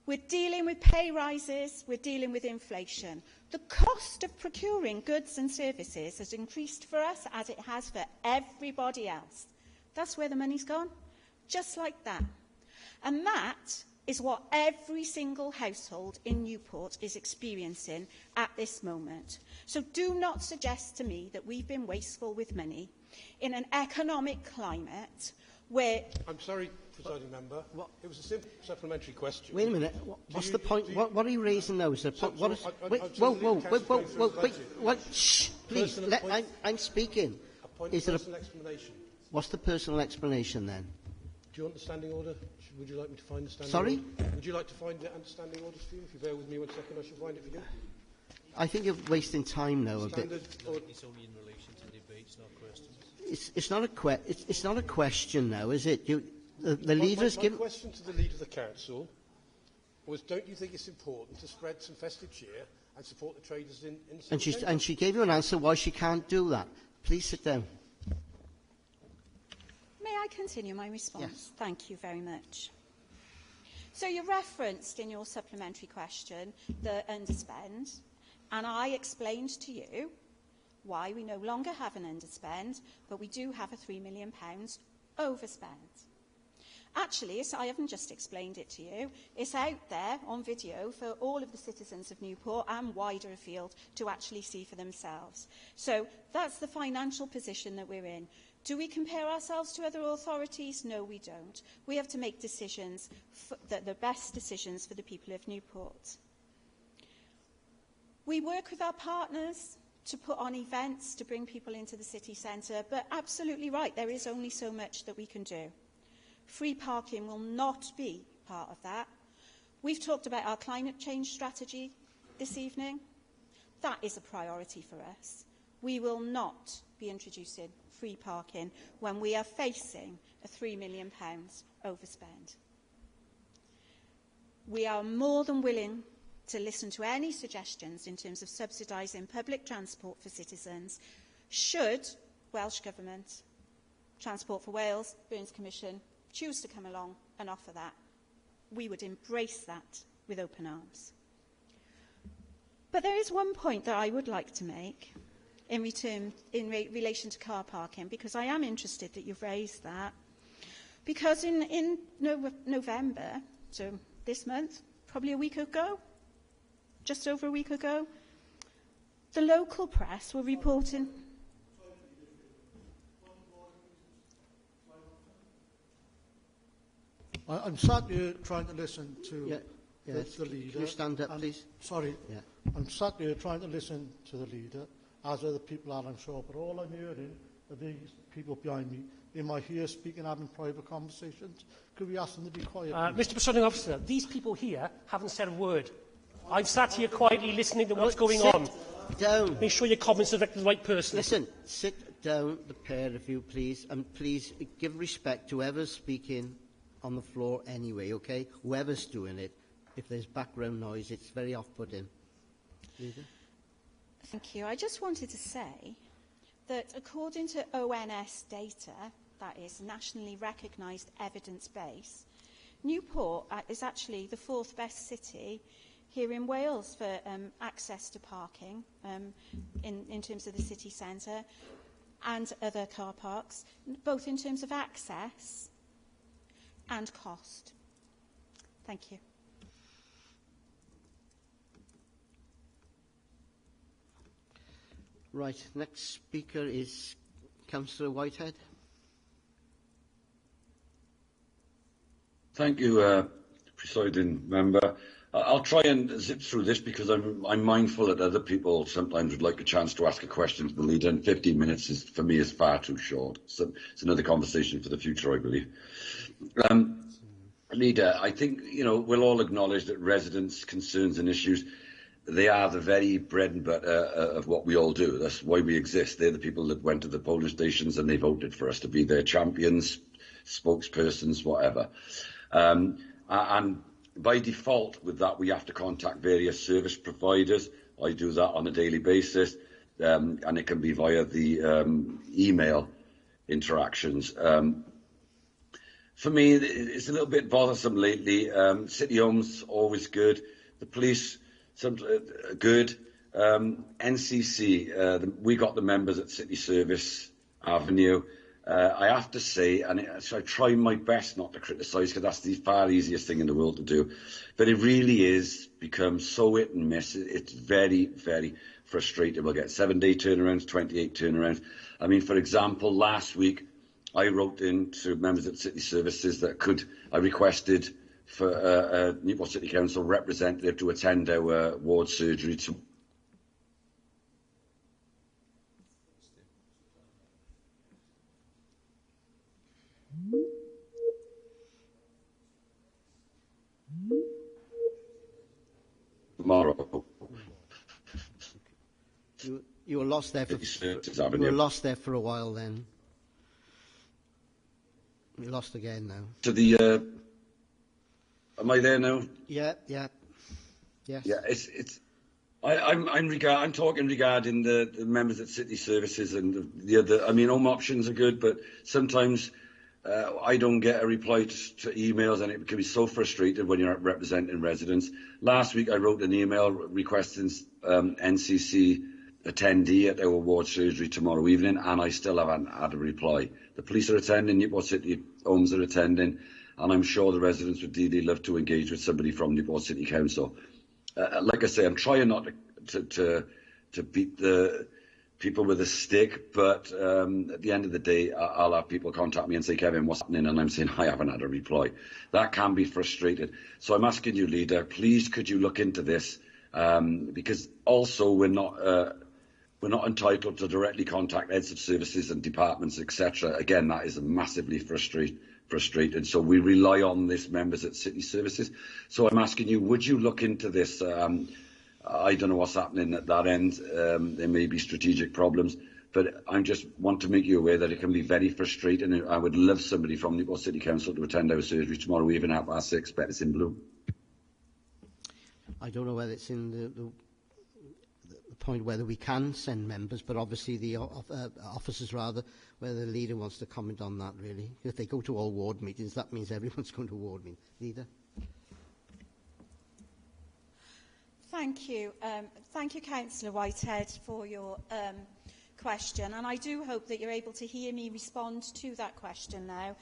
We're dealing with pay rises, we're dealing with inflation. The cost of procuring goods and services has increased for us as it has for everybody else. That's where the money's gone, just like that. And that is what every single household in Newport is experiencing at this moment. So do not suggest to me that we've been wasteful with money in an economic climate where... I'm sorry, Presiding Member. What? It was a simple supplementary question. Wait a minute. What's the point? What are you raising now? Is there what is... Wait, shh, please. I'm speaking. A point of personal explanation. What's the personal explanation then? Do you want the standing order? Would you like me to find the standing Sorry? order? Would you like to find the standing orders for you? If you bear with me 1 second, I shall find it for you. I think you're wasting time now a bit. It's only in relation to debates, not questions. It's not a question now, is it? The leader's given... My question to the leader of the council was, don't you think it's important to spread some festive cheer and support the traders in the city? And she gave you an answer why she can't do that. Please sit down. May I continue my response? Yes. Thank you very much. So you referenced in your supplementary question the underspend, and I explained to you why we no longer have an underspend, but we do have a £3 million overspend. Actually, I haven't just explained it to you. It's out there on video for all of the citizens of Newport and wider afield to actually see for themselves. So that's the financial position that we're in. Do we compare ourselves to other authorities? No, we don't. We have to make decisions, the best decisions for the people of Newport. We work with our partners to put on events to bring people into the city centre, but absolutely right, there is only so much that we can do. Free parking will not be part of that. We've talked about our climate change strategy this evening. That is a priority for us. We will not be introducing free parking when we are facing a £3 million overspend. We are more than willing to listen to any suggestions in terms of subsidising public transport for citizens should Welsh Government Transport for Wales, Burns Commission, choose to come along and offer that, we would embrace that with open arms. But there is one point that I would like to make in relation to car parking, because I am interested that you've raised that. Because in November, so this month, probably a week ago, just over a week ago, the local press were reporting... I'm sat here trying to listen to the leader. Can you stand up, please? Sorry. Yeah. I'm sat here trying to listen to the leader, as other people are, I'm sure, but all I'm hearing are these people behind me. In my ear speaking, having private conversations. Could we ask them to be quiet? Mr. Presiding Officer, these people here haven't said a word. I've sat here quietly listening to what's going on. Down. Make sure your comments are directed to the right person. Listen, sit down, the pair of you, please, and please give respect to whoever's speaking on the floor anyway, okay? Whoever's doing it. If there's background noise, it's very off-putting. Leader? Thank you. I just wanted to say that according to ONS data, that is nationally recognised evidence base, Newport is actually the 4th best city here in Wales for access to parking in terms of the city centre and other car parks, both in terms of access and cost. Thank you. Right, next speaker is Councillor Whitehead. Thank you, Presiding Member. I'll try and zip through this because I'm mindful that other people sometimes would like a chance to ask a question to the leader, and 15 minutes is, for me, is far too short. So it's another conversation for the future, I believe. Leader, I think we'll all acknowledge that residents' concerns and issues, they are the very bread and butter of what we all do. That's why we exist. They're the people that went to the polling stations and they voted for us to be their champions, spokespersons, whatever. And by default, with that, we have to contact various service providers. I do that on a daily basis, and it can be via the email interactions. For me, it's a little bit bothersome lately. City homes, always good. The police, good. NCC, we got the members at City Service Avenue. I have to say, so I try my best not to criticise, because that's the far easiest thing in the world to do, but it really is become so hit and miss. It's very, very frustrating. We'll get 7-day turnarounds, 28 turnarounds. I mean, for example, last week, I wrote in to members at City Services that I requested for a Newport City Council representative to attend our ward surgery tomorrow. You were lost there for a while then. You're lost again now. To the am I there now? Yeah. Yes. Yeah, I'm talking regarding the members at City Services and the other. I mean, home options are good, but sometimes I don't get a reply to emails, and it can be so frustrating when you're representing residents. Last week, I wrote an email requesting NCC attendee at our ward surgery tomorrow evening, and I still haven't had a reply. The police are attending, Newport City Homes are attending, and I'm sure the residents would really love to engage with somebody from Newport City Council. Like I say, I'm trying not to beat the people with a stick, but at the end of the day, I'll have people contact me and say, Kevin, what's happening? And I'm saying, I haven't had a reply. That can be frustrating. So I'm asking you, Leader, please could you look into this? Because also we're not entitled to directly contact heads of services and departments, etc. Again, that is massively frustrating. So we rely on this members at City Services. So I'm asking you, would you look into this? I don't know what's happening at that end. There may be strategic problems, but I just want to make you aware that it can be very frustrating. I would love somebody from Newport City Council to attend our surgery tomorrow evening at 6:30, but it's in blue. I don't know whether it's in the point whether we can send members, but obviously the officers, rather, whether the leader wants to comment on that, really. If they go to all ward meetings, that means everyone's going to a ward meeting. Leader? Thank you. Thank you, Councillor Whitehead, for your question, and I do hope that you're able to hear me respond to that question now.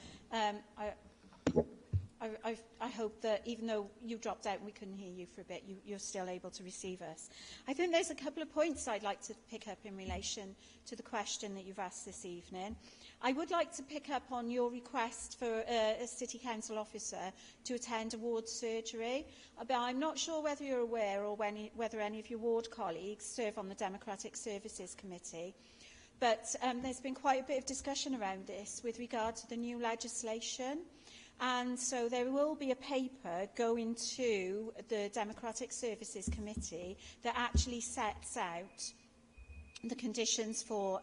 I hope that even though you dropped out and we couldn't hear you for a bit, you're still able to receive us. I think there's a couple of points I'd like to pick up in relation to the question that you've asked this evening. I would like to pick up on your request for a City Council officer to attend a ward surgery. But I'm not sure whether you're aware or whether any of your ward colleagues serve on the Democratic Services Committee. But there's been quite a bit of discussion around this with regard to the new legislation. And so there will be a paper going to the Democratic Services Committee that actually sets out the conditions for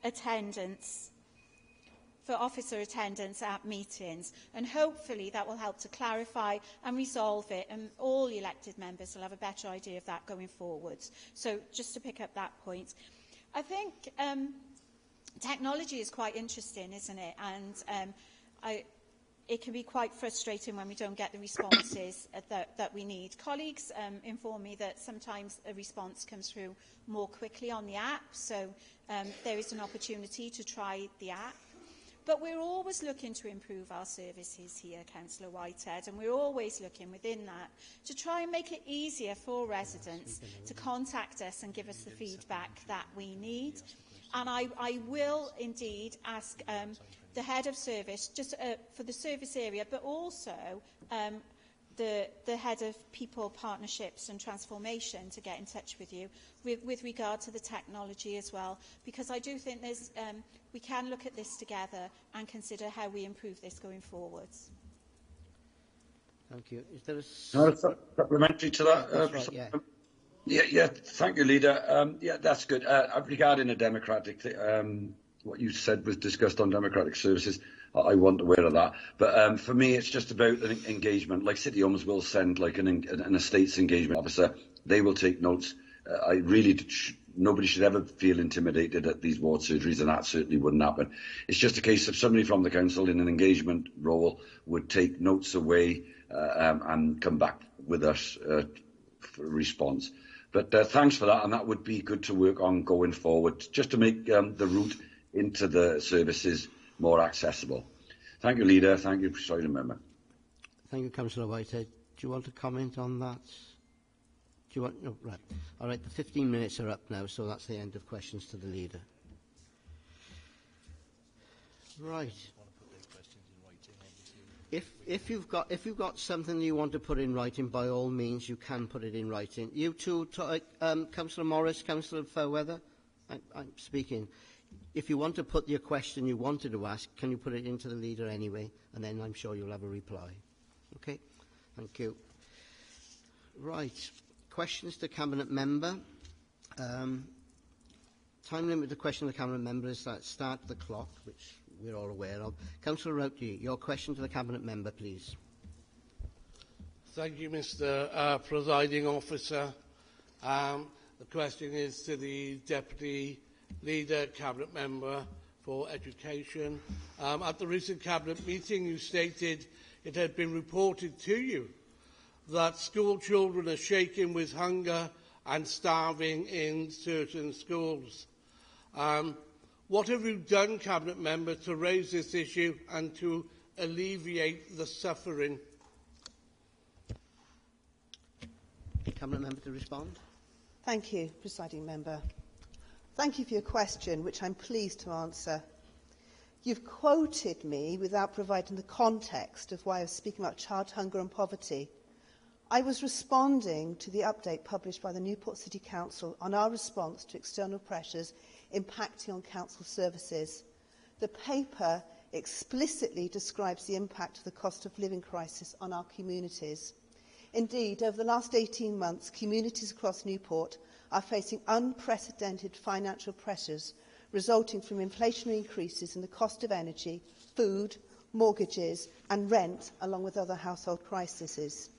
attendance, for officer attendance at meetings. And hopefully that will help to clarify and resolve it, and all elected members will have a better idea of that going forwards. So just to pick up that point. I think technology is quite interesting, isn't it? And it can be quite frustrating when we don't get the responses that we need. Colleagues inform me that sometimes a response comes through more quickly on the app, so there is an opportunity to try the app. But we're always looking to improve our services here, Councillor Whitehead, and we're always looking within that to try and make it easier for residents to contact us and give us the feedback that we need. And I will indeed ask the head of service, just for the service area, but also the head of people, partnerships and transformation to get in touch with you with regard to the technology as well, because I do think there's, we can look at this together and consider how we improve this going forwards. Thank you. Is there a supplementary to that? That's right, yeah. Yeah, thank you, Leader. Yeah, that's good. Regarding the democratic, what you said was discussed on democratic services. I wasn't aware of that. But for me, it's just about an engagement. Like City Homes will send like an estates engagement officer. They will take notes. Nobody should ever feel intimidated at these ward surgeries, and that certainly wouldn't happen. It's just a case of somebody from the council in an engagement role would take notes away and come back with us for a response. But thanks for that, and that would be good to work on going forward, just to make the route into the services more accessible. Thank you, Leader. Thank you, Presiding Member. Thank you, Councillor Whitehead. Do you want to comment on that? Do you want? No, right. All right, the 15 minutes are up now, so that's the end of questions to the Leader. Right. If you've got something you want to put in writing, by all means, you can put it in writing. You too, Councillor Morris, Councillor Fairweather, I'm speaking. If you want to put your question you wanted to ask, can you put it into the Leader anyway? And then I'm sure you'll have a reply. Okay? Thank you. Right. Questions to Cabinet Member. Time limit to question to the Cabinet Member is at start the clock, which we're all aware of. Councillor Routy, your question to the Cabinet Member, please. Thank you, Mr. Presiding Officer. The question is to the Deputy Leader, Cabinet Member for Education. At the recent Cabinet meeting, you stated it had been reported to you that school children are shaken with hunger and starving in certain schools. What have you done, Cabinet Member, to raise this issue and to alleviate the suffering? Cabinet Member to respond. Thank you, Presiding Member. Thank you for your question, which I'm pleased to answer. You've quoted me without providing the context of why I was speaking about child hunger and poverty. I was responding to the update published by the Newport City Council on our response to external pressures impacting on council services. The paper explicitly describes the impact of the cost of living crisis on our communities. Indeed, over the last 18 months, communities across Newport are facing unprecedented financial pressures resulting from inflationary increases in the cost of energy, food, mortgages and rent, along with other household crises.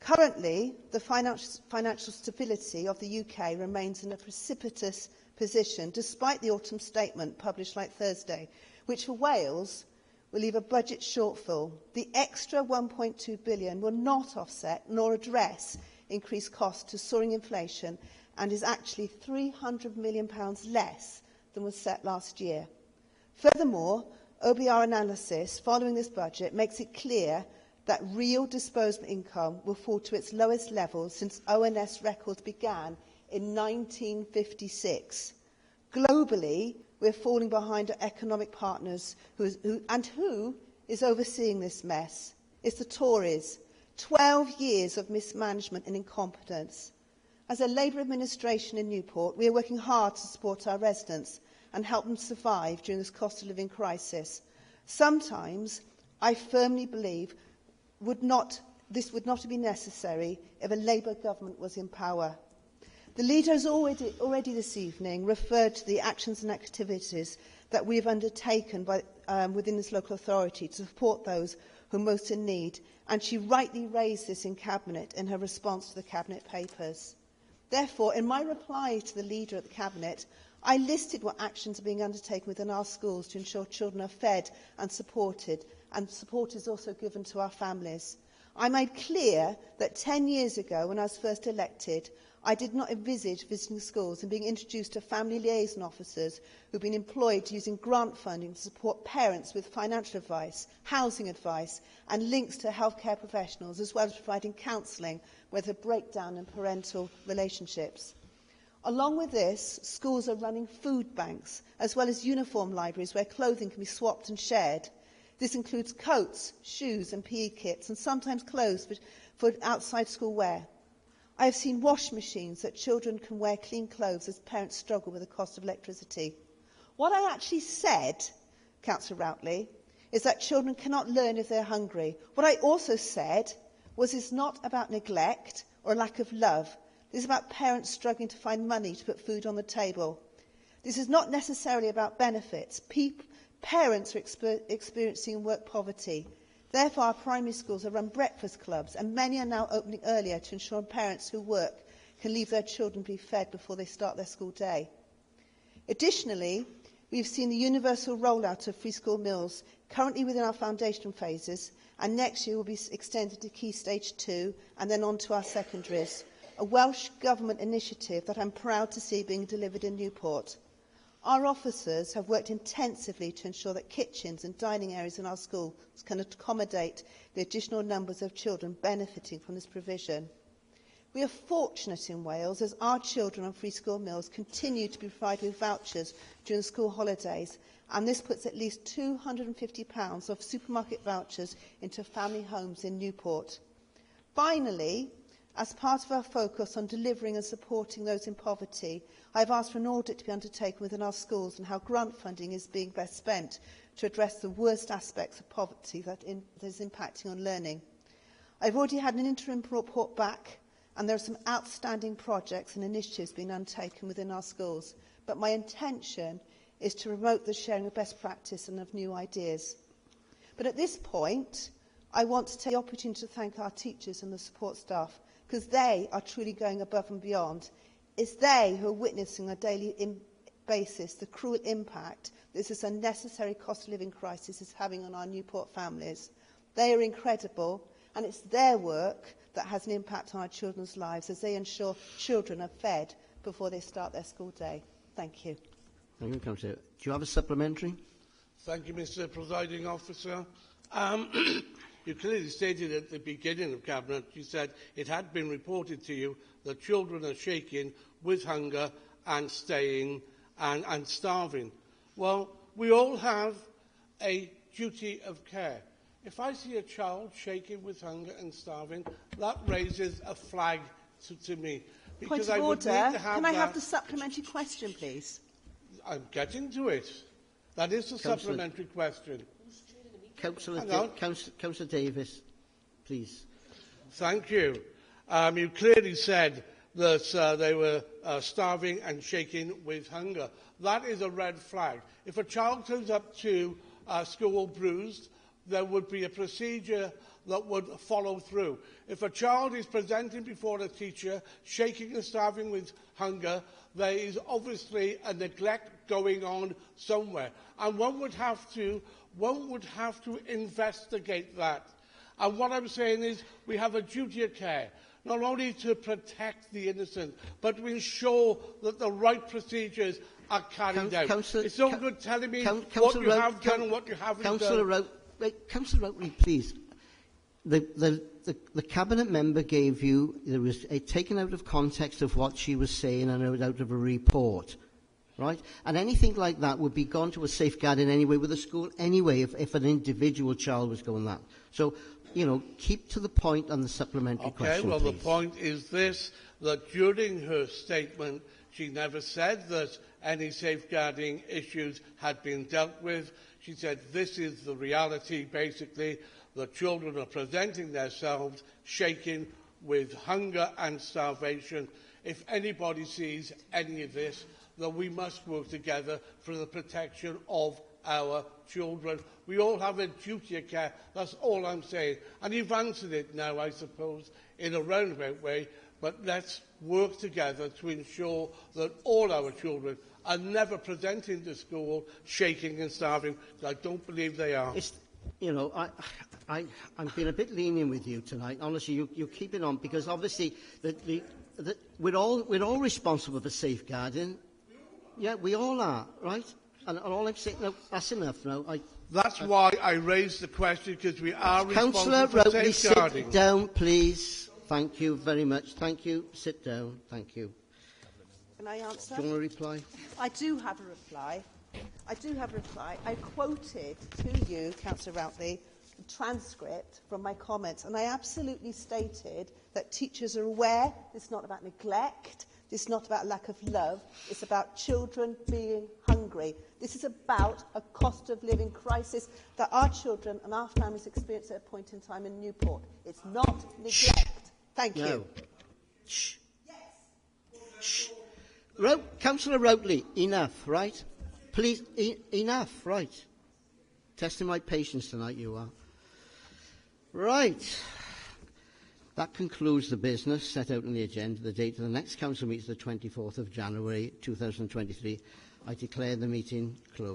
Currently, the financial stability of the UK remains in a precipitous position, despite the autumn statement published last Thursday, which for Wales will leave a budget shortfall. The extra £1.2 billion will not offset nor address increased costs to soaring inflation and is actually £300 million less than was set last year. Furthermore, OBR analysis following this budget makes it clear that real disposable income will fall to its lowest level since ONS records began in 1956. Globally, we're falling behind our economic partners who is overseeing this mess? It's the Tories. 12 years of mismanagement and incompetence. As a Labour administration in Newport, we are working hard to support our residents and help them survive during this cost of living crisis. Sometimes, I firmly believe, this would not have been necessary if a Labour government was in power. The leader has already this evening referred to the actions and activities that we have undertaken within this local authority to support those who are most in need, and she rightly raised this in Cabinet in her response to the Cabinet papers. Therefore, in my reply to the leader at the Cabinet, I listed what actions are being undertaken within our schools to ensure children are fed and support is also given to our families. I made clear that 10 years ago, when I was first elected, I did not envisage visiting schools and being introduced to family liaison officers who have been employed using grant funding to support parents with financial advice, housing advice and links to healthcare professionals, as well as providing counselling with a breakdown in parental relationships. Along with this, schools are running food banks, as well as uniform libraries where clothing can be swapped and shared. This includes coats, shoes and PE kits, and sometimes clothes for outside school wear. I have seen wash machines that children can wear clean clothes as parents struggle with the cost of electricity. What I actually said, Councillor Routley, is that children cannot learn if they're hungry. What I also said was it's not about neglect or a lack of love. This is about parents struggling to find money to put food on the table. This is not necessarily about benefits. Parents are experiencing work poverty. Therefore, our primary schools have run breakfast clubs, and many are now opening earlier to ensure parents who work can leave their children to be fed before they start their school day. Additionally, we have seen the universal rollout of free school meals, currently within our foundation phases, and next year will be extended to Key Stage 2 and then on to our secondaries, a Welsh Government initiative that I'm proud to see being delivered in Newport. Our officers have worked intensively to ensure that kitchens and dining areas in our schools can accommodate the additional numbers of children benefiting from this provision. We are fortunate in Wales as our children on free school meals continue to be provided with vouchers during school holidays, and this puts at least £250 of supermarket vouchers into family homes in Newport. Finally, as part of our focus on delivering and supporting those in poverty, I have asked for an audit to be undertaken within our schools and how grant funding is being best spent to address the worst aspects of poverty that is impacting on learning. I have already had an interim report back, and there are some outstanding projects and initiatives being undertaken within our schools, but my intention is to promote the sharing of best practice and of new ideas. But at this point, I want to take the opportunity to thank our teachers and the support staff, because they are truly going above and beyond. It's they who are witnessing on a daily basis the cruel impact this unnecessary cost of living crisis is having on our Newport families. They are incredible, and it's their work that has an impact on our children's lives as they ensure children are fed before they start their school day. Thank you. Thank you, Councillor. Do you have a supplementary? Thank you, Mr. Presiding Officer. You clearly stated at the beginning of Cabinet, you said it had been reported to you that children are shaking with hunger and starving. Well, we all have a duty of care. If I see a child shaking with hunger and starving, that raises a flag to me. Because Point of order. Can I have the supplementary question, please? I'm getting to it. That is the supplementary question. Councillor Davis, please. Thank you. You clearly said that they were starving and shaking with hunger. That is a red flag. If a child turns up to school bruised, there would be a procedure that would follow through. If a child is presenting before a teacher, shaking and starving with hunger, there is obviously a neglect going on somewhere. And one would have to investigate that. And what I'm saying is we have a duty of care, not only to protect the innocent, but to ensure that the right procedures are carried out. It's no good telling me what you have done and what you haven't done. Councillor Routley, please. The Cabinet member gave you, there was a taken out of context of what she was saying and out of a report, right? And anything like that would be gone to a safeguarding anyway with the school anyway if an individual child was going that. So, you know, keep to the point on the supplementary question, Okay, well, please. the point is this, that during her statement, she never said that any safeguarding issues had been dealt with. She said this is the reality, basically. The children are presenting themselves shaking with hunger and starvation. If anybody sees any of this, then we must work together for the protection of our children. We all have a duty of care. That's all I'm saying. And you've answered it now, I suppose, in a roundabout way. But let's work together to ensure that all our children are never presenting to school shaking and starving. I don't believe they are. You know, I'm being a bit lenient with you tonight. Honestly, you keep it on because obviously we're all responsible for safeguarding. Yeah, we all are, right? And all I'm saying, no, that's enough now. That's why I raised the question, because we are Councillor responsible for Routley, safeguarding. sit down, please. Thank you very much. Thank you. Sit down. Thank you. Can I answer? Do you want to reply? I do have a reply. I quoted to you, Councillor Routley, the transcript from my comments, and I absolutely stated that teachers are aware it's not about neglect, it's not about lack of love, it's about children being hungry. This is about a cost of living crisis that our children and our families experience at a point in time in Newport. It's not neglect. Thank you. Shh. Shh. Councillor Routley, enough, right? Please, enough, right? Testing my patience tonight, you are. Right. That concludes the business set out on the agenda. The date of the next council meeting is the 24th of January 2023. I declare the meeting closed.